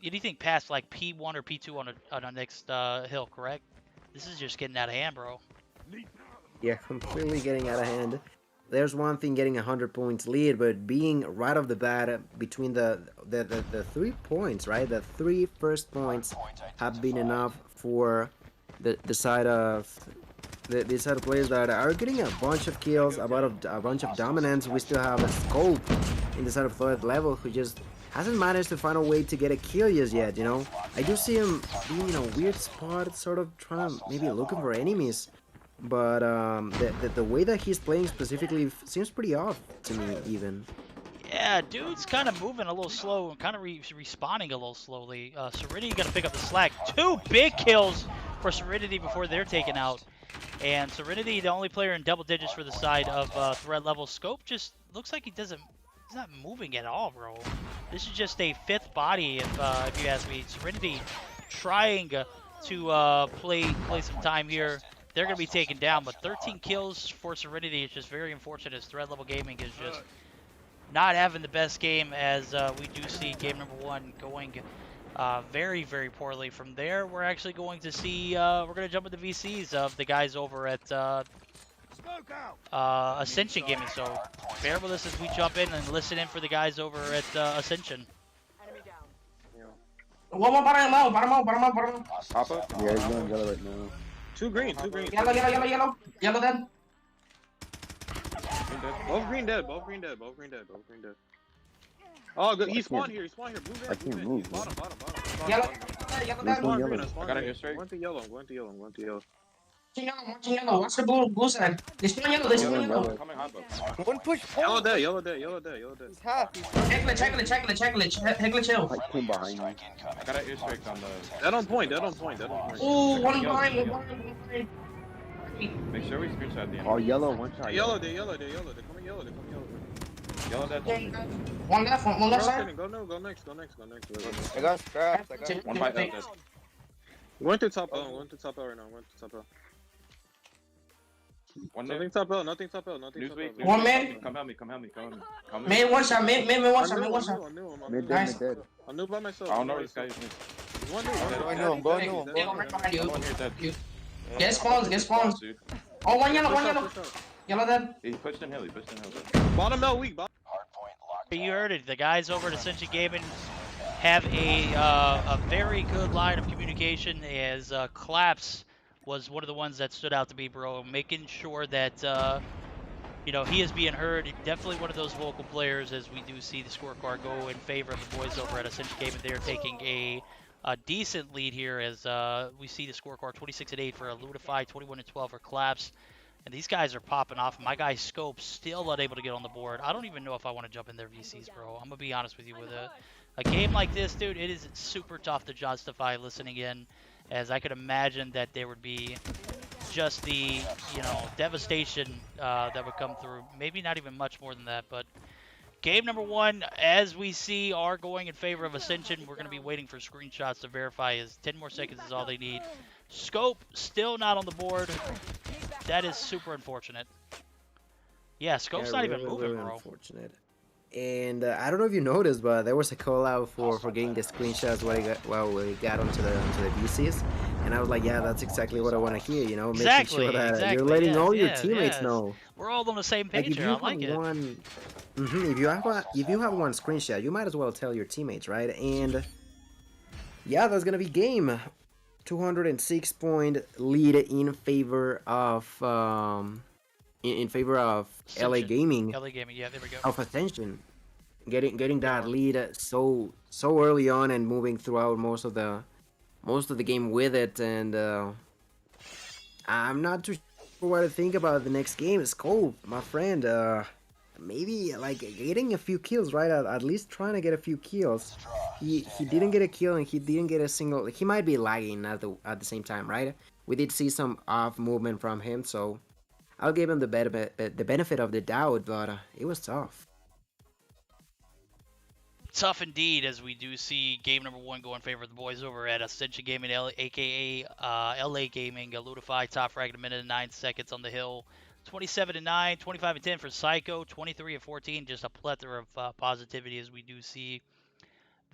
anything past like P1 or P2 on a next hill, correct? This is just getting out of hand, bro. Yeah, completely getting out of hand. There's one thing getting 100 points lead, but being right off the bat between the 3 points, right? The 3 first points have been enough for the side of the side of players that are getting a bunch of kills, a bunch of dominance. We still have a Scope in the side of third level who just hasn't managed to find a way to get a kill just yet, you know? I do see him being in a weird spot, sort of trying to maybe looking for enemies. But the way that he's playing specifically seems pretty off to me, even. Yeah, dude's kind of moving a little slow and kind of responding a little slowly. Serenity going to pick up the slack. 2 big kills for Serenity before they're taken out. And Serenity, the only player in double digits for the side of threat level. Scope just looks like he's not moving at all, bro. This is just a 5th body, if you ask me. Serenity trying to play some time here. They're going to be taken down, but 13 kills for Serenity is just very unfortunate as Threat Level Gaming is just not having the best game as we do see game number 1 going very poorly. From there, we're actually going to see, we're going to jump into VCs of the guys over at Ascension Gaming. So bear with us as we jump in and listen in for the guys over at Ascension. One more, para mo. Pop up? Yeah, he's going yellow right now. 2 green. Yellow then. Both green dead. Oh, good. He spawned here. Blue van. I can't move. Bottom. Yellow then. Spawn yellow. green. I got it straight. Going to yellow. Watching yellow. Watch the blue side. They spawn yellow. Coming hot, bro. One push. Yellow dead. He's half. Heckler chill. I came behind me. I got an airstrike on the... Dead on point. Ooh, one behind. Make sure we screenshot the end. Oh, yellow, one shot. Yellow. They're coming yellow. Yellow dead. One left side. Go next. I got scraps. I got One fight dead. Going to top L right now. Nothing top L. One man. Come help me. Man, one shot. Man, one shot. Mid Nice. dead. I'm new by myself. I don't know where this guy is. One Go into him. Yeah, right behind you. One here dead. Get spawns. Dude. Oh, one yellow. Yellow dead. He pushed in hill. Bottom L weak. You heard it. The guys over at Ascension Gaming have a very good line of communication as Collapse was one of the ones that stood out to me, bro. Making sure that, he is being heard. Definitely one of those vocal players as we do see the scorecard go in favor of the boys over at Ascension Gaming. They are taking a decent lead here as we see the scorecard 26-8 for Ludify, 21-12 for Collapse. And these guys are popping off. My guy Scope still unable to get on the board. I don't even know if I want to jump in their VCs, bro. I'm going to be honest with you. With a game like this, dude, it is super tough to justify listening in, as I could imagine that there would be just the, devastation that would come through. Maybe not even much more than that, but game number 1, as we see, are going in favor of Ascension. We're going to be waiting for screenshots to verify. 10 more seconds is all they need. Scope still not on the board. That is super unfortunate. Yeah, Scope's not even moving, really bro. Unfortunate. And I don't know if you noticed, but there was a call out for getting the screenshots while we got onto the VCs, and I was like, yeah, that's exactly what I want to hear. Exactly, making sure that exactly. you're letting Yes, all your yes, teammates yes. know. We're all on the same Like page if here. you I like have it. one, if you have one screenshot, you might as well tell your teammates, right? And yeah, that's gonna be game. 206-point lead in favor of in favor of LA Ascension. Gaming. LA Gaming, yeah, there we go. Of Ascension, getting that lead so early on and moving throughout most of the game with it, and I'm not too sure what to think about the next game. Scope, my friend, maybe like getting a few kills, right? At least trying to get a few kills. He didn't get a kill and he didn't get a single. He might be lagging at the same time, right? We did see some off movement from him, so I'll give him the benefit of the doubt, but it was tough. Tough indeed, as we do see game number 1 go in favor of the boys over at Ascension Gaming, aka LA Gaming. Ludify top frag at 1 minute and 9 seconds on the hill. 27-9, 25-10 for Psycho, 23-14. Just a plethora of positivity as we do see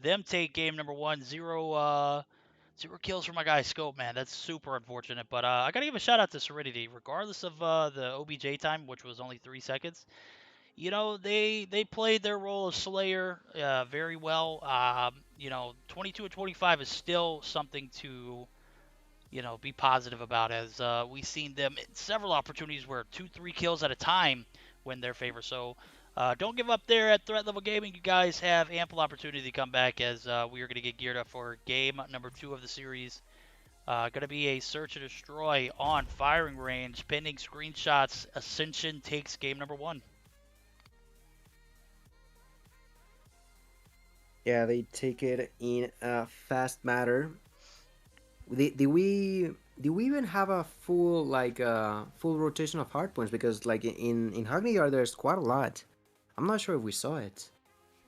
them take game number 1. Zero kills for my guy Scope, man. That's super unfortunate. But I gotta give a shout out to Serenity, regardless of the OBJ time, which was only 3 seconds. They played their role as Slayer very well. 22-25 is still something to, be positive about, as we've seen them in several opportunities where 2-3 kills at a time win their favor. So don't give up there at Threat Level Gaming. You guys have ample opportunity to come back, as we are going to get geared up for game number 2 of the series. Going to be a search and destroy on firing range. Pending screenshots, Ascension takes game number 1. Yeah, they take it in a fast matter. Did we even have a full rotation of hard points? Because like in Hackney Yard, there's quite a lot. I'm not sure if we saw it.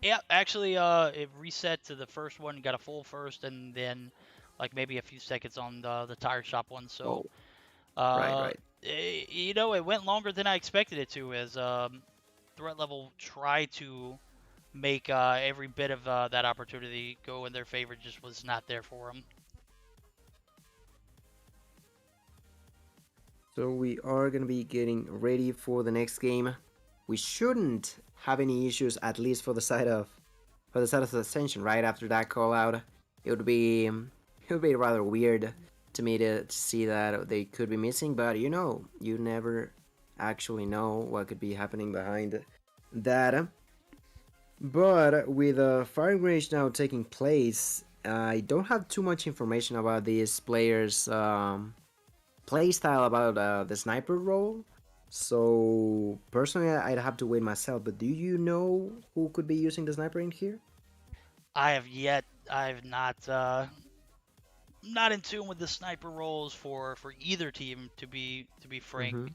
Yeah, actually, it reset to the first one. Got a full first, and then like maybe a few seconds on the tire shop one. So, right. It went longer than I expected it to, as Threat Level tried to make every bit of that opportunity go in their favor. Just was not there for them. So we are gonna be getting ready for the next game. We shouldn't have any issues, at least for the side of the Ascension. Right after that call out, it would be rather weird to me to see that they could be missing. But you never actually know what could be happening behind that. But with a firing range now taking place, I don't have too much information about these players' playstyle, about the sniper role. So personally, I'd have to wait myself. But do you know who could be using the sniper in here? I've not in tune with the sniper roles for either team, to be frank. Mm-hmm.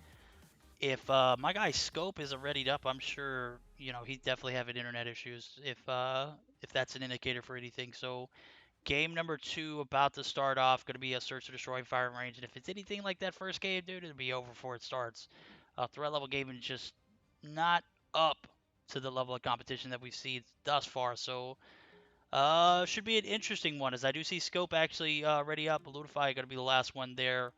If my guy Scope isn't readied up, I'm sure he's definitely having internet issues. If that's an indicator for anything. So game number 2 about to start off. Going to be a search and destroy firing range, and if it's anything like that first game, dude, it'll be over before it starts. Threat Level Gaming just not up to the level of competition that we've seen thus far. So should be an interesting one, as I do see Scope actually ready up. Ludify going to be the last one there.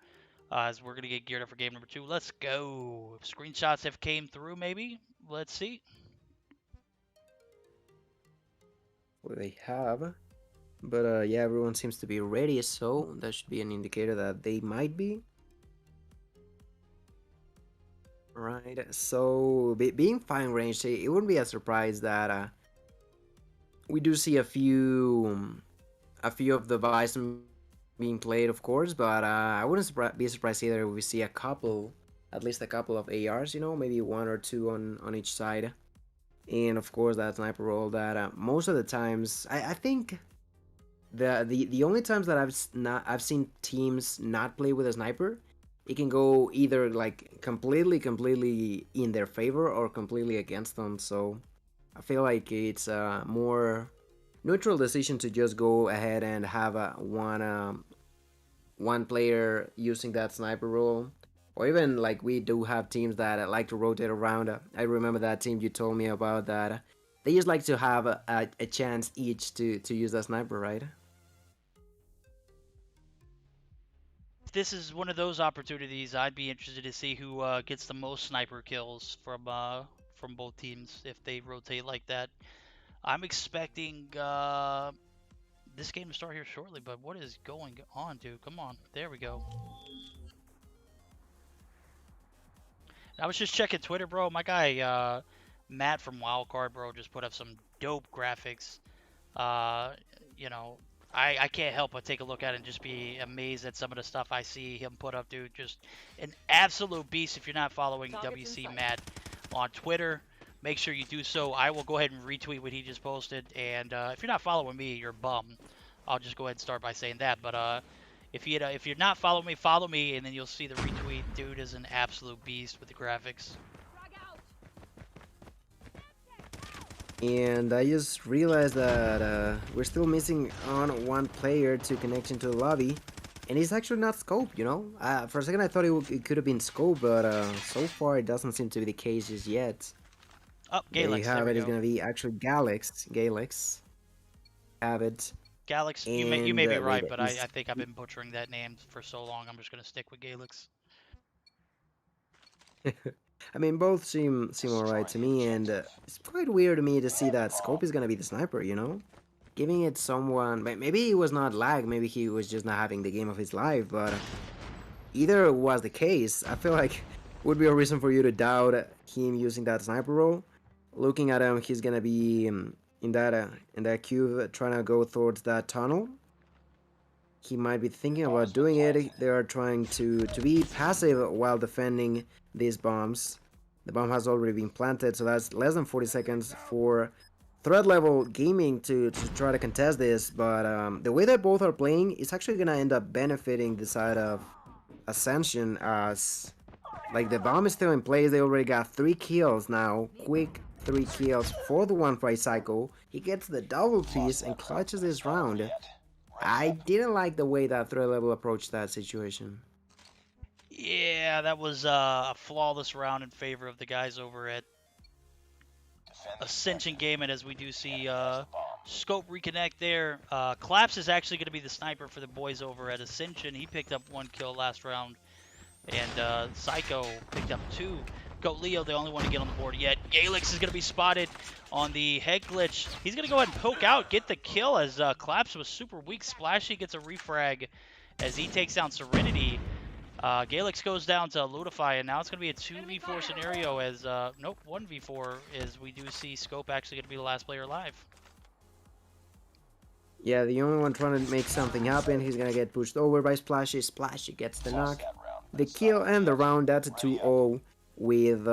As we're going to get geared up for game number 2. Let's go. If screenshots have came through, maybe. Let's see. Well, they have. But yeah, everyone seems to be ready, so that should be an indicator that they might be. Right, so being firing range, it wouldn't be a surprise that we do see a few of the Bison being played, of course, but I wouldn't be surprised either if we see at least a couple of ARs, maybe 1 or 2 on each side, and of course that sniper role that most of the times I think the only times that I've seen teams not play with a sniper it can go either like completely in their favor or completely against them. So I feel like it's a more neutral decision to just go ahead and have one player using that sniper role, or even like we do have teams that like to rotate around. I remember that team you told me about that. They just like to have a chance each to use that sniper, right? This is one of those opportunities. I'd be interested to see who gets the most sniper kills from both teams if they rotate like that. I'm expecting this game to start here shortly, but what is going on, dude? Come on, there we go. I was just checking Twitter, bro. My guy Matt from Wildcard, bro, just put up some dope graphics. You know, I can't help but take a look at it and just be amazed at some of the stuff I see him put up, dude. Just an absolute beast. If you're not following WC Matt on Twitter, make sure you do so. I will go ahead and retweet what he just posted. And if you're not following me, you're a bum. I'll just go ahead and start by saying that. But if you're not following me, follow me, and then you'll see the retweet. Dude is an absolute beast with the graphics. And I just realized that we're still missing on one player to connect into the lobby, and it's actually not Scope, you know? For a second I thought it could have been Scope, but so far it doesn't seem to be the case just yet. Oh, There Galix, you have there it. we It's go. gonna be actually Galix. Have it. Galix, you may be And, right, wait, but is- I think I've been butchering that name for so long. I'm just gonna stick with Galix. I mean, both seem alright to me, and it's quite weird to me to see that Scope is gonna be the sniper, you know? Giving it someone, maybe he was not lag, maybe he was just not having the game of his life, but either was the case, I feel like would be a reason for you to doubt him using that sniper role. Looking at him, he's gonna be in that cube trying to go towards that tunnel. He might be thinking about doing it. They are trying to be passive while defending these bombs. The bomb has already been planted, so that's less than 40 seconds for threat level gaming to try to contest this. But the way that both are playing, it's actually gonna end up benefiting the side of Ascension, as like the bomb is still in place. They already got 3 kills now. Quick 3 kills for the one by Psycho. He gets the double piece and clutches this round. I didn't like the way that threat level approached that situation. Yeah, that was a flawless round in favor of the guys over at Ascension Gaming, as we do see Scope reconnect there. Claps is actually going to be the sniper for the boys over at Ascension. He picked up 1 kill last round, and Psycho picked up 2. Goat Leo, the only one to get on the board yet. Galix is going to be spotted on the head glitch. He's going to go ahead and poke out, get the kill, as Claps was super weak. Splashy gets a refrag as he takes down Serenity. Galix goes down to Ludify, and now it's going to be a 2v4 scenario as, nope, 1v4, as we do see Scope actually going to be the last player alive. Yeah, the only one trying to make something happen. He's gonna get pushed over by Splashy. Splashy gets the knock, the kill, and the round. That's a 2-0 with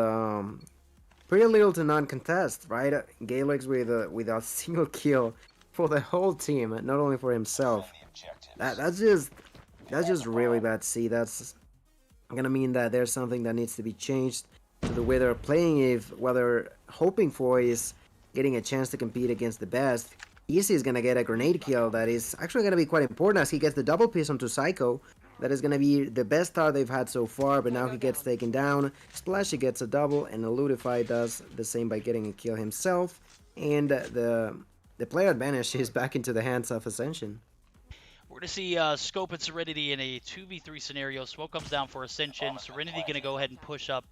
pretty little to none contest, right? Galix with a single kill for the whole team, not only for himself. That's just really bad to see. That's gonna mean that there's something that needs to be changed to the way they're playing. If what they're hoping for is getting a chance to compete against the best, Easy is gonna get a grenade kill that is actually gonna be quite important, as he gets the double piece onto Psycho. That is gonna be the best start they've had so far, but now he gets taken down. Splashy gets a double, and Ludify does the same by getting a kill himself. And the player advantage is back into the hands of Ascension. We're going to see Scope and Serenity in a 2v3 scenario. Smoke comes down for Ascension. Serenity going to go ahead and push up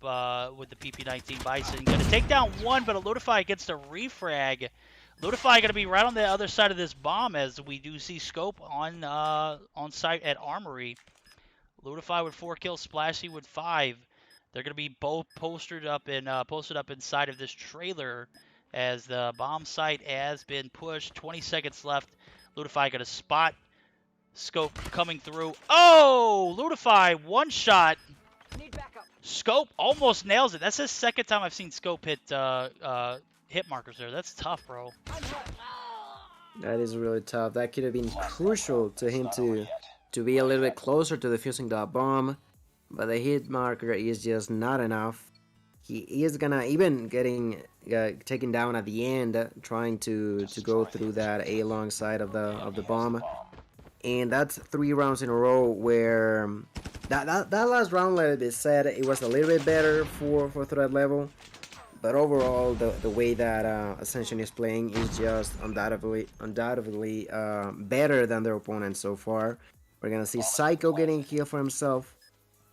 with the PP-19 Bison. Going to take down 1, but a Ludify gets the refrag. Ludify going to be right on the other side of this bomb, as we do see Scope on site at Armory. Ludify with 4 kills, Splashy with 5. They're going to be both posted up inside of this trailer, as the bomb site has been pushed. 20 seconds left. Ludify going to spot Scope coming through. Oh! Ludify, 1 shot. Scope almost nails it. That's the second time I've seen Scope hit hit markers there. That's tough, bro. That is really tough. That could have been crucial to him to be a little bit closer to defusing that bomb. but the hit marker is just not enough. He is gonna even getting taken down at the end, trying to go through that A long side of the bomb, and that's 3 rounds in a row where that last round, like they said, it was a little bit better for threat level, but overall the way that Ascension is playing is just undoubtedly better than their opponent so far. We're gonna see Psycho getting a kill for himself,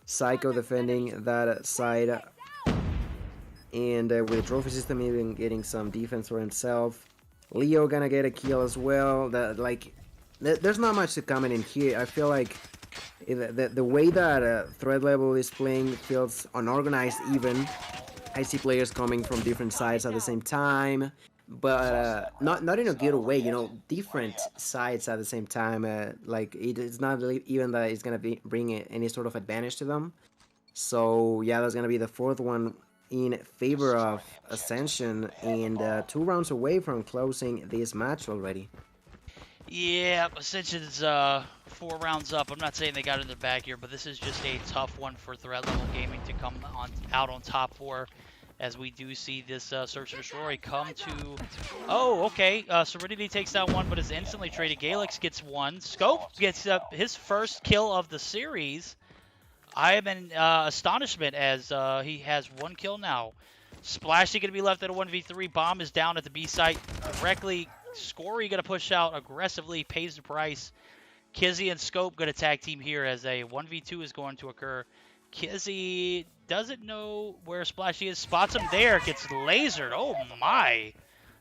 Psycho defending that side. And with the trophy system even getting some defense for himself. Leo gonna get a kill as well. There's not much to comment in here. I feel like the way that threat level is playing feels unorganized even. I see players coming from different sides at the same time, but not in a good way, you know, different sides at the same time. Like it's not even that it's gonna bring any sort of advantage to them. So yeah, that's gonna be the 4th one in favor of Ascension, and 2 rounds away from closing this match already. Yeah, Ascension's 4 rounds up. I'm not saying they got it in the bag here, but this is just a tough one for Threat Level Gaming to come out on top for, as we do see this Search and Destroy come to... Oh, okay. Serenity takes that one, but is instantly traded. Galix gets one. Scope gets his first kill of the series. I am in astonishment as he has 1 kill now. Splashy going to be left at a 1v3. Bomb is down at the B site directly. Scory going to push out aggressively, pays the price. Kizzy and Scope going to tag team here as a 1v2 is going to occur. Kizzy doesn't know where Splashy is. Spots him there. Gets lasered. Oh my.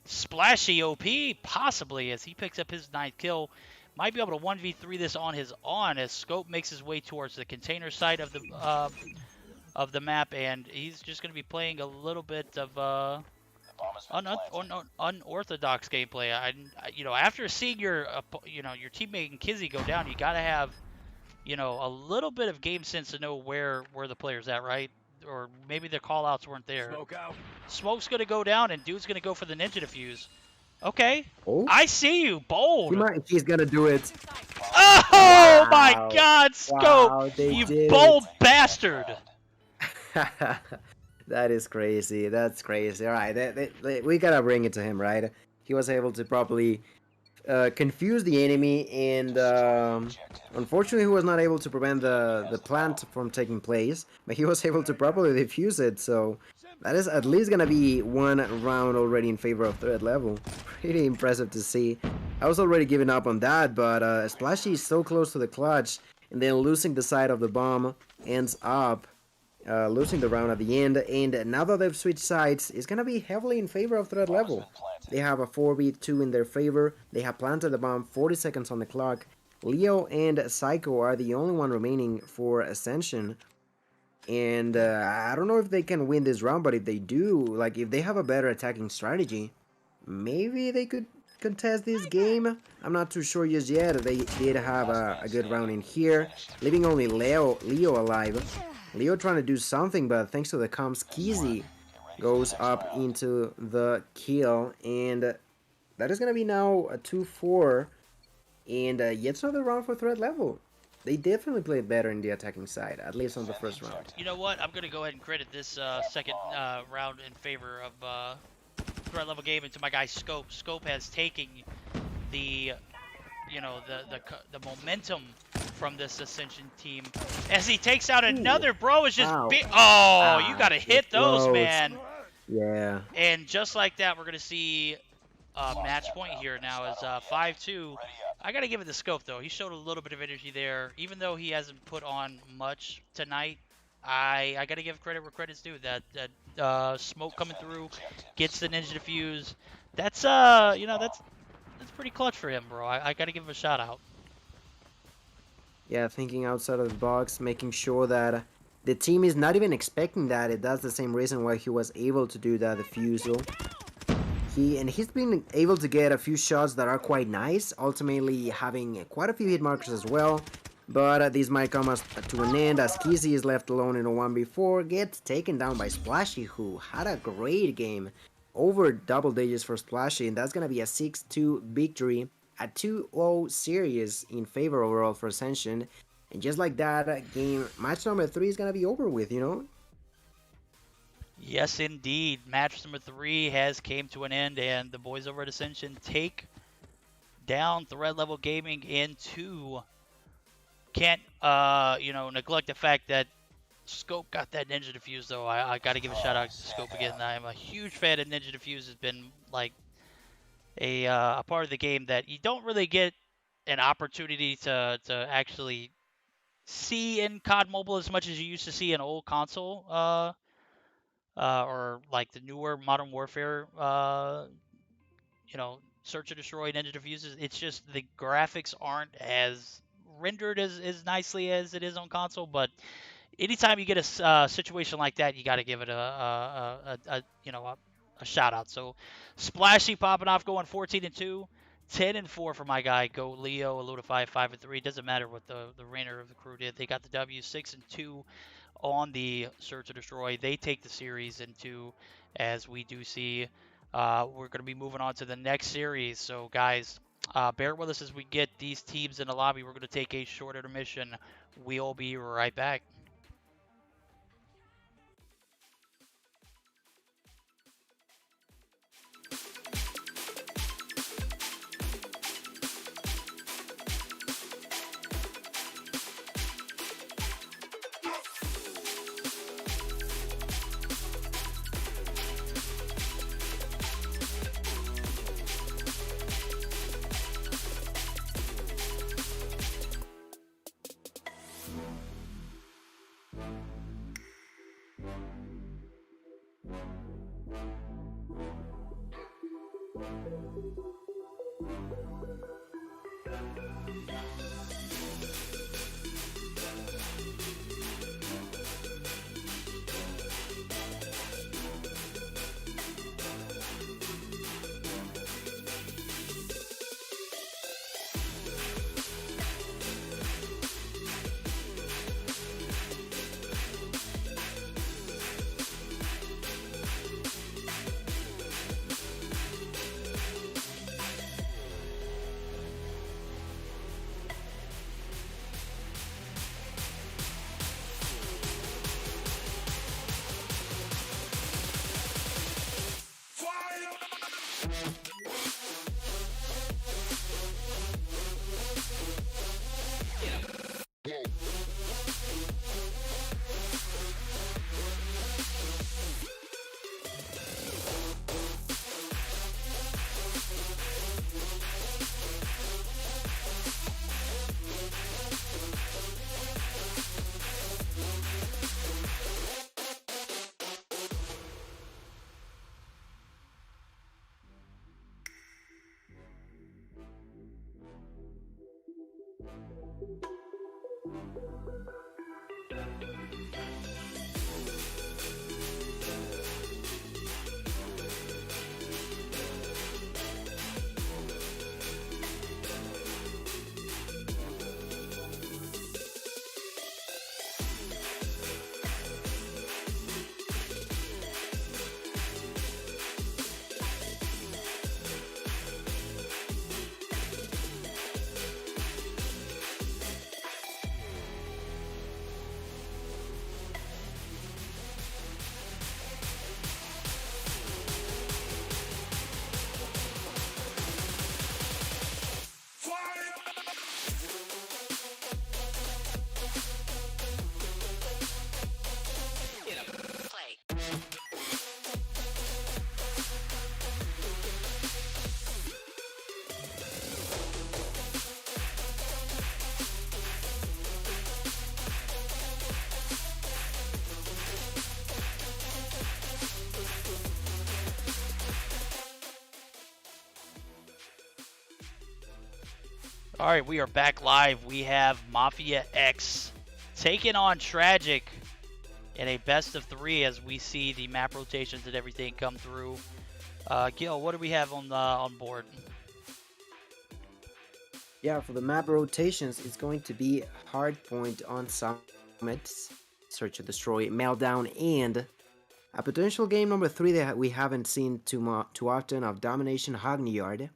Splashy OP possibly as he picks up his 9th kill. Might be able to 1v3 this on his own as Scope makes his way towards the container side of the map, and he's just going to be playing a little bit of unorthodox gameplay. You know, after seeing your teammate and Kizzy go down, you got to have, you know, a little bit of game sense to know where the player's at, right? Or maybe their callouts weren't there. Smoke's going to go down, and Dude's going to go for the ninja defuse. Okay. Oh, I see you. Bold. he's gonna do it. Oh my God, Scope! Wow, You bold bastard! That is crazy. That's crazy. All right, we gotta bring it to him, right? He was able to properly confuse the enemy, and unfortunately, he was not able to prevent the plant from taking place. But he was able to properly defuse it. So that is at least gonna be 1 round already in favor of threat level. Pretty impressive to see. I was already giving up on that, but Splashy is so close to the clutch, and then losing the side of the bomb ends up losing the round at the end. And now that they've switched sides, it's gonna be heavily in favor of threat level. They have a 4v2 in their favor. They have planted the bomb, 40 seconds on the clock. Leo and Psycho are the only one remaining for Ascension. And I don't know if they can win this round, but if they do, like if they have a better attacking strategy, maybe they could contest this game. I'm not too sure just yet. They did have a good round in here, leaving only Leo alive. Leo trying to do something, but thanks to the comms, Kizzy goes up into the kill, and that is going to be now a 2-4, and yet another round for threat level. They definitely played better in the attacking side, at least on the first round. You know what? I'm going to go ahead and credit this second round in favor of threat level gaming to my guy Scope. Scope has taken the, you know, the momentum from this Ascension team as he takes out another. Bro, is just big. Oh, you got to hit those, man. Yeah. And just like that, we're going to see match point here now is 5-2. I got to give it to Scope, though. He showed a little bit of energy there. Even though he hasn't put on much tonight, I got to give credit where credit's due. That smoke coming through, gets the ninja defuse. That's, you know, that's pretty clutch for him, bro. I got to give him a shout out. Yeah, thinking outside of the box, making sure that the team is not even expecting that. That's the same reason why he was able to do that defusal. He's been able to get a few shots that are quite nice, ultimately having quite a few hit markers as well. But this might come to an end as Kizzy is left alone in a 1v4, gets taken down by Splashy, who had a great game. Over double digits for Splashy, and that's going to be a 6-2 victory. A 2-0 series in favor overall for Ascension. And just like that, match number 3 is gonna be over with, you know? Yes, indeed. Match number 3 has came to an end, and the boys over at Ascension take down Threat Level Gaming in 2. Can't, neglect the fact that Scope got that Ninja Diffuse, though. I got to give a shout out to Scope again. I'm a huge fan of Ninja Diffuse. Has been like a part of the game that you don't really get an opportunity to actually see in COD Mobile as much as you used to see in old console, or like the newer Modern Warfare, Search and Destroy Ninja Diffuses. It's just the graphics aren't as rendered as nicely as it is on console, but anytime you get a situation like that, you got to give it a shout out. So Splashy popping off, going 14-2, 10-4 for my guy. Go Leo, Eludify 5-3. Doesn't matter what the reigner of the crew did. They got the W, 6-2 on the Search and Destroy. They take the series into, as we do see. We're going to be moving on to the next series. So guys, bear with us as we get these teams in the lobby. We're going to take a short intermission. We'll be right back. All right, we are back live. We have Mafia X taking on Tragik in a best of 3 as we see the map rotations and everything come through. Gil, what do we have on board? Yeah, for the map rotations, it's going to be Hardpoint on Summits, Search and Destroy, Meltdown, and a potential game number 3 that we haven't seen too often of Domination Hognyard.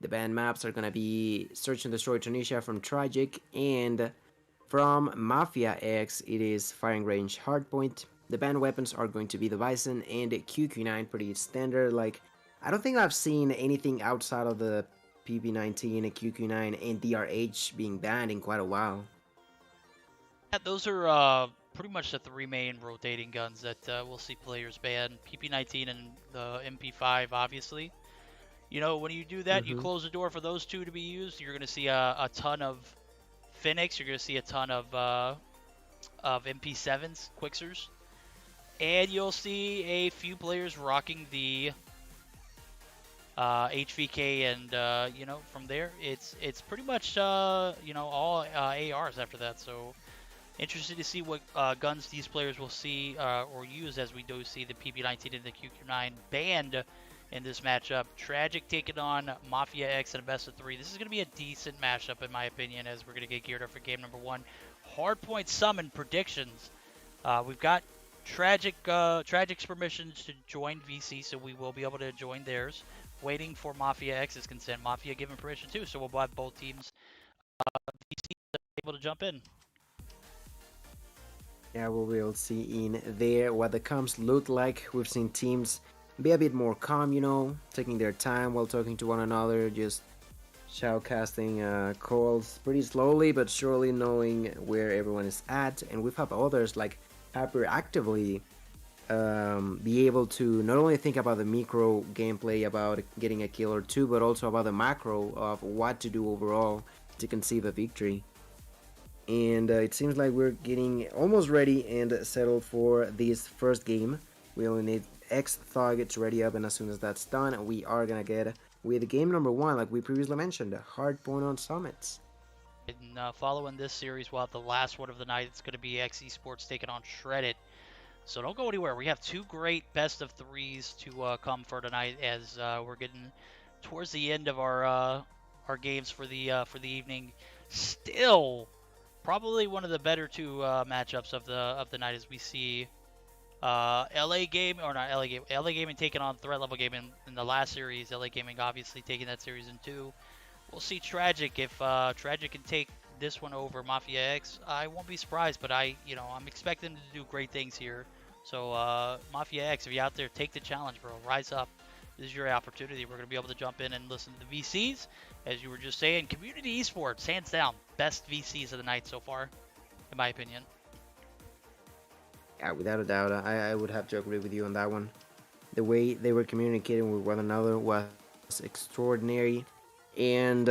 The banned maps are going to be Search and Destroy Tunisia from Tragik and From Mafia X, it is firing range hardpoint. The banned weapons are going to be the Bison and QQ9, pretty standard. Like, I don't think I've seen anything outside of the PP19, QQ9, and DRH being banned in quite a while. Yeah, those are pretty much the three main rotating guns that we'll see players ban. PP19 and the MP5, obviously. You know, when you do that, you close the door for those two to be used. You're going to see a ton of Phoenix. You're going to see a ton of MP7s, Quixers. And you'll see a few players rocking the HVK, and you know, from there it's pretty much you know, all ARs after that. So interested to see what guns these players will see or use, as we do see the PP19 and the QQ9 banned in this matchup. Tragik taking on Mafia X in a best of 3. This is going to be a decent matchup in my opinion, as we're going to get geared up for game number 1. Hardpoint summon predictions. We've got Tragik's permissions to join VC, so we will be able to join theirs. Waiting for Mafia X's consent. Mafia given permission too, so we'll have both teams VC able to jump in. Yeah, we will see in there what the comps look like. We've seen teams be a bit more calm, you know, taking their time while talking to one another, just shoutcasting calls pretty slowly but surely, knowing where everyone is at. And we've had others like hyperactively be able to not only think about the micro gameplay about getting a kill or two, but also about the macro of what to do overall to conceive a victory. And it seems like we're getting almost ready and settled for this first game. We only need XrK to ready up, and as soon as that's done, we are gonna get with game number 1, like we previously mentioned, hardpoint on summits. And following this series, we'll have the last one of the night. It's going to be X Esports taking on Shredded. So don't go anywhere. We have 2 great best of 3s to come for tonight, as we're getting towards the end of our games for the evening. Still, probably one of the better 2 matchups of the night, as we see LA Gaming taking on Threat Level Gaming in the last series. LA Gaming obviously taking that series in 2. We'll see Tragik. If Tragik can take this one over Mafia X, I won't be surprised, but I'm expecting them to do great things here. So Mafia X, if you're out there, take the challenge, bro. Rise up. This is your opportunity. We're going to be able to jump in and listen to the VCs, as you were just saying. Community Esports, hands down, best VCs of the night so far, in my opinion. Yeah, without a doubt, I would have to agree with you on that one. The way they were communicating with one another was extraordinary. And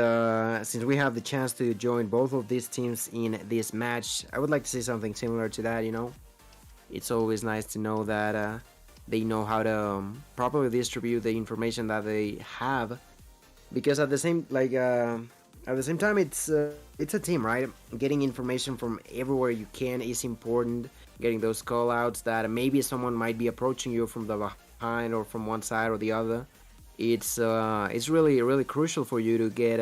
since we have the chance to join both of these teams in this match, I would like to see something similar to that, you know. It's always nice to know that they know how to properly distribute the information that they have, because at the same time it's a team, right? Getting information from everywhere you can is important. Getting those call outs that maybe someone might be approaching you from the behind or from one side or the other. It's really crucial for you to get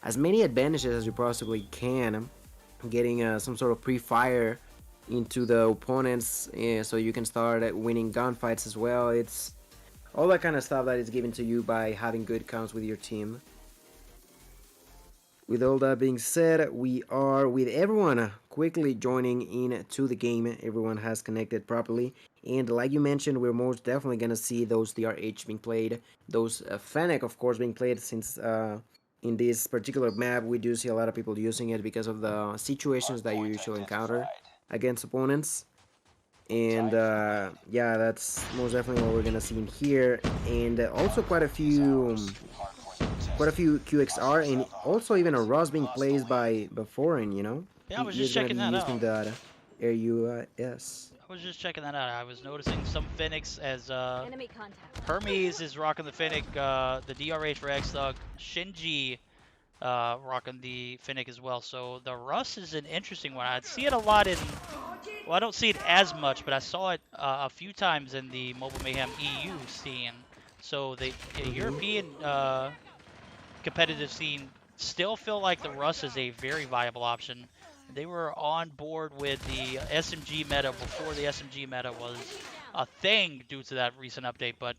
as many advantages as you possibly can, getting some sort of pre-fire into the opponents, so you can start winning gunfights as well. It's all that kind of stuff that is given to you by having good counts with your team. With all that being said, we are with everyone quickly joining into the game. Everyone has connected properly, and like you mentioned, we're most definitely gonna see those DRH being played, those Fennec of course being played, since in this particular map we do see a lot of people using it because of the situations that you usually encounter against opponents. And yeah, that's most definitely what we're gonna see in here, and also quite a few QXR, and also even a Ross being played by foreign, you know. Yeah, I was just checking that out. The AUS. I was just checking that out. I was noticing some Phoenix, as Enemy contact. Hermes is rocking the Fennec, the DRH for XrK, Shinji rocking the Fennec as well. So the Russ is an interesting one. I'd see it a lot in, well, I don't see it as much, but I saw it a few times in the Mobile Mayhem EU scene. So the European competitive scene still feel like the Russ is a very viable option. They were on board with the SMG meta before the SMG meta was a thing due to that recent update, but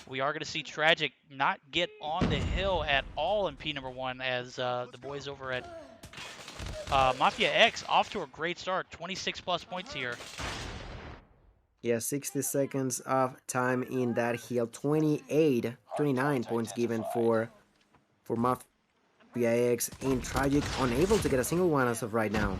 we are going to see Tragik not get on the hill at all in P number 1, as the boys over at Mafia X off to a great start, 26 plus points here. Yeah, 60 seconds of time in that hill. 29 points given for Mafia X, and Tragik unable to get a single one as of right now.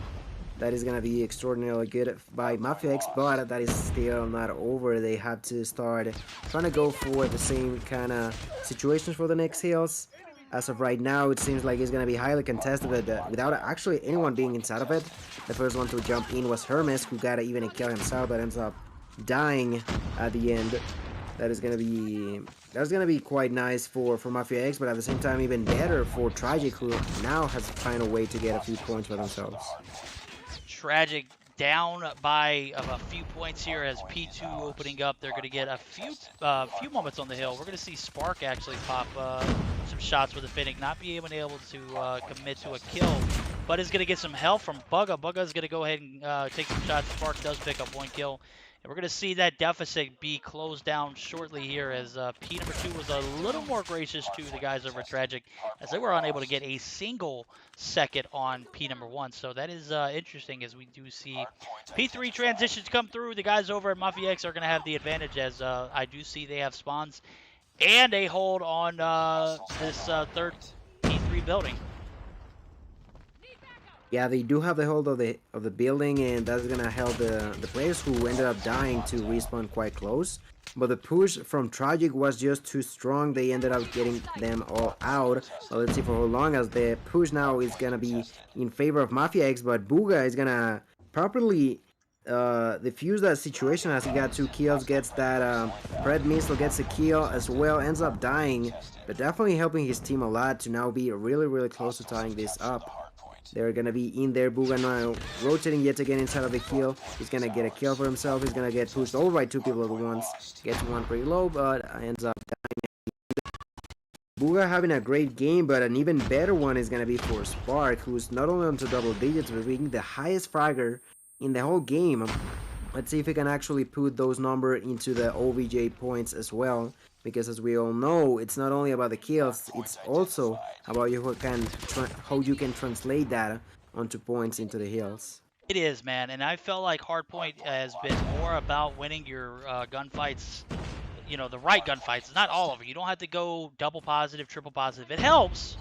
That is gonna be extraordinarily good by Mafia X, but that is still not over. They have to start trying to go for the same kind of situations for the next hills. As of right now, it seems like it's gonna be highly contested, but without actually anyone being inside of it. The first one to jump in was Hermes, who got even a kill himself, but ends up dying at the end. That's gonna be quite nice for Mafia X, but at the same time even better for Tragik, who now has to find a way to get a few points for themselves. Tragik down by a few points here as P2 opening up. They're going to get a few moments on the hill. We're going to see XrK actually pop some shots with the Finnick, not be able to commit to a kill, but is going to get some help from Bugga. Bugga is going to go ahead and take some shots. XrK does pick up one kill. And we're going to see that deficit be closed down shortly here as P number 2 was a little more gracious to the guys over at Tragik as they were unable to get a single second on P number 1. So that is interesting as we do see P3 transitions come through. The guys over at Mafia X are going to have the advantage as I do see they have spawns and a hold on this third P3 building. Yeah, they do have the hold of the building, and that's gonna help the players who ended up dying to respawn quite close. But the push from Tragik was just too strong. They ended up getting them all out. But let's see for how long, as the push now is gonna be in favor of Mafia X. But Bugga is gonna properly defuse that situation as he got 2 kills, gets that Red Missile, gets a kill as well, ends up dying. But definitely helping his team a lot to now be really close to tying this up. They're gonna be in there. Bugga now rotating yet again inside of the kill. He's gonna get a kill for himself. He's gonna get pushed over by 2 people at once. Gets one pretty low, but ends up dying. Bugga having a great game, but an even better one is gonna be for XrK, who's not only onto double digits, but being the highest fragger in the whole game. Let's see if he can actually put those numbers into the OVJ points as well. Because as we all know, it's not only about the kills, it's also about how you can translate that onto points into the hills. It is, man, and I felt like Hardpoint has been more about winning your gunfights, you know, the right gunfights. Not all of them. You don't have to go double positive, triple positive. It helps,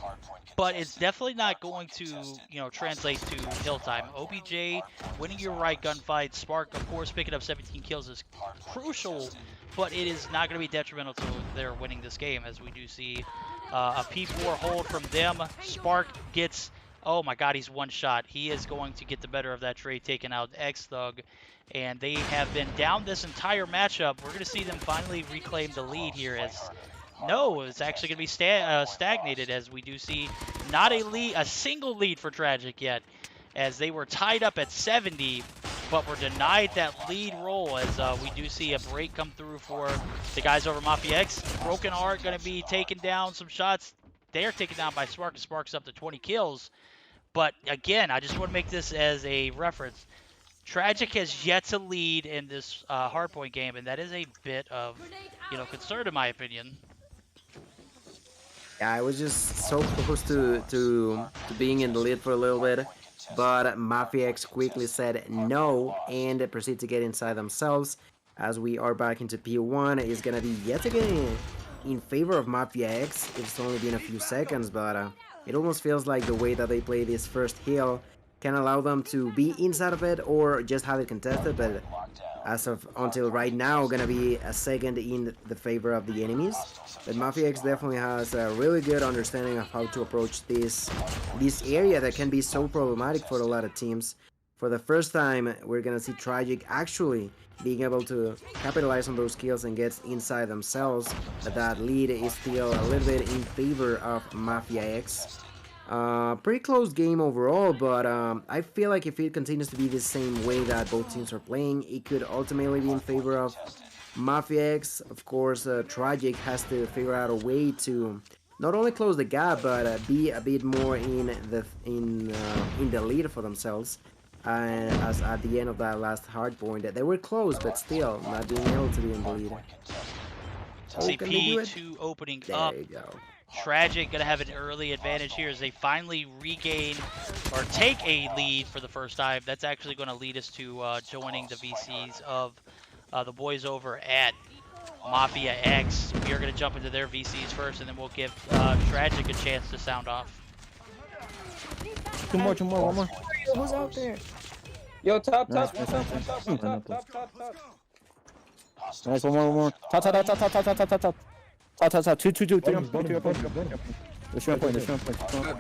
but it's definitely not going to, you know, translate to hill time. OBJ, winning your right gunfights. XrK, of course, picking up 17 kills is crucial, but it is not going to be detrimental to their winning this game, as we do see a P4 hold from them. XrK gets, oh my god, he's one shot. He is going to get the better of that trade, taking out XthugG, and they have been down this entire matchup. We're going to see them finally reclaim the lead here, as no, it's actually going to be stagnated, as we do see not a single lead for Tragik yet, as they were tied up at 70, but were denied that lead roll, as we do see a break come through for the guys over Mafia X. Broken Heart going to be taking down some shots. They're taken down by XrK. XrK's up to 20 kills. But again, I just want to make this as a reference. Tragik has yet to lead in this hardpoint game, and that is a bit of, you know, concern in my opinion. Yeah, I was just so close to being in the lead for a little bit, but Mafia X quickly said no and proceed to get inside themselves. As we are back into P1, it's gonna be yet again in favor of Mafia X. It's only been a few seconds, but it almost feels like the way that they play this first hill can allow them to be inside of it or just have it contested, but as of until right now, gonna be a second in the favor of the enemies. But Mafia X definitely has a really good understanding of how to approach this area that can be so problematic for a lot of teams. For the first time, we're gonna see Tragik actually being able to capitalize on those kills and get inside themselves. But that lead is still a little bit in favor of Mafia X. Pretty close game overall, but I feel like if it continues to be the same way that both teams are playing, it could ultimately be in favor of Mafia X. Of course, Tragik has to figure out a way to not only close the gap, but be a bit more in the lead for themselves. As at the end of that last hard point, they were close, but still not being able to be in the lead. CP2 opening up. There you go. Tragik gonna have an early advantage here as they finally regain or take a lead for the first time. That's actually going to lead us to joining the VCs of the boys over at Mafia X. We are going to jump into their VCs first, and then we'll give Tragik a chance to sound off. Two more, one more. Who's out there? Yo, top. Nice, Top. Nice, one more. Top. Two, three on point. They're shooting point.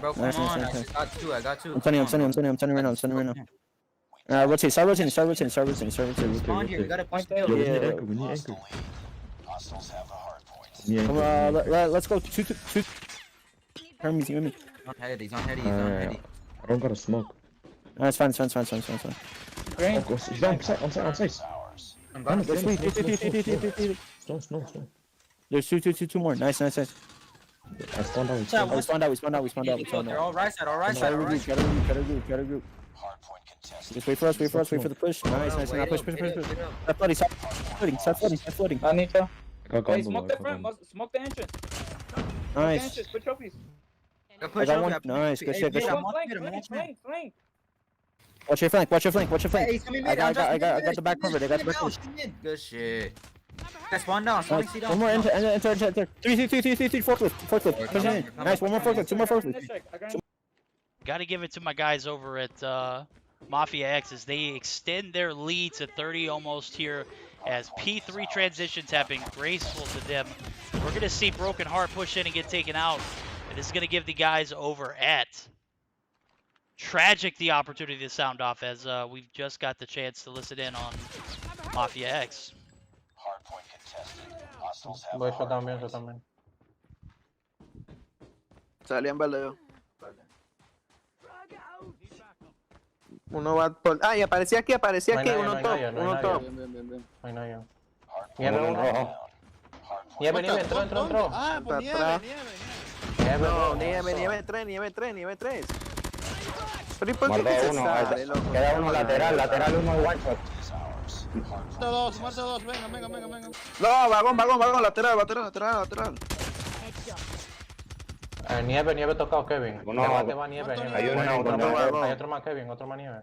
Bro, come Nice. on. I got two. I'm turning right now. Rotate, start rotating. Spawn here. You gotta point Yeah. Hostile lead. Hostiles have the hard point. Let's go. Two. Hermes, you with me? He's on heady. I don't got a smoke. No, it's fine. Green. He's on site. Hours. There's two more. Nice. I spawned out. We spawned out. They're all right side. Gotta regroup. Hard point contested. Just wait for us, wait for the push. Nice. Now push. Start floating. Anita. Hey, Smoke the front. Smoke the entrance. Nice. Put trophies. I got one. Nice, good shit. Flank. Watch your flank. Hey, he's coming mid. I got the back covered. Good shit. Guys, spawn down. Nice. One more, enter. 3, forklift. Push in. Nice, one more forklift, 2 more forklift. Got to give it to my guys over at Mafia X as they extend their lead to 30 almost here as P3 transitions have been graceful to them. We're going to see Broken Heart push in and get taken out. And this is going to give the guys over at Tragik the opportunity to sound off as we've just got the chance to listen in on Mafia X. Hard point contested. Hostiles have Voy the yo hard también. Salí en verde yo. Uno va por... Ah, y aparecía aquí. Uno top. Bien. Ay, no, yo. Hard point Nieve, un rojo. hard point. Nieve, entró. Ah, pues nieve. No, nieve 3. Pero ¿y por qué que se sale, loco? Queda uno lateral, uno one shot. Muerte dos, venga. No, vagón, lateral. Nieve tocado, Kevin. No, Te va nieve. Hay otro más, Kevin, otro más nieve.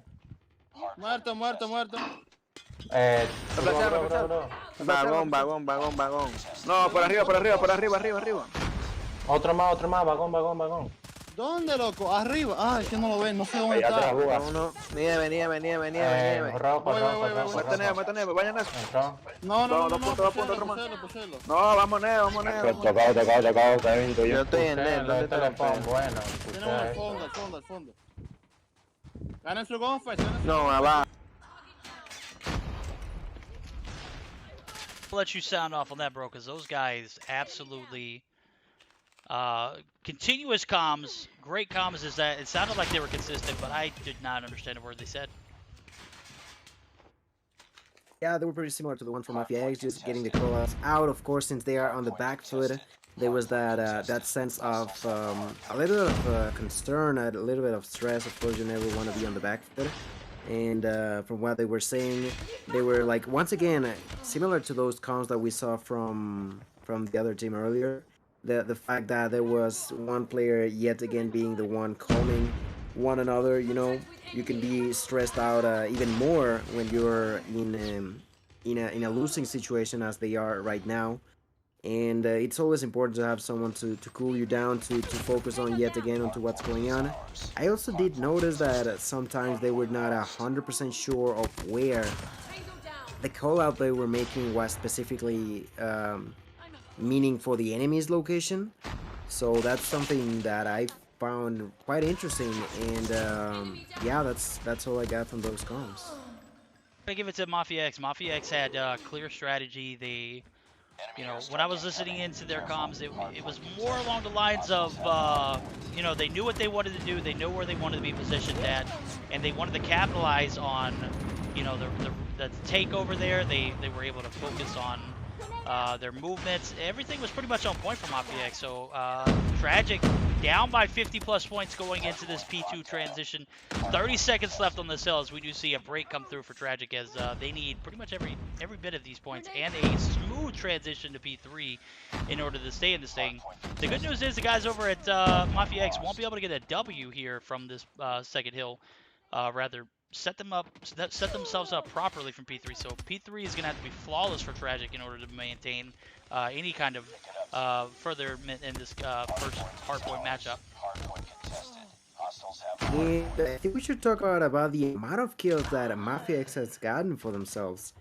Muerto. Bro. Vagón. No, por arriba. Otro más, vagón. ¿Dónde, loco? Arriba. Ah, es que no lo ven, no sé dónde está. Uno. Nieve. Rojo. Muerte nieve, vayan a eso. Entró. No, otro más. No, vamos nieve. Tocado, Kevin, Yo estoy en lento, ¿dónde está el teléfono? Bueno, al fondo. Ganen su gunfight, No, abajo. I'll let you sound off on that, bro, because those guys absolutely continuous comms, great comms. Is that it sounded like they were consistent, but I did not understand a word they said. Yeah, they were pretty similar to the one from Mafia X, just getting the callouts out. Of course, since they are on the back foot, there was that sense of a little bit of concern, a little bit of stress. Of course, you never want to be on the back foot. And from what they were saying, they were like, once again, similar to those comms that we saw from the other team earlier. The fact that there was one player yet again being the one calming one another, you can be stressed out even more when you're in a losing situation as they are right now. And it's always important to have someone to cool you down, to focus on yet again onto what's going on. I also did notice that sometimes they were not 100% sure of where the call out they were making was specifically meaning for the enemy's location. So that's something that I found quite interesting, and yeah, that's all I got from those comms. I give it to Mafia X. Mafia X had clear strategy. They, when I was listening into their comms, it was more along the lines of, they knew what they wanted to do, they knew where they wanted to be positioned at, and they wanted to capitalize on, the takeover there. They were able to focus on their movements, everything was pretty much on point for Mafia X. So Tragik down by 50 plus points going into this P2 transition. 30 seconds left on this hill as we do see a break come through for Tragik as they need pretty much every bit of these points and a smooth transition to P3 in order to stay in this thing. The good news is the guys over at Mafia X won't be able to get a W here from this second hill. Rather, set themselves up properly from P3. So P3 is going to have to be flawless for Tragik in order to maintain any kind of furtherment in this first hardpoint matchup. And I think we should talk about the amount of kills that Mafia X has gotten for themselves.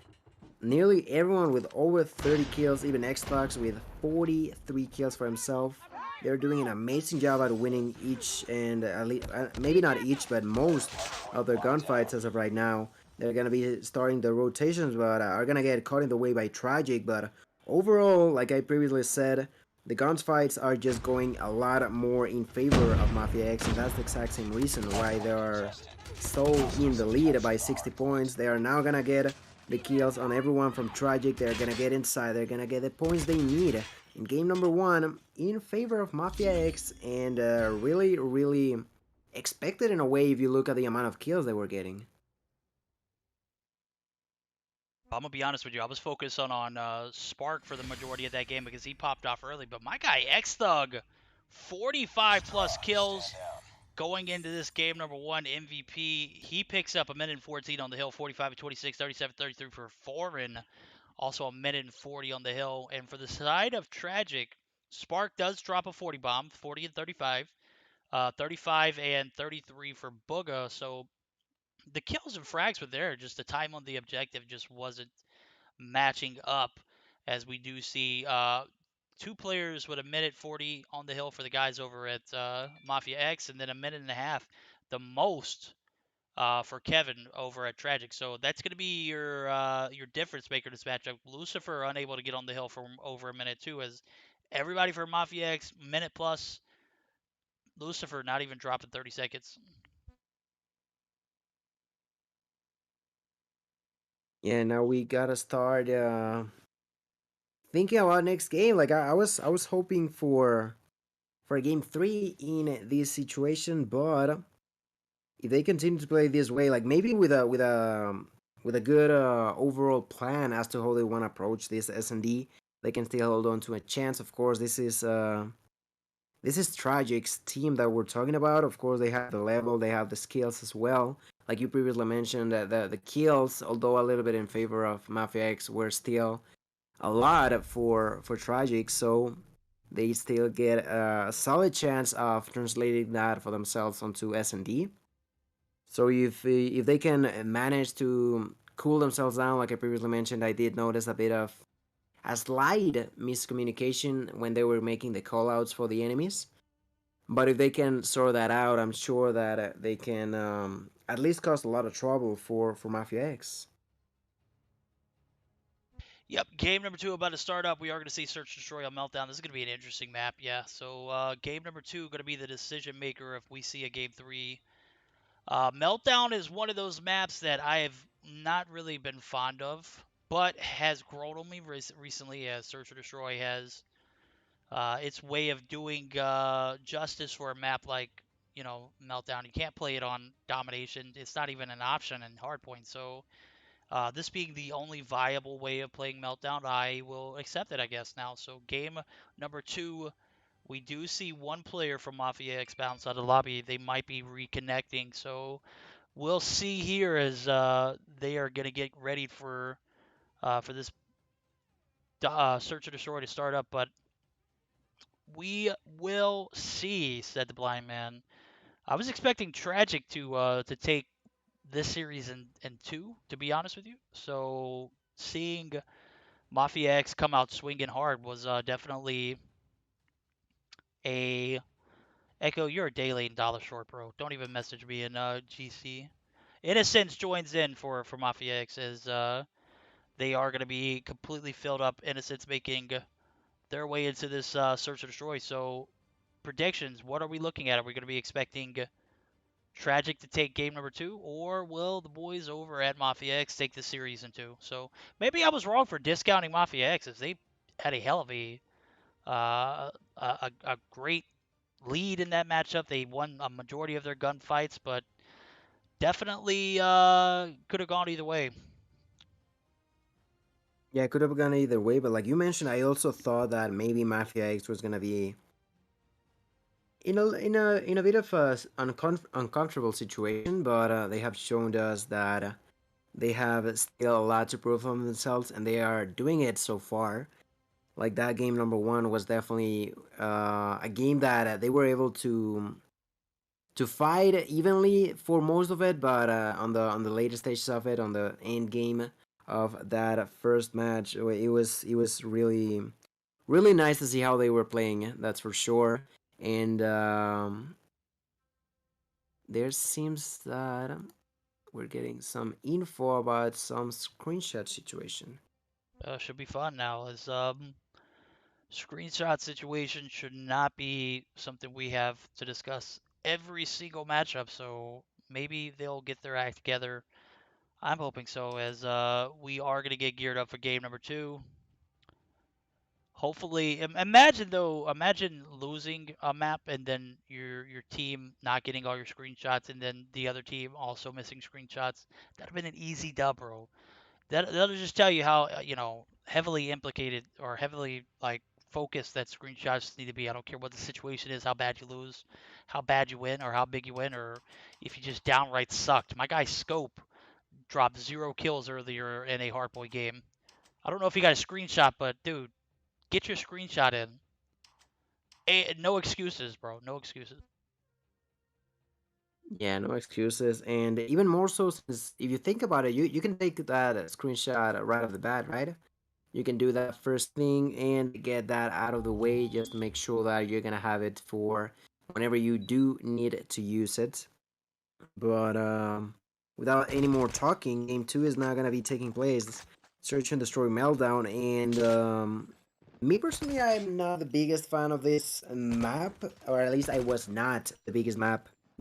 Nearly everyone with over 30 kills, even Xbox with 43 kills for himself. They're doing an amazing job at winning each and at least, maybe not each, but most of their gunfights as of right now. They're going to be starting the rotations, but are going to get caught in the way by Tragik. But overall, like I previously said, the gunfights are just going a lot more in favor of Mafia X, and that's the exact same reason why they are so in the lead by 60 points. They are now going to get the kills on everyone from Tragik. They're going to get inside. They're going to get the points they need in game number 1 in favor of Mafia X, and really expected in a way if you look at the amount of kills they were getting. I'm gonna be honest with you. I was focused on Spark for the majority of that game because he popped off early. But my guy X Thug, 45 plus kills going into this game number 1 MVP. He picks up a minute and 14 on the hill, 45 26, 37 33 for Foreign. Also a minute and 40 on the hill. And for the side of Tragik, Spark does drop a 40 bomb, 40 and 35, 35 and 33 for Booga. So the kills and frags were there. Just the time on the objective just wasn't matching up, as we do see 2 players with a minute 40 on the hill for the guys over at Mafia X, and then a minute and a half, the most for Kevin over at Tragik. So that's going to be your difference maker in this matchup. Lucifer unable to get on the hill for over a minute too, as everybody for Mafia X minute plus. Lucifer not even dropping 30 seconds. Yeah, now we gotta start thinking about next game. Like I was hoping for game 3 in this situation, but if they continue to play this way, like maybe with a good overall plan as to how they want to approach this S&D, they can still hold on to a chance. Of course, this is Tragic's team that we're talking about. Of course, they have the level, they have the skills as well. Like you previously mentioned, that the kills, although a little bit in favor of Mafia X, were still a lot for Tragik. So they still get a solid chance of translating that for themselves onto S&D. So if they can manage to cool themselves down, like I previously mentioned, I did notice a slight miscommunication when they were making the callouts for the enemies. But if they can sort that out, I'm sure that they can at least cause a lot of trouble for Mafia X. Yep, game number 2 about to start up. We are going to see Search and Destroy on Meltdown. This is going to be an interesting map, yeah. So game number 2 going to be the decision maker if we see a game 3. Meltdown is one of those maps that I have not really been fond of, but has grown on me recently as Search or Destroy has its way of doing justice for a map like, Meltdown. You can't play it on Domination. It's not even an option in Hardpoint. So this being the only viable way of playing Meltdown, I will accept it, I guess, now. So game number 2, we do see one player from Mafia X bounce out of the lobby. They might be reconnecting. So we'll see here as they are going to get ready for this Search or Destroy to start up. But we will see, said the blind man. I was expecting Tragik to take this series in 2, to be honest with you. So seeing Mafia X come out swinging hard was definitely a Echo. You're a day late and dollar short, bro. Don't even message me in GC. Innocence joins in for Mafia X as they are going to be completely filled up. Innocence making their way into this Search or Destroy. So predictions, what are we looking at? Are we going to be expecting Tragik to take game number 2, or will the boys over at Mafia X take the series in 2? So maybe I was wrong for discounting Mafia X, as they had a hell of a great lead in that matchup. They won a majority of their gunfights, but definitely could have gone either way. Yeah, it could have gone either way, but like you mentioned, I also thought that maybe Mafia X was gonna be in a bit of a uncomfortable situation, but they have shown us that they have still a lot to prove on themselves, and they are doing it so far. Like that game number 1 was definitely a game that they were able to fight evenly for most of it, but on the later stages of it, on the end game of that first match, it was really nice to see how they were playing. That's for sure. And there seems that we're getting some info about some screenshot situation. Should be fun now, as screenshot situation should not be something we have to discuss every single matchup, so maybe they'll get their act together. I'm hoping so, as we are going to get geared up for game number 2. Hopefully, imagine losing a map and then your team not getting all your screenshots, and then the other team also missing screenshots. That'd have been an easy dub, bro. That'll just tell you how heavily implicated or heavily like focused that screenshots need to be. I don't care what the situation is, how bad you lose, how bad you win, or how big you win, or if you just downright sucked. My guy Scope dropped 0 kills earlier in a Hardboy game. I don't know if he got a screenshot, but dude, get your screenshot in. No excuses, bro. No excuses. Yeah, no excuses, and even more so since if you think about it, you can take that screenshot right off the bat, right? You can do that first thing and get that out of the way. Just make sure that you're gonna have it for whenever you do need to use it. But without any more talking, game 2 is now gonna be taking place. Search and Destroy Meltdown, and me personally, I'm not the biggest fan of this map, or at least I was not the biggest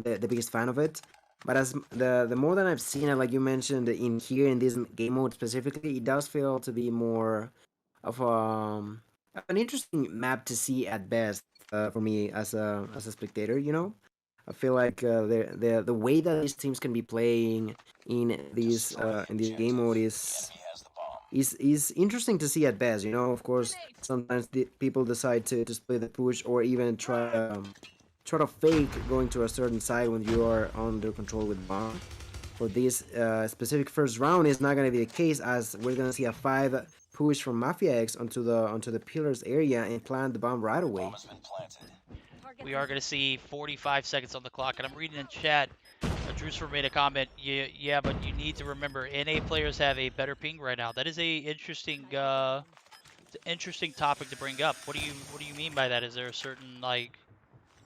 the biggest fan of it. But as the more that I've seen it, like you mentioned in here in this game mode specifically, it does feel to be more of an interesting map to see at best for me as a spectator. You know, I feel like the way that these teams can be playing in this game mode is interesting to see at best. You know, of course, sometimes the people decide to split the push or even try to fake going to a certain side when you are under control with bomb. For this specific first round, is not going to be the case, as we're going to see a 5 push from Mafia X onto the pillars area and plant the bomb right away. We are going to see 45 seconds on the clock, and I'm reading in chat. Drewsford made a comment. Yeah, but you need to remember, NA players have a better ping right now. That is a interesting topic to bring up. What do you mean by that? Is there a certain like,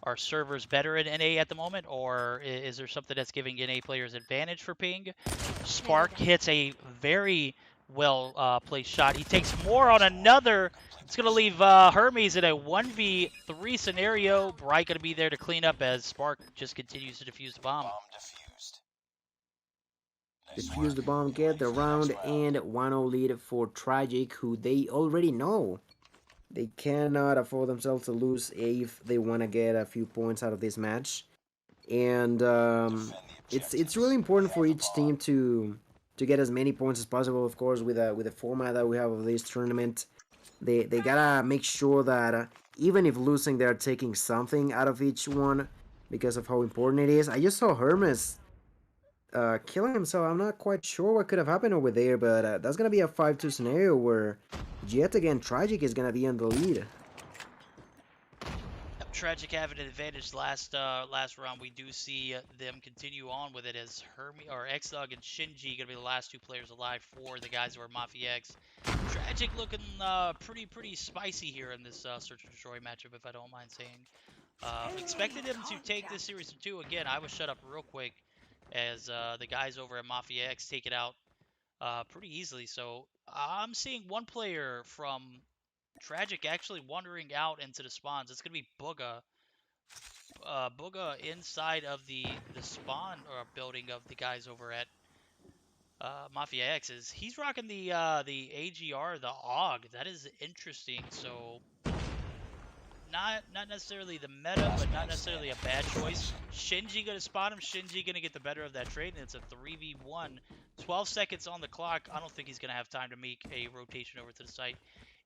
are servers better in NA at the moment, or is there something that's giving NA players advantage for ping? Spark hits a very well placed shot. He takes more on another. It's going to leave Hermes in a 1v3 scenario. Bright going to be there to clean up as Spark just continues to defuse the bomb. Defuse the bomb, get the round, and 1-0 lead for Tragik, who they already know they cannot afford themselves to lose if they want to get a few points out of this match. And it's really important for each team to get as many points as possible. Of course, with the format that we have of this tournament, they gotta make sure that even if losing, they're taking something out of each one because of how important it is. I just saw Hermes killing himself. I'm not quite sure what could have happened over there, but that's gonna be a 5-2 scenario where yet again Tragik is gonna be in the lead. Tragik having an advantage last round. We do see them continue on with it as Hermes or XrK and Shinji gonna be the last 2 players alive for the guys who are Mafia X. Tragik looking pretty spicy here in this Search and Destroy matchup, if I don't mind saying. Expected him to take this series in 2. Again, I was shut up real quick as the guys over at Mafia X take it out pretty easily. So I'm seeing one player from Tragik actually wandering out into the spawns. It's going to be Bugha. Booga inside of the spawn or building of the guys over at Mafia X is he's rocking the AGR, the AUG. That is interesting. So not necessarily the meta, but not necessarily a bad choice. Shinji gonna spot him. Shinji gonna get the better of that trade, and it's a 3v1. 12 seconds on the clock. I don't think he's gonna have time to make a rotation over to the site.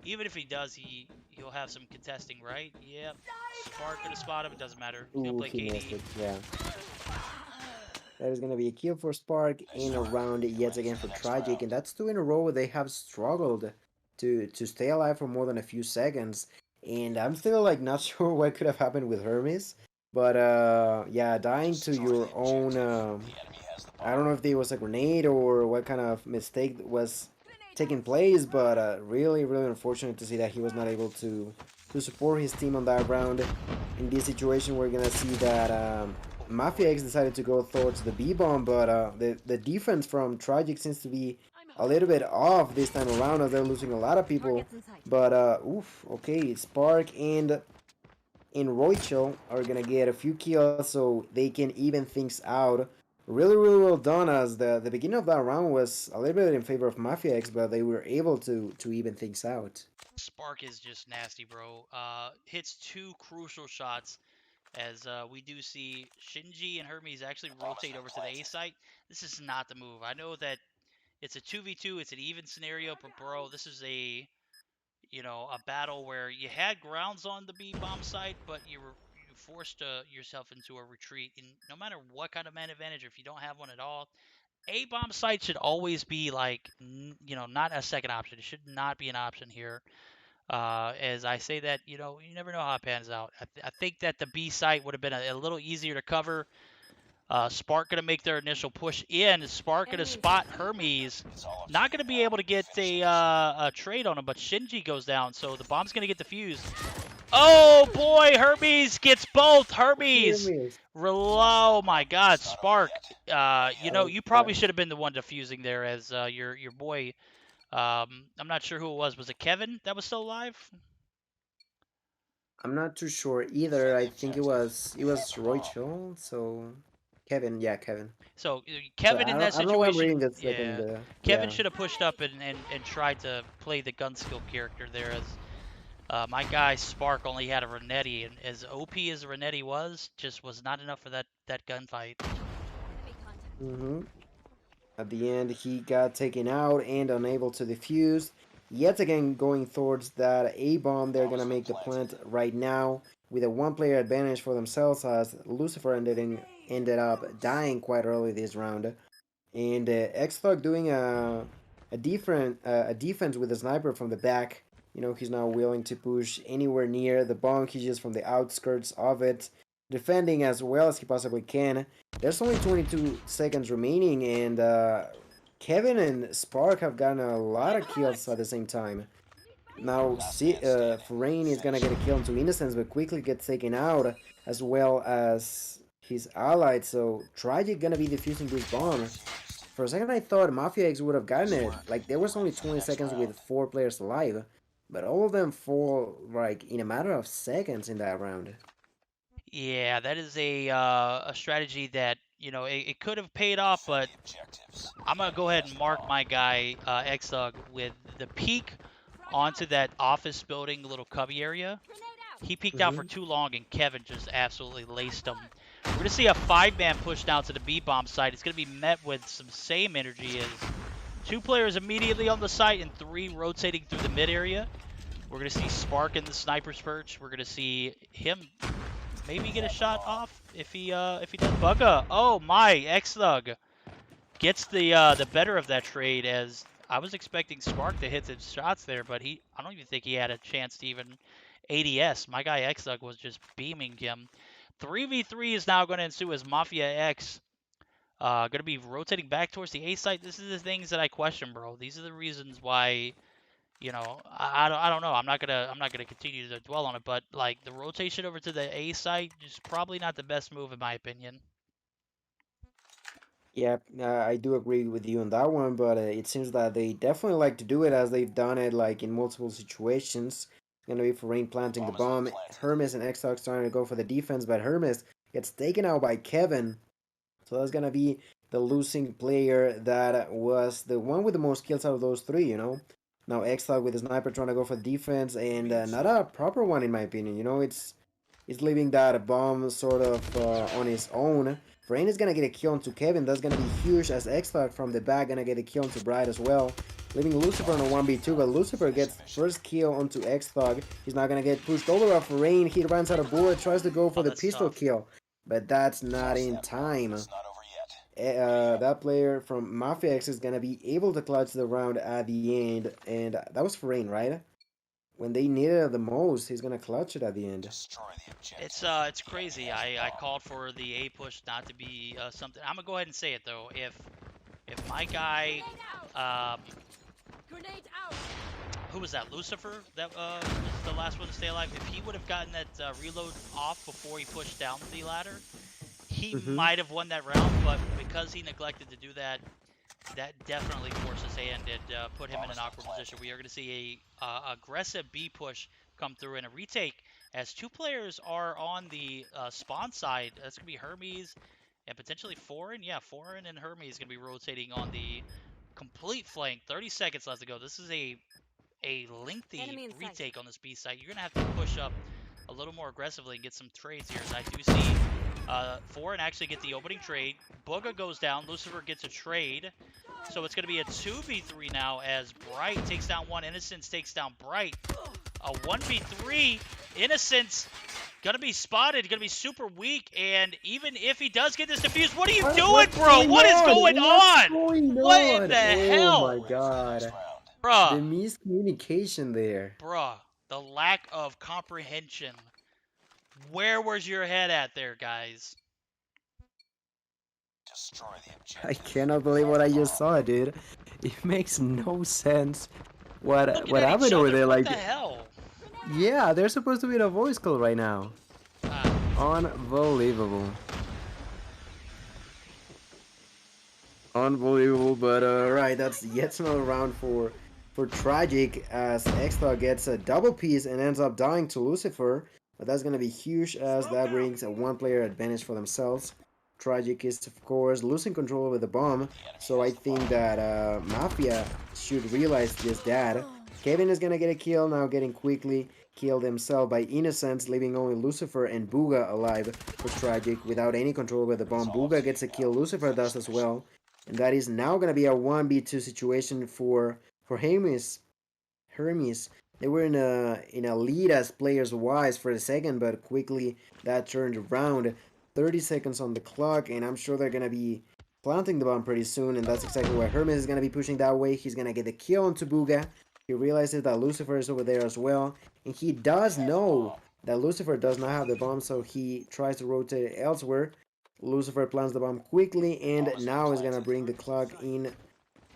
Even if he does, he'll have some contesting, right? Yep. Spark gonna spot him. It doesn't matter. He'll Ooh, play he missed KD. it. Yeah. That is going to be a kill for Spark in a round yet again for Tragik, and that's 2 in a row where they have struggled to stay alive for more than a few seconds. And I'm still like not sure what could have happened with Hermes, but yeah, dying to your own. I don't know if there was a grenade or what kind of mistake was taking place, but really unfortunate to see that he was not able to support his team on that round. In this situation, we're gonna see that Mafia X decided to go towards the B bomb, but the defense from Tragik seems to be a little bit off this time around, as they're losing a lot of people. But oof, okay, Spark and Roichel are gonna get a few kills so they can even things out. Really well done, as the beginning of that round was a little bit in favor of Mafia X, but they were able to even things out. Spark is just nasty, bro. Hits 2 crucial shots as we do see Shinji and Hermes actually rotate over to the A site. This is not the move. I know that it's a 2v2, it's an even scenario, but bro, this is a battle where you had grounds on the B bomb site, but you forced yourself into a retreat. And no matter what kind of man advantage, or if you don't have one at all, A bomb site should always be like, not a second option. It should not be an option here. As I say that, you never know how it pans out. I think that the B site would have been a little easier to cover. Spark going to make their initial push in. Spark going to spot Hermes. Not going to be able to get a trade on him, but Shinji goes down, so the bomb's going to get defused. Oh, boy, Hermes gets both. Hermes. Oh, my God, Spark. You probably should have been the one defusing there as your boy. I'm not sure who it was. Was it Kevin that was still alive? I'm not too sure either. I think it was Roichel, so Kevin, yeah, Kevin. So Kevin So in that I don't know why I'm situation, reading that second. yeah, Kevin Yeah. should have pushed up and tried to play the gun skill character there. As my guy Spark only had a Renetti, and as OP as Renetti was, just was not enough for that gunfight. At the end, he got taken out and unable to defuse. Yet again, going towards that A bomb, they're gonna make the plant right now with a 1-player advantage for themselves, as Lucifer ended up dying quite early this round, and XrK doing a defense with a sniper from the back. He's not willing to push anywhere near the bomb. He's just from the outskirts of it, defending as well as he possibly can. There's only 22 seconds remaining, and Kevin and Spark have gotten a lot of kills at the same time. Now, Rain is gonna get a kill into Innocence, but quickly gets taken out, as well as his allied. So Tragik gonna be defusing this bomb. For a second, I thought Mafia X would have gotten it. Like, there was only 20 seconds with 4 players alive, but all of them fall like in a matter of seconds in that round. Yeah, that is a strategy that it could have paid off, but I'm gonna go ahead and mark my guy XrK with the peek onto that office building little cubby area. He peeked out for too long, and Kevin just absolutely laced him. We're gonna see a 5-man push down to the B bomb site. It's gonna be met with some same energy as 2 players immediately on the site and 3 rotating through the mid area. We're gonna see Spark in the sniper's perch. We're gonna see him maybe get a shot off if he does. Bugga. Oh my, XrK gets the better of that trade, as I was expecting Spark to hit some shots there, but I don't even think he had a chance to even ADS. My guy XrK was just beaming him. 3v3 is now going to ensue as Mafia X going to be rotating back towards the A site. This is the things that I question, bro. These are the reasons why, I don't know. I'm not gonna continue to dwell on it, but like the rotation over to the A site is probably not the best move in my opinion. Yeah, I do agree with you on that one, but it seems that they definitely like to do it, as they've done it like in multiple situations. gonna be Forain planting the bomb. Hermes and XrK trying to go for the defense, but Hermes gets taken out by Kevin. So that's gonna be the losing player that was the one with the most kills out of those three, you know. Now XrK with the sniper trying to go for defense, and not a proper one in my opinion. You know, it's leaving that bomb sort of on his own. Forain is gonna get a kill onto Kevin. That's gonna be huge, as XrK from the back gonna get a kill onto Bright as well, leaving Lucifer on a 1v2, but Lucifer gets first kill onto XrK. He's not gonna get pushed over by Forain. He runs out of bullet, tries to go for the pistol kill, but that's not in time. That player from Mafia X is gonna be able to clutch the round at the end, and that was Forain, right? When they needed it the most, he's gonna clutch it at the end. It's crazy. I called for the A push not to be something. I'm gonna go ahead and say it though. If my guy, who was that? Lucifer, that was the last one to stay alive. If he would have gotten that reload off before he pushed down the ladder, he might have won that round. But because he neglected to do that, that definitely forced his hand and put him in an awkward position. We are going to see a aggressive B push come through in a retake as two players are on the spawn side. That's going to be Hermes and potentially Foreign. Yeah, Foreign and Hermes going to be rotating on the complete flank. 30 seconds left to go. This is a lengthy retake on this B site. You're going to have to push up a little more aggressively and get some trades here. As I do see Foreign actually get the opening trade. Booga goes down. Lucifer gets a trade. So it's going to be a 2v3 now as Bright takes down one. Innocence takes down Bright. A 1v3. Innocence going to be spotted. Going to be super weak. And even if he does get this defused, what are you doing, bro? What is going on? What in the hell? Oh my god. Bruh. The miscommunication there. Bruh. The lack of comprehension. Where was your head at there, guys? I cannot believe what I just saw, dude. It makes no sense. What happened over there? Like, what the hell? Yeah, they're supposed to be in a voice call right now. Unbelievable. Unbelievable, but right, that's yet another round for Tragik as XrK gets a double piece and ends up dying to Lucifer. But that's going to be huge as that brings a one-player advantage for themselves. Tragik is, of course, losing control over the bomb, so I think that Mafia should realize just that. Kevin is going to get a kill, now getting quickly killed himself by Innocence, leaving only Lucifer and Booga alive for Tragik without any control over the bomb. Booga gets a kill, Lucifer does as well, and that is now going to be a 1v2 situation for Hermes. They were in a lead as players-wise for a second, but quickly that turned around. 30 seconds on the clock, and I'm sure they're going to be planting the bomb pretty soon, and that's exactly why Hermes is going to be pushing that way. He's going to get the kill onto Booga. He realizes that Lucifer is over there as well, and he does know that Lucifer does not have the bomb, so he tries to rotate it elsewhere. Lucifer plants the bomb quickly, and now is going to bring the clock in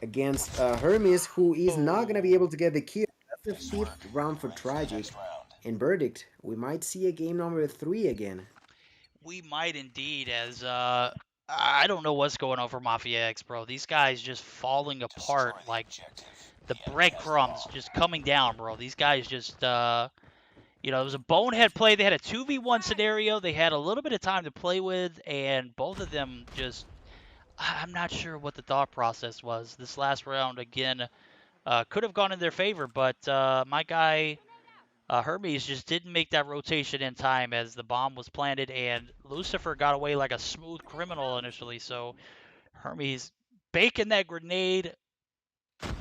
against Hermes, who is not going to be able to get the kill. That's the 5th round for Tragik. In verdict, we might see a game number 3 again. We might indeed, as I don't know what's going on for Mafia X, bro. These guys just falling apart like the breadcrumbs just coming down, bro. These guys just, you know, it was a bonehead play. They had a 2v1 scenario. They had a little bit of time to play with, and both of them just, I'm not sure what the thought process was. This last round, again, could have gone in their favor, but my guy Hermes just didn't make that rotation in time as the bomb was planted, and Lucifer got away like a smooth criminal initially. So Hermes baking that grenade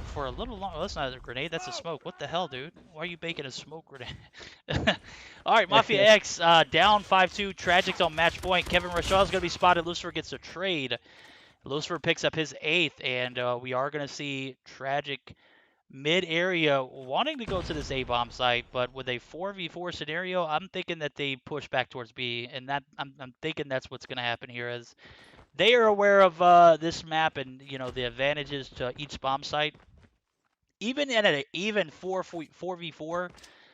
for a little long. Oh, that's not a grenade, that's a smoke. What the hell, dude? Why are you baking a smoke grenade? All right, Mafia X down 5-2. Tragik's on match point. Kevin Rashaw's going to be spotted. Lucifer gets a trade. Lucifer picks up his 8th, and we are going to see Tragik mid-area wanting to go to this A-bomb site, but with a 4v4 scenario, I'm thinking that they push back towards B, and that I'm thinking that's what's going to happen here, as they are aware of this map and, you know, the advantages to each bomb site. Even in an even 4v4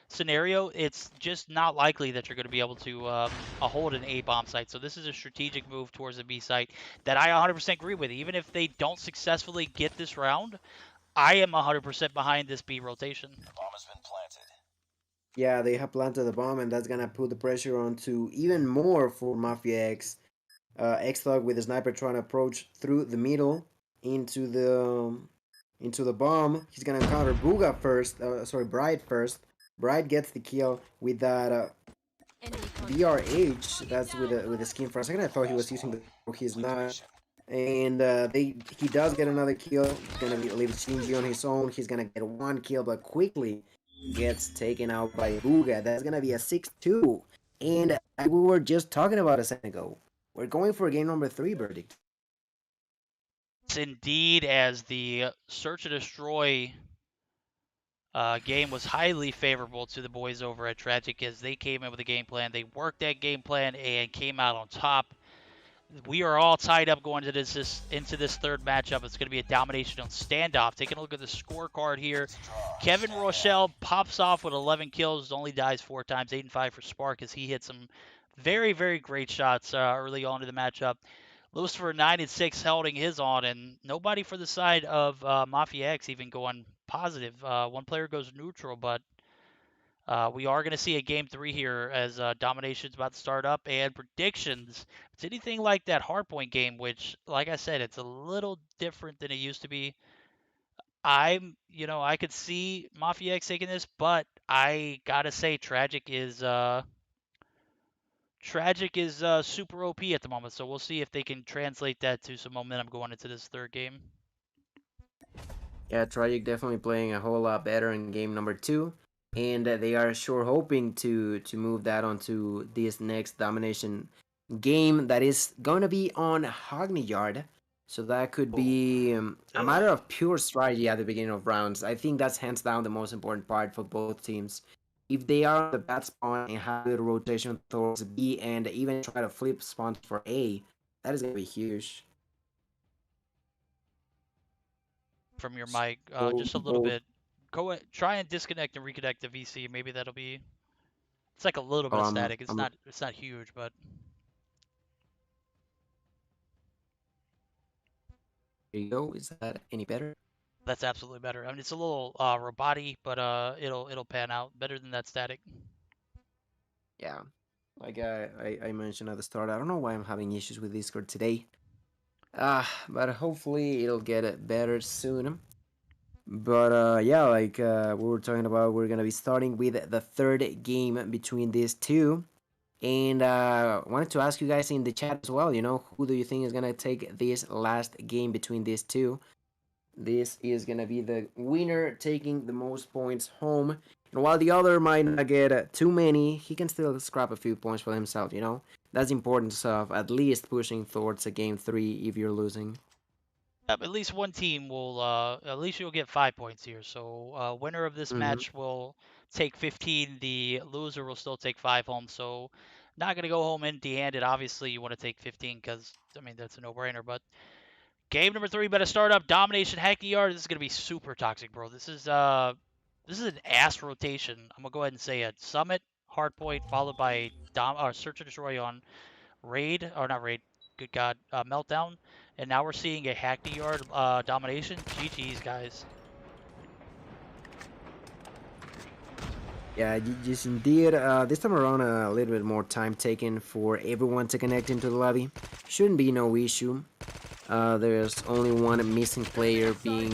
scenario, it's just not likely that you're going to be able to hold an A-bomb site. So this is a strategic move towards the B site that I 100% agree with. Even if they don't successfully get this round, I am 100% behind this B rotation. The bomb has been planted. Yeah, they have planted the bomb, and that's gonna put the pressure onto even more for Mafia X. X-Thug with the sniper trying to approach through the middle into the bomb. He's gonna encounter Booga first. Sorry, Bright first. Bright gets the kill with that BRH. That's with the skin. For a second, I thought he was using the. He's not. And he does get another kill. He's gonna leave Shinji on his own. He's gonna get one kill, but quickly gets taken out by Booga. That's gonna be a 6-2. And we were just talking about a second ago. We're going for game number 3 verdict. Indeed, as the Search and Destroy game was highly favorable to the boys over at Tragik, as they came in with a game plan. They worked that game plan and came out on top. We are all tied up going into this third matchup. It's going to be a domination on standoff. Taking a look at the scorecard here, Kevin Rochelle pops off with 11 kills, only dies 4 times, 8 and 5 for Spark, as he hit some very, very great shots early on in the matchup. Lucifer 9 and 6 holding his on, and nobody for the side of Mafia X even going positive. One player goes neutral, but we are going to see a game 3 here as domination's about to start up, and predictions. It's anything like that Hardpoint game, which, like I said, it's a little different than it used to be. I could see Mafia X taking this, but I gotta say Tragik is super OP at the moment, so we'll see if they can translate that to some momentum going into this third game. Yeah, Tragik definitely playing a whole lot better in game number 2. And they are sure hoping to move that onto this next domination game that is going to be on Hackney Yard. So that could be a matter of pure strategy at the beginning of rounds. I think that's hands down the most important part for both teams. If they are on the bad spawn and have good rotation towards B and even try to flip spawns for A, that is going to be huge. From your mic, just a little bit. Go ahead, try and disconnect and reconnect the VC. Maybe that'll be. It's like a little bit of static. It's not huge, but. There you go. Is that any better? That's absolutely better. I mean, it's a little roboty, but it'll pan out better than that static. Yeah, like I mentioned at the start, I don't know why I'm having issues with Discord today. But hopefully it'll get better soon. But yeah, like we were talking about, we're gonna be starting with the third game between these two. And wanted to ask you guys in the chat as well, who do you think is gonna take this last game between these two? This is gonna be the winner taking the most points home. And while the other might not get too many, he can still scrap a few points for himself, That's the importance of at least pushing towards a game 3 if you're losing. At least one team will, at least you'll get 5 points here. So winner of this match will take 15. The loser will still take 5 home. So not going to go home empty-handed. Obviously, you want to take 15 because, I mean, that's a no-brainer. But game number 3 better start up. Domination, Hackney Yard. This is going to be super toxic, bro. This is an ass rotation. I'm going to go ahead and say it. Summit, Hardpoint, followed by Search and Destroy on Raid. Or not Raid. Good God. Meltdown. And now we're seeing a Hackney Yard domination. GG's, guys. Yeah, GG's indeed. This time around, a little bit more time taken for everyone to connect into the lobby. Shouldn't be no issue. There's only one missing player being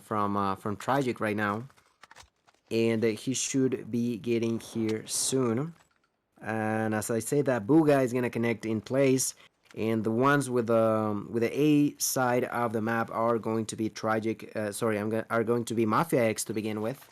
from Tragik right now. And he should be getting here soon. And as I say that, Booga is going to connect in place. And the ones with the A side of the map are going to be Tragik. Are going to be Mafia X to begin with.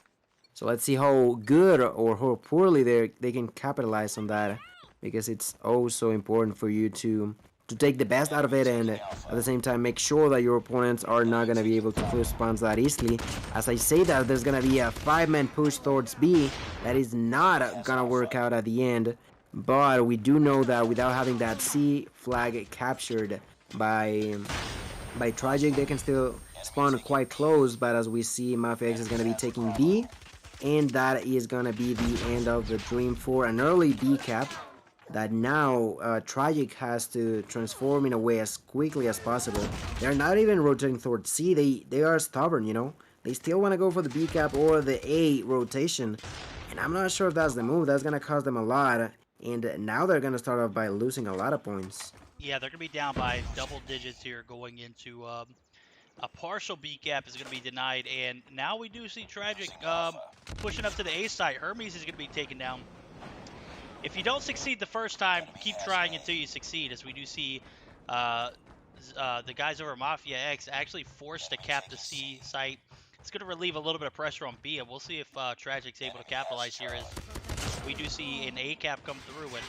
So let's see how good or how poorly they can capitalize on that, because it's also important for you to take the best out of it, and at the same time make sure that your opponents are not going to be able to push spawns that easily. As I say that, there's going to be a 5-man push towards B that is not going to work out at the end. But we do know that without having that C flag captured by Tragik, they can still spawn quite close. But as we see, Mafia X is going to be taking B, and that is going to be the end of the dream for an early B cap that now Tragik has to transform in a way as quickly as possible. They're not even rotating towards C. They are stubborn, They still want to go for the B cap or the A rotation. And I'm not sure if that's the move. That's gonna cost them a lot. And now they're gonna start off by losing a lot of points. Yeah, they're going to be down by double digits here going into a partial B cap is going to be denied. And now we do see Tragik pushing up to the A site. Hermes is going to be taken down. If you don't succeed the first time, keep trying until you succeed, as we do see the guys over at Mafia X actually forced to cap the C site. It's going to relieve a little bit of pressure on B, and we'll see if Tragik's able to capitalize here, as we do see an A cap come through. And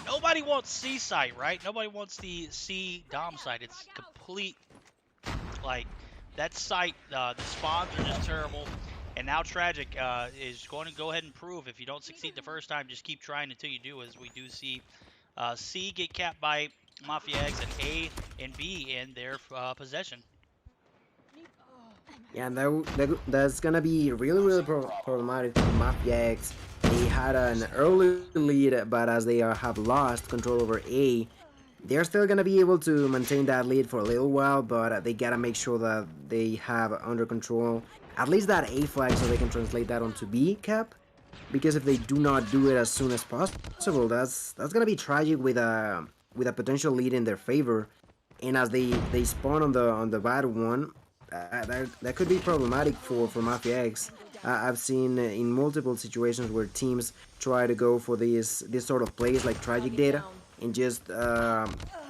nobody wants C site, right? Nobody wants the C dom site. It's complete, like, that site, the spawns are just terrible. And now Tragik is going to go ahead and prove, if you don't succeed the first time, just keep trying until you do, as we do see C get capped by Mafia X and A and B in their possession. Yeah, and that's gonna be really problematic for Mafia X. They had an early lead, but as they have lost control over A, they're still gonna be able to maintain that lead for a little while, but they gotta make sure that they have under control at least that A flag, so they can translate that onto B cap. Because if they do not do it as soon as possible, that's gonna be tragic with a potential lead in their favor. And as they spawn on the bad one, that could be problematic for Mafia X. I've seen in multiple situations where teams try to go for this sort of plays like Tragik did, and just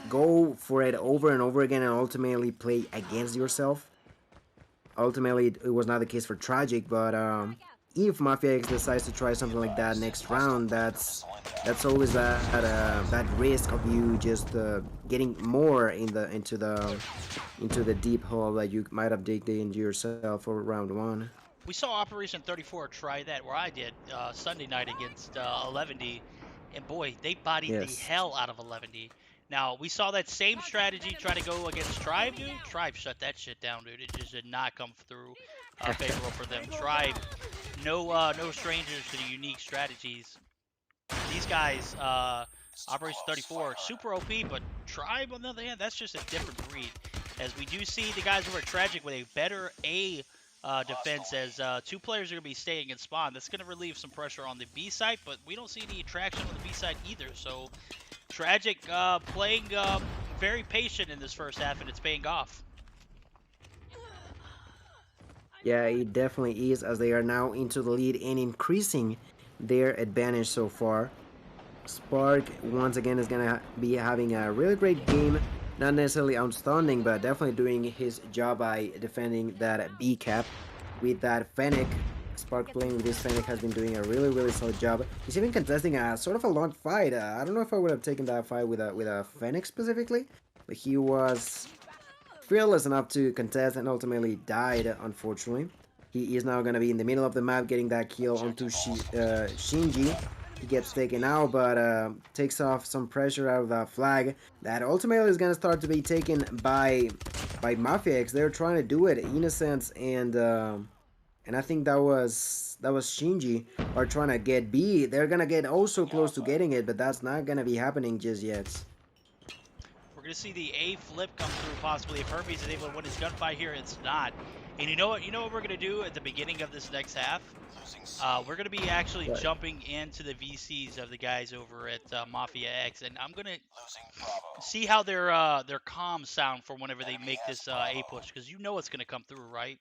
go for it over and over again and ultimately play against yourself. Ultimately, it was not the case for Tragik, but if Mafia X decides to try something like that next round, that's always that risk of you just getting more into the deep hole that you might have digged into yourself for round one. We saw Operation 34 try that, where I did Sunday night against 11D, and boy, they bodied the hell out of 11D. Now, we saw that same strategy try to go against Tribe, dude. Tribe shut that shit down, dude. It just did not come through favorable for them. Tribe, no strangers to the unique strategies. These guys, Operation 34, super OP, but Tribe, on the other hand, that's just a different breed. As we do see the guys over at Tragik with a better A defense, as two players are going to be staying in spawn. That's going to relieve some pressure on the B site, but we don't see any traction on the B site either. So Tragik playing very patient in this first half, and it's paying off. Yeah, it definitely is, as they are now into the lead and increasing their advantage so far. Spark, once again, is going to be having a really great game. Not necessarily outstanding, but definitely doing his job by defending that B cap with that Fennec. Spark playing with this Fennec has been doing a really solid job. He's even contesting a sort of a long fight. I don't know if I would have taken that fight with a Fennec specifically, but he was fearless enough to contest and ultimately died, unfortunately. He is now going to be in the middle of the map getting that kill onto Shinji. He gets taken out, but takes off some pressure out of that flag. That ultimately is going to start to be taken by Mafia X. They're trying to do it, Innocence and I think that was Shinji are trying to get B. They're going to get also close to getting it, but that's not going to be happening just yet. We're going to see the A flip come through possibly. If Hermes is able to win his gunfight here, it's not. And you know what we're going to do at the beginning of this next half? We're going to be actually jumping into the VCs of the guys over at Mafia X, and I'm going to see how their comms sound for whenever they make this A push, because you know it's going to come through, right?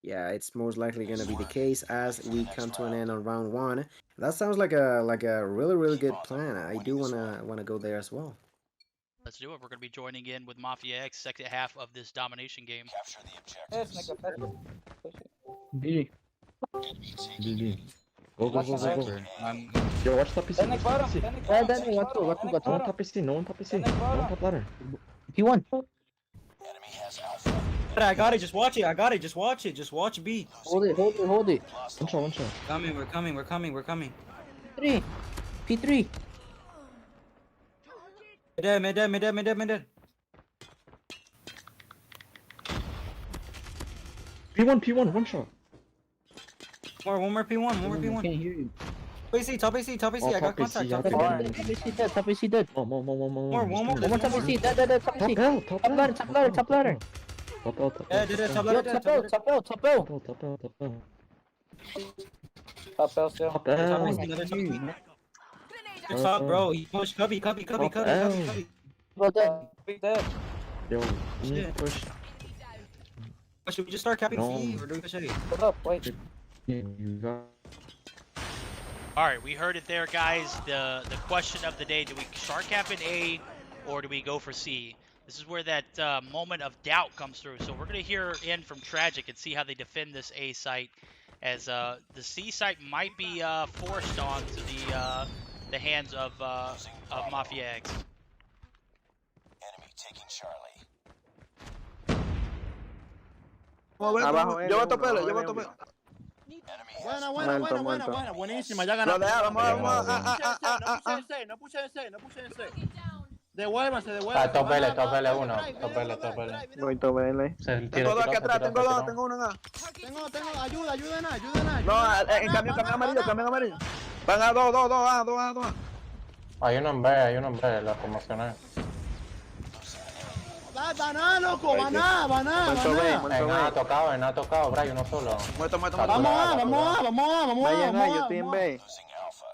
Yeah, it's most likely going to be the case as we come to an end on round one. That sounds like a really good plan. I do wanna go there as well. Let's do it. We're going to be joining in with Mafia X, second half of this domination game. GG. GG. Go. Yo, watch top PC. No one top PC. No one top ladder. P1. I got it, just watch it. Just watch B. Hold it. One shot. We're coming. 3. P3. Mid dead. P1, one shot. One more P1. Can't hear you. Top AC, I got contact. Top AC dead. More. One more Top AC, dead. Top AC. Top ladder. Top ladder. Top L. Top L still. Top There's L. top missing, there's top Huge. missing. Good talk, bro. He pushed cubby. Top L. Big dead. Yo, Shit. push. Should we just start capping No. feet or do we push A? Hold up, wait. You got. All right, we heard it there, guys. The question of the day: do we start cap in A, or do we go for C? This is where that moment of doubt comes through. So we're gonna hear in from Tragik and see how they defend this A site, as the C site might be forced onto the hands of Mafia X. Enemy taking Charlie. Abajo, Lleva tu pelo, lleva tu Enemy. pelo. Enemy has Buena, Muerto, buena, muerto. buenísima, ya Lo ganamos. deja, vamos, Bien, vamos. bien. No puchen C. Devuélvanse. Top L, top L1. Top L. Voy a verle. Tengo dos aquí atrás, tengo dos, tengo uno acá. Tengo, ayuda. No, en camión amarillo. Van a dos. Hay uno en B, la promocioné. Baná, loco, baná. Muerto B. En A ha tocado, Bray, uno solo. Muerto. Vamos a, Vayan a, yo estoy en B. losing Alpha.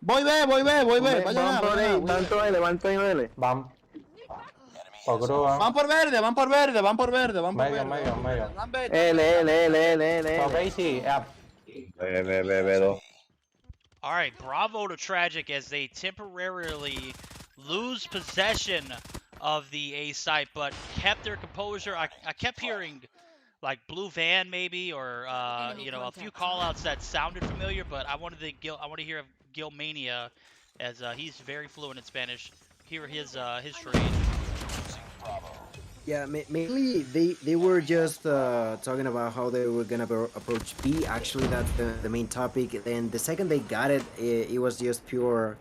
Voy B. Vayan Van por ahí, van por L, van por L. Van. Enemy Por has grúa. Van por verde. Medio. L. Top A, sí. B2. All right, bravo to Tragik as they temporarily lose possession of the A site, but kept their composure. I kept hearing like Blue Van maybe, or a few callouts that sounded familiar, but I want to hear of Gilmania, as he's very fluent in Spanish. Hear his trade. Yeah, mainly they were just talking about how they were gonna approach B. Actually, that's the main topic. And the second they got it, it was just pure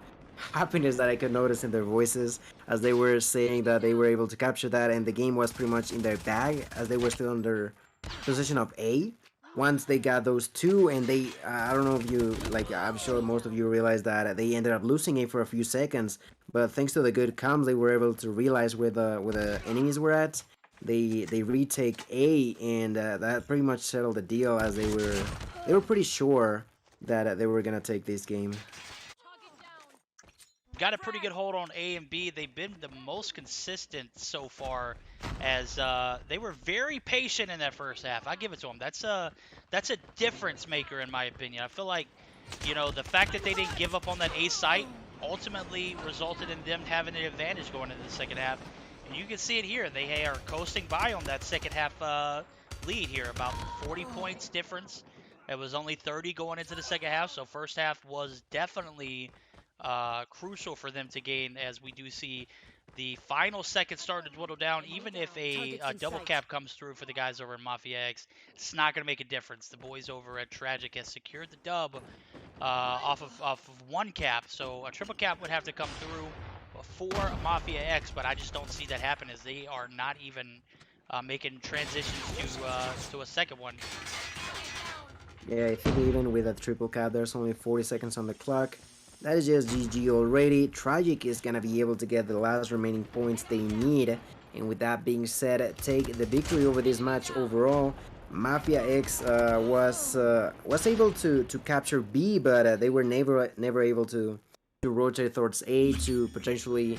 happiness that I could notice in their voices, as they were saying that they were able to capture that, and the game was pretty much in their bag, as they were still under possession of A. Once they got those two, and they, I don't know if you, like, I'm sure most of you realized that they ended up losing A for a few seconds, but thanks to the good comms, they were able to realize where the enemies were at. They retake A, and that pretty much settled the deal, as they were pretty sure that they were gonna take this game. Got a pretty good hold on A and B. They've been the most consistent so far, as they were very patient in that first half. I give it to them. That's a difference maker in my opinion. I feel like, the fact that they didn't give up on that A site ultimately resulted in them having an advantage going into the second half. And you can see it here. They are coasting by on that second half lead here, about 40 points difference. It was only 30 going into the second half, so first half was definitely crucial for them to gain, as we do see the final seconds starting to dwindle down. Even if a double cap comes through for the guys over in Mafia X, it's not going to make a difference. The boys over at Tragik has secured the dub off of one cap, so a triple cap would have to come through for Mafia X, but I just don't see that happen, as they are not even making transitions to a second one. Yeah, I think even with a triple cap, there's only 40 seconds on the clock. That is just GG already. Tragik is gonna be able to get the last remaining points they need. And with that being said, take the victory over this match overall. Mafia X was able to capture B, but they were never able to rotate towards A to potentially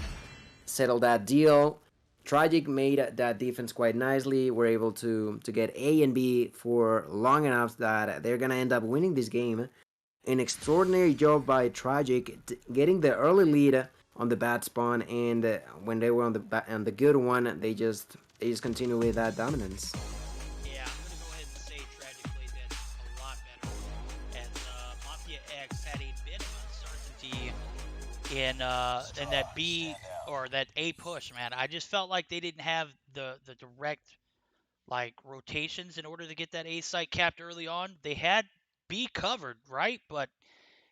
settle that deal. Tragik made that defense quite nicely. Were able to get A and B for long enough that they're gonna end up winning this game. An extraordinary job by Tragik, getting the early lead on the bad spawn, and when they were on the good one, they just continue with that dominance. Yeah, I'm gonna go ahead and say Tragik played that a lot better, as Mafia X had a bit of uncertainty in that B or that A push. Man, I just felt like they didn't have the direct rotations in order to get that A site capped early on. They had B covered, right? But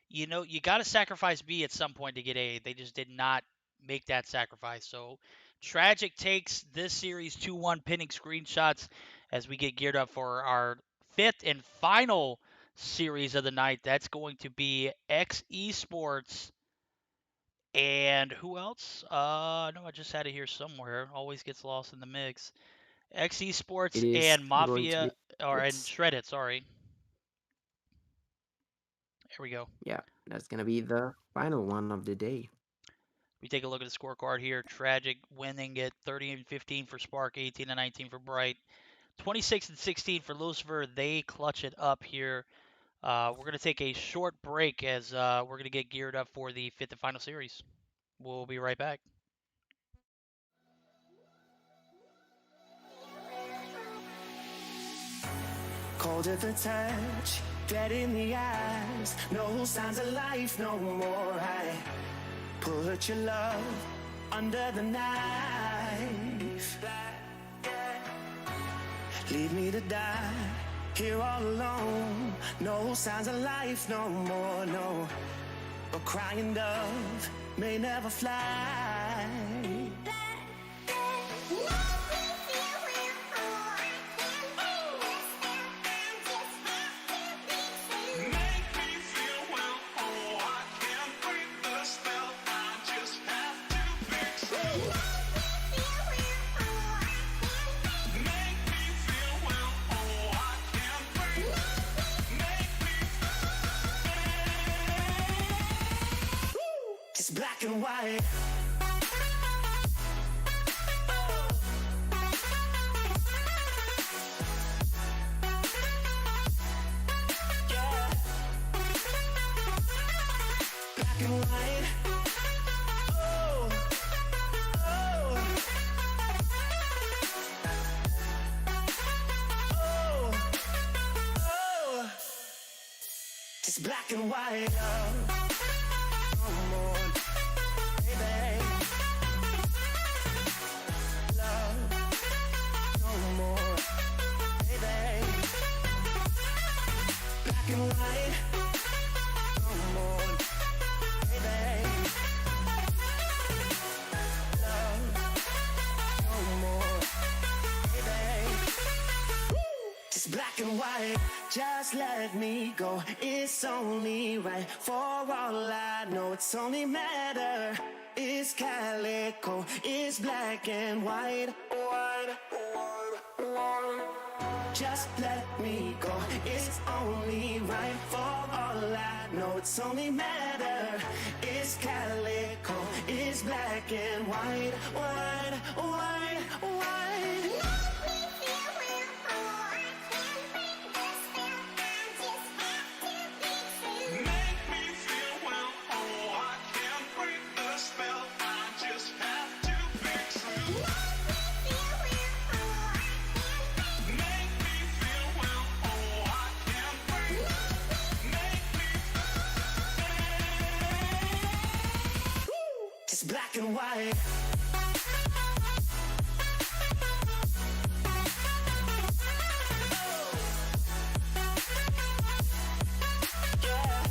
you got to sacrifice B at some point to get A. They just did not make that sacrifice. So Tragik takes this series 2-1, pinning screenshots as we get geared up for our fifth and final series of the night. That's going to be XrK and who else? No, I just had it here somewhere. Always gets lost in the mix. XrK and Mafia, or and Shreddit, sorry. Here we go. Yeah, that's gonna be the final one of the day. We take a look at the scorecard here. Tragik winning it 30 and 15 for Spark, 18 and 19 for Bright, 26 and 16 for Lucifer. They clutch it up here. We're going to take a short break as we're going to get geared up for the fifth and final series. We'll be right back. Cold at the touch, dead in the eyes, no signs of life no more. I put your love under the knife. Leave me to die here all alone. No signs of life no more, no. A crying dove may never fly. It's black and white. Yeah. Black and white. Oh, oh. Oh, oh. It's black and white. Black and white, just let me go. It's only right for all I know. It's only matter. It's calico. It's black and white. White, white, white. Just let me go. It's only right for all I know. It's only matter. It's calico. It's black and white. White, white, white. It's black and white. Yeah.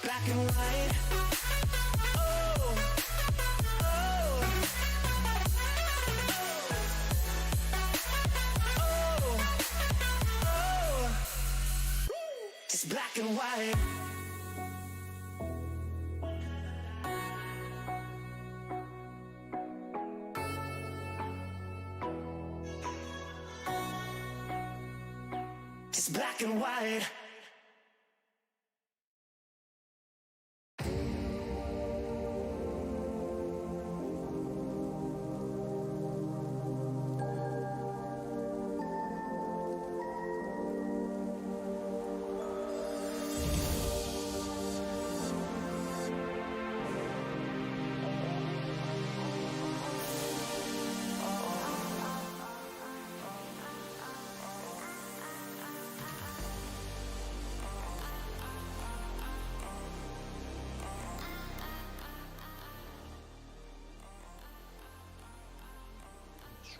Black and white. Oh, oh. Oh, oh. It's black and white. It's black and white.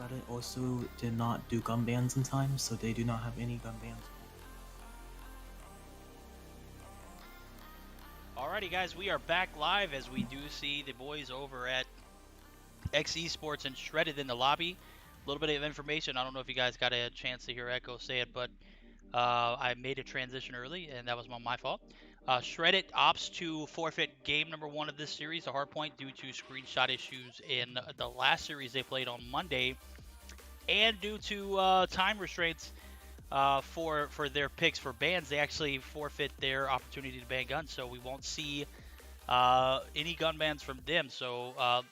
XrK also did not do gun bans in time, so they do not have any gun bans. Alrighty, guys, we are back live as we do see the boys over at XeSports and Shredded in the lobby. A little bit of information. I don't know if you guys got a chance to hear Echo say it, but I made a transition early, and that was my fault. Shredded opts to forfeit game number 1 of this series, the Hardpoint, due to screenshot issues in the last series they played on Monday, and due to time restraints. for their picks for bans, they actually forfeit their opportunity to ban guns. So we won't see any gun bans from them. So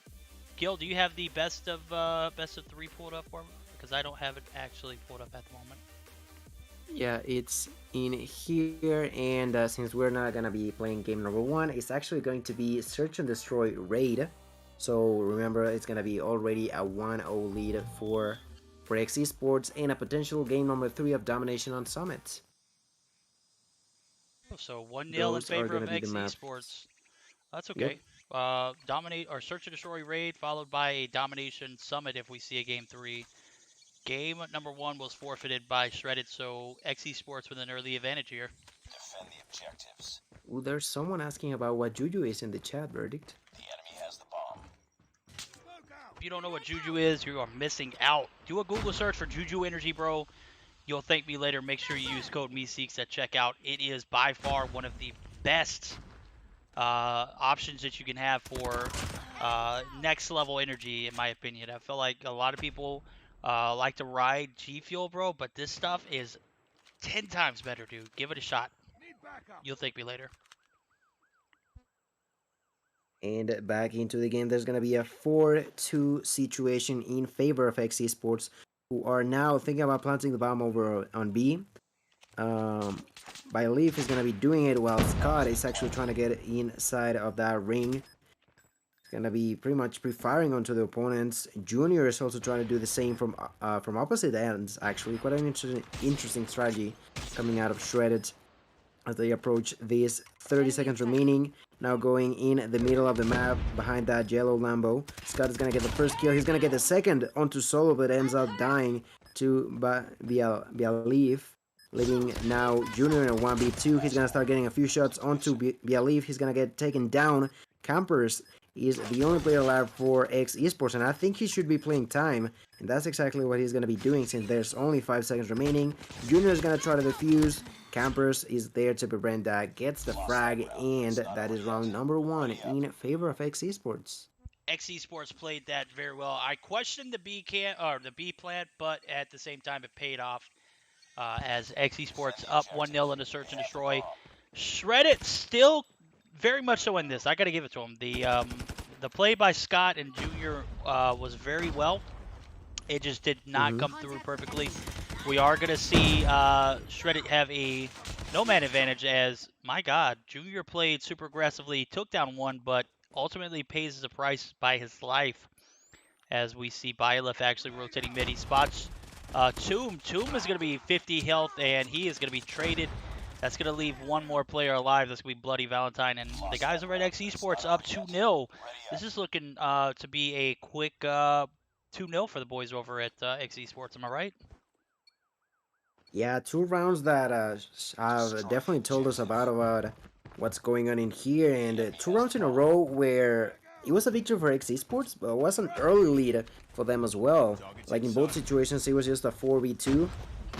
Gil, do you have the best of 3 pulled up for me? Because I don't have it actually pulled up at the moment. Yeah, it's in here, and since we're not gonna be playing game number 1, it's actually going to be Search and Destroy Raid. So remember, it's gonna be already a 1-0 lead for XrK and a potential game number 3 of domination on Summit. So 1-0 in Those are favor of gonna be the maps. XrK. That's okay. Dominate or Search and Destroy Raid followed by a Domination Summit if we see a game 3. Game number 1 was forfeited by Shredded, so XrK with an early advantage here. Defend the objectives. Ooh, there's someone asking about what Juju is in the chat, Verdict. The enemy has the bomb. If you don't know what Juju is, you are missing out. Do a Google search for Juju Energy, bro. You'll thank me later. Make sure you use code Meseeks at checkout. It is by far one of the best options that you can have for next level energy, in my opinion. I feel like a lot of people like to ride G Fuel, bro, but this stuff is 10 times better, dude. Give it a shot. You'll thank me later. And back into the game, there's going to be a 4-2 situation in favor of XrK, who are now thinking about planting the bomb over on B. Leaf is going to be doing it while Scott is actually trying to get inside of that ring. Gonna be pretty much pre-firing onto the opponents. Junior is also trying to do the same from opposite ends. Actually, quite an interesting strategy coming out of Shredded as they approach these 30 seconds remaining. Now going in the middle of the map behind that yellow Lambo. Scott is gonna get the first kill. He's gonna get the second onto Solo, but ends up dying to Bialeaf, leaving now Junior in a 1v2. He's gonna start getting a few shots onto Bialeaf. He's gonna get taken down. Campers is the only player alive for XrK, and I think he should be playing time, and that's exactly what he's going to be doing since there's only 5 seconds remaining. Junior is going to try to defuse. Campers is there to prevent that, gets the frag, and that is round number 1 in favor of XrK. XrK played that very well. I questioned the B plant, but at the same time it paid off as XrK up 1-0 in the Search and Destroy. Shredded still very much so in this. I got to give it to him. The play by Scott and Junior was very well. It just did not come through perfectly. We are going to see Shredded have a no-man advantage as, my God, Junior played super aggressively, took down one, but ultimately pays the price by his life. As we see Bialeaf actually rotating mid. He spots Tomb. Tomb is going to be 50 health, and he is going to be traded. That's going to leave one more player alive. That's going to be Bloody Valentine. And the guys over at XrK up 2-0. This is looking to be a quick 2-0 for the boys over at XrK. Am I right? Yeah, 2 rounds that have definitely told us about what's going on in here. And 2 rounds in a row where it was a victory for XrK, but it was an early lead for them as well. Like in both situations, it was just a 4v2.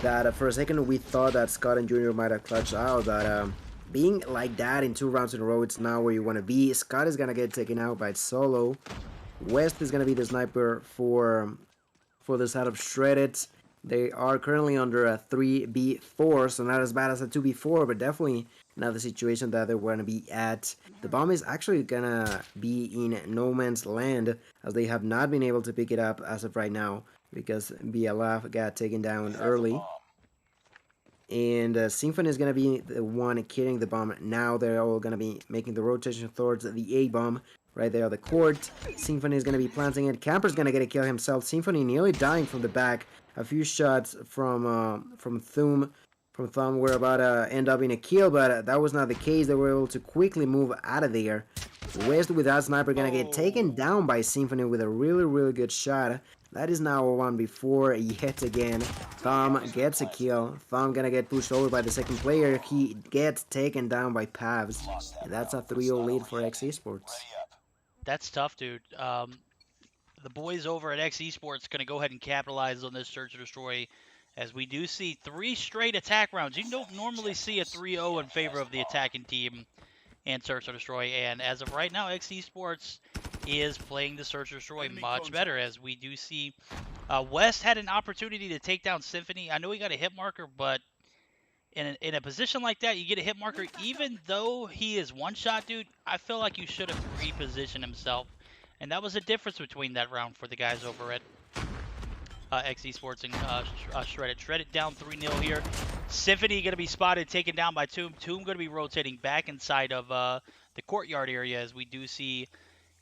That for a second we thought that Scott and Junior might have clutched out, but being like that in 2 rounds in a row, it's not where you want to be. Scott is gonna get taken out by Solo. West is gonna be the sniper for the side of Shredded. They are currently under a 3v4, so not as bad as a 2v4, but definitely not the situation that they're gonna be at. The bomb is actually gonna be in no man's land, as they have not been able to pick it up as of right now, because Bialeaf got taken down early. And Symphony is going to be the one carrying the bomb. Now they're all going to be making the rotation towards the A-bomb right there on the court. Symphony is going to be planting it. Camper's going to get a kill himself. Symphony nearly dying from the back. A few shots from Thumb were about to end up in a kill, but that was not the case. They were able to quickly move out of there. West with that sniper going to get taken down by Symphony with a really, really good shot. That is now a 1v4 yet again. Thumb gets a kill. Thumb gonna get pushed over by the second player. He gets taken down by Pavs. And that's a 3-0 lead for XrK. That's tough, dude. The boys over at XrK gonna go ahead and capitalize on this Search and Destroy, as we do see 3 straight attack rounds. You don't normally see a 3-0 in favor of the attacking team and Search and Destroy. And as of right now, XrK is playing the Search and Destroy much better, as we do see West had an opportunity to take down Symphony. I know he got a hit marker, but in a position like that, you get a hit marker, even though he is one shot, dude, I feel like you should have repositioned himself. And that was the difference between that round for the guys over at XeSports and Shredded. Shredded down 3-0 here. Symphony going to be spotted, taken down by Tomb. Tomb going to be rotating back inside of the courtyard area, as we do see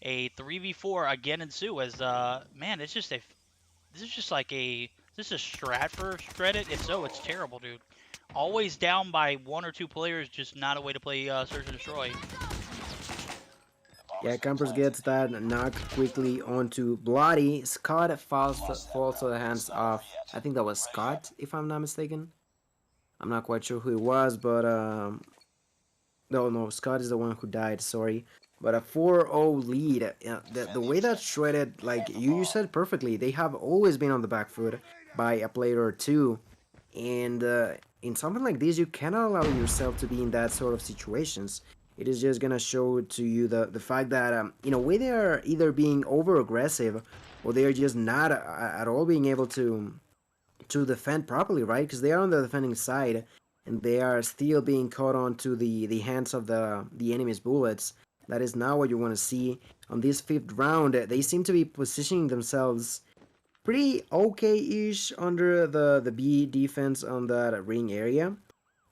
a 3v4 again ensue. As man, it's just a this is just like a this is a strat for Shredded. If so, it's terrible, dude. Always down by 1 or 2 players, just not a way to play Search and Destroy. Yeah, Campers gets that knock quickly onto Bloody. Scott falls to the hands of, I think that was Scott, if I'm not mistaken. I'm not quite sure who it was, but no, Scott is the one who died, sorry. But a 4-0 lead, the way that Shredded, like you said perfectly, they have always been on the back foot by a player or two. And in something like this, you cannot allow yourself to be in that sort of situations. It is just gonna show to you the fact that in a way they are either being over aggressive, or they are just not at all being able to defend properly, right? Because they are on the defending side, and they are still being caught onto the hands of the enemy's bullets. That is not what you want to see on this 5th round. They seem to be positioning themselves pretty okay-ish under the B defense on that ring area.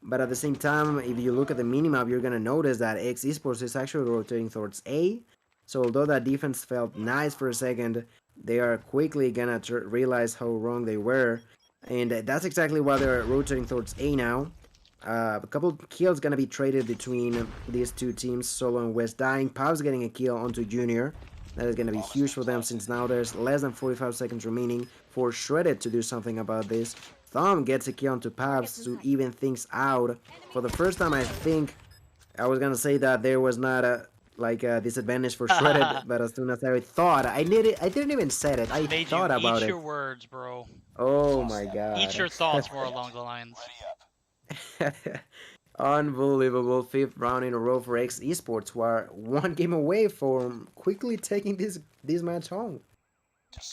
But at the same time, if you look at the minimap, you're going to notice that XeSports is actually rotating towards A. So although that defense felt nice for a second, they are quickly going to realize how wrong they were. And that's exactly why they're rotating towards A now. A couple kills going to be traded between these two teams. Solo and West dying. Pav's getting a kill onto Junior. That is going to be huge for them, since now there's less than 45 seconds remaining for Shredded to do something about this. Thumb gets a kill onto Pabs to even things out. For the first time, I think I was going to say that there was not a disadvantage for Shredded, but as soon as I thought, I didn't even say it. I thought about it. Eat your words, bro. Oh my god. Eat your thoughts more along the lines. Unbelievable 5th round in a row for XeSports, who are 1 game away from quickly taking this match home.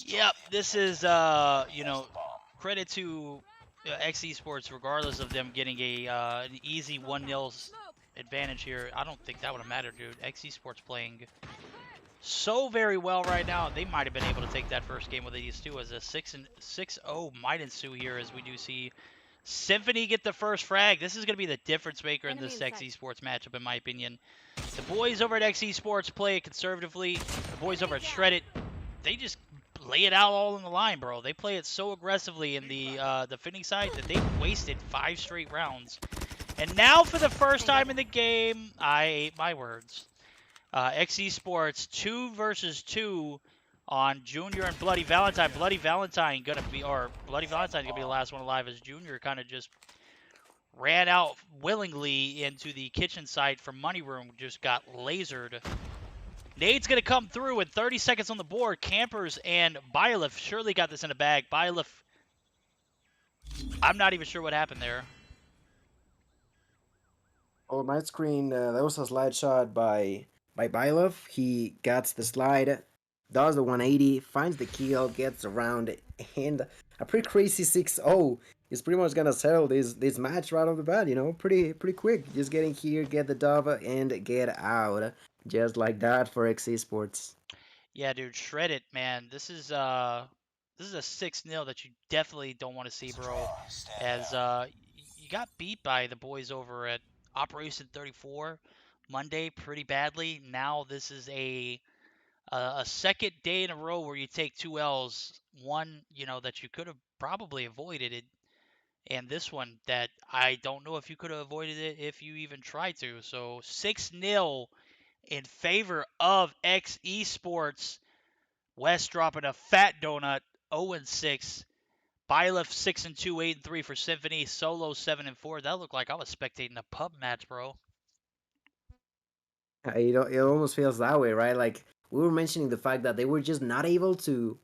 Yep, this is credit to XeSports, regardless of them getting an easy 1-0 advantage here. I don't think that would have mattered, dude. XeSports playing so very well right now. They might have been able to take that first game with these two, as a 6-0 might ensue here, as we do see Symphony get the first frag. This is going to be the difference maker in this XeSports matchup, in my opinion. The boys over at XeSports play it conservatively. The boys over at Shredded, they just lay it out all on the line, bro. They play it so aggressively in the defending side that they wasted 5 straight rounds. And now, for the first time in the game, I ate my words. XeSports 2 versus 2 on Junior and Bloody Valentine. Bloody Valentine gonna be the last one alive, as Junior kind of just ran out willingly into the kitchen site from Money Room, just got lasered. Nade's gonna come through with 30 seconds on the board. Campers and Byleth surely got this in a bag. Byleth, I'm not even sure what happened there. On my screen, that was a slide shot by Byleth. He gets the slide, does the 180, finds the kill, gets around, and a pretty crazy 6-0 is pretty much gonna settle this match right off the bat. You know, pretty quick. Just getting here, get the dub, and get out, just like that for XeSports. Yeah, dude, Shredded, man. This is a 6-0 that you definitely don't want to see, bro. As you got beat by the boys over at Operation 34 Monday pretty badly. Now this is a second day in a row where you take 2 L's. One, that you could have probably avoided it, and this one that I don't know if you could have avoided it if you even tried to. So 6-0 in favor of XeSports. West dropping a fat donut, 0-6. Byleth 6-2, 8-3 for Symphony. Solo 7-4. That looked like I was spectating a pub match, bro. It almost feels that way, right? Like, we were mentioning the fact that they were just not able to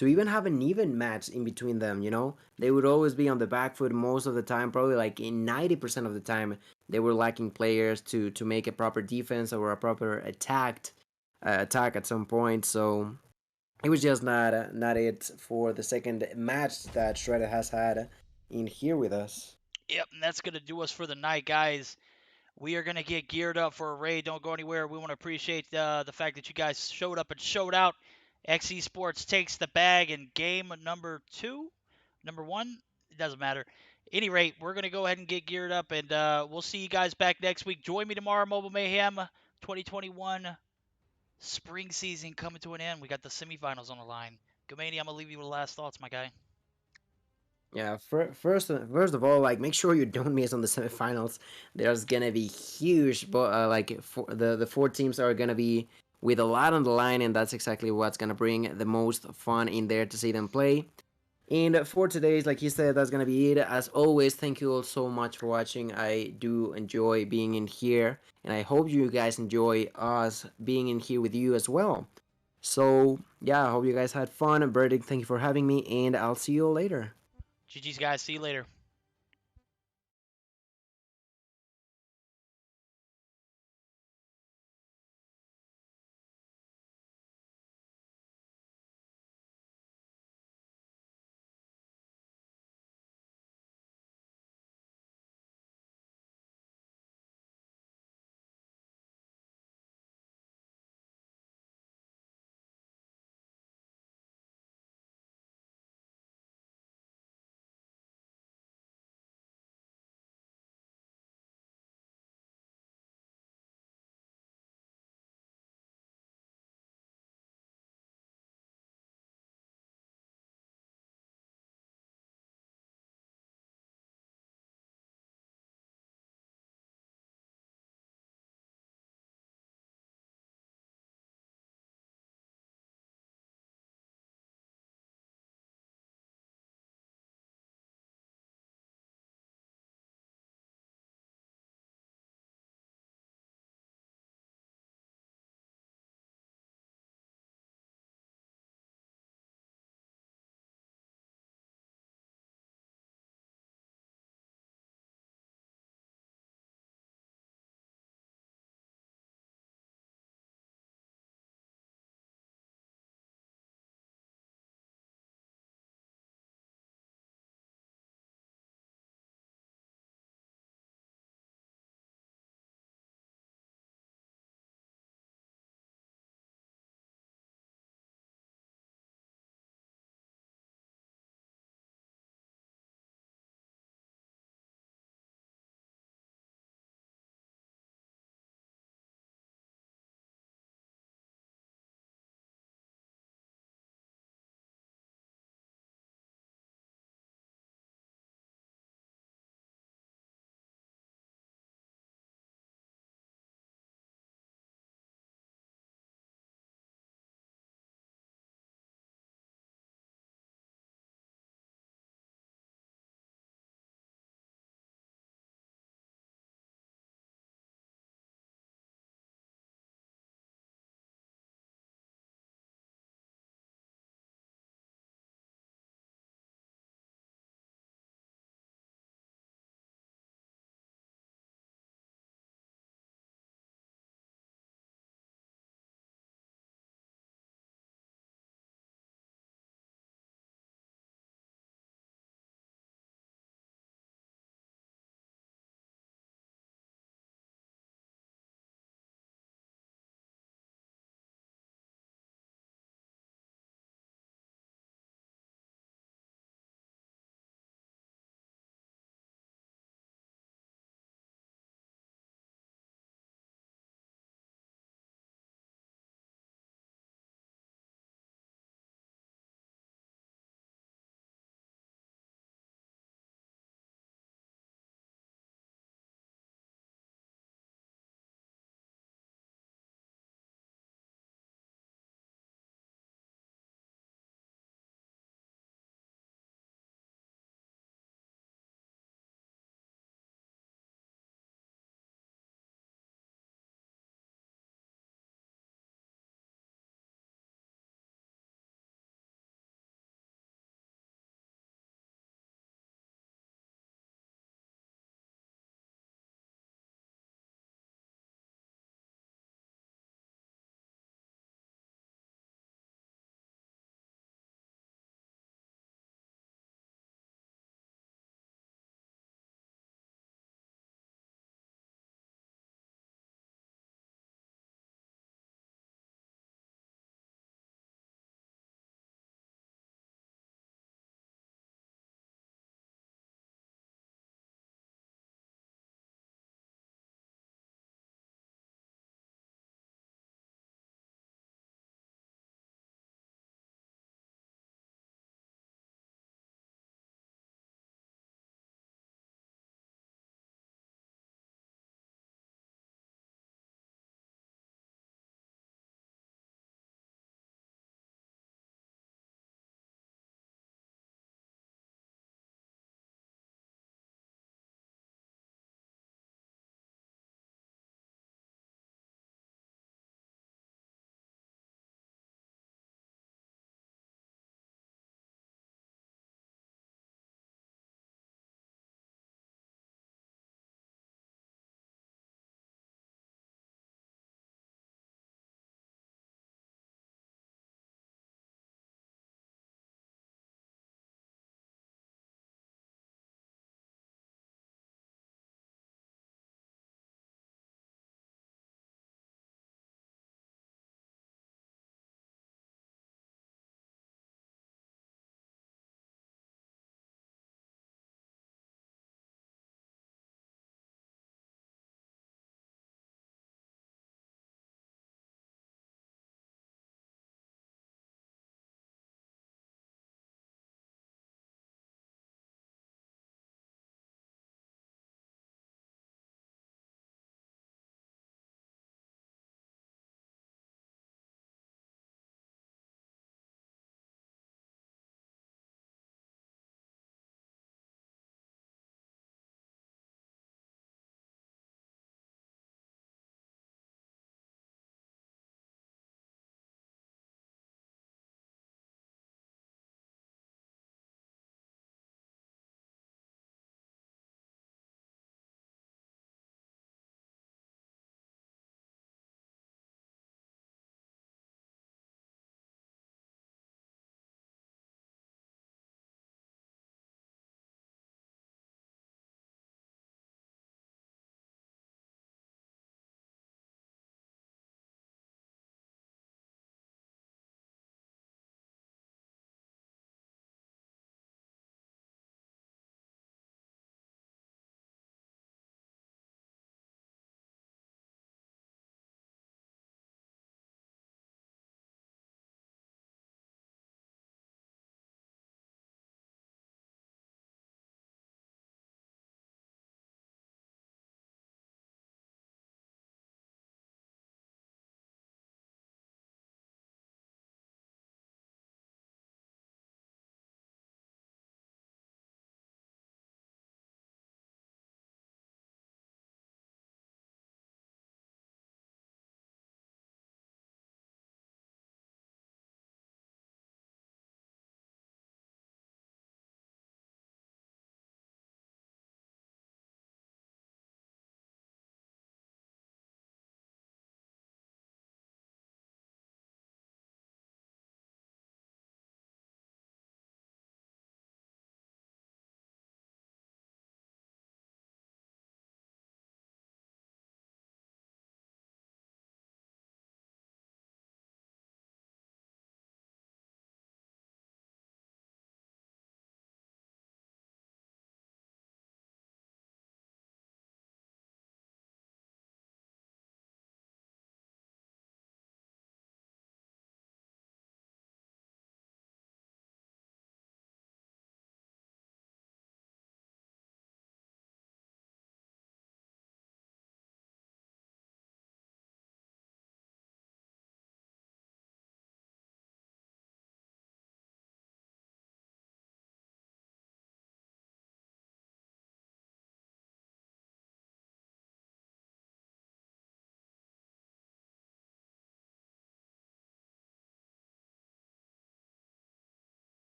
even have an even match in between them, you know? They would always be on the back foot most of the time, probably like in 90% of the time, they were lacking players to make a proper defense or a proper attack attack at some point. So it was just not it for the second match that Shredder has had in here with us. Yep, and that's going to do us for the night, guys. We are going to get geared up for a raid. Don't go anywhere. We want to appreciate the fact that you guys showed up and showed out. XE Sports takes the bag in game number 2. Number 1, it doesn't matter. Any rate, we're going to go ahead and get geared up, and we'll see you guys back next week. Join me tomorrow, Mobile Mayhem 2021 spring season coming to an end. We got the semifinals on the line. Gamani, I'm going to leave you with the last thoughts, my guy. Yeah, first of all, like make sure you don't miss on the semifinals. There's gonna be huge, but like the 4 teams are gonna be with a lot on the line, and that's exactly what's gonna bring the most fun in there to see them play. And for today's, like he said, that's gonna be it. As always, thank you all so much for watching. I do enjoy being in here, and I hope you guys enjoy us being in here with you as well. So yeah, I hope you guys had fun. Verdict, thank you for having me, and I'll see you all later. GG's, guys. See you later.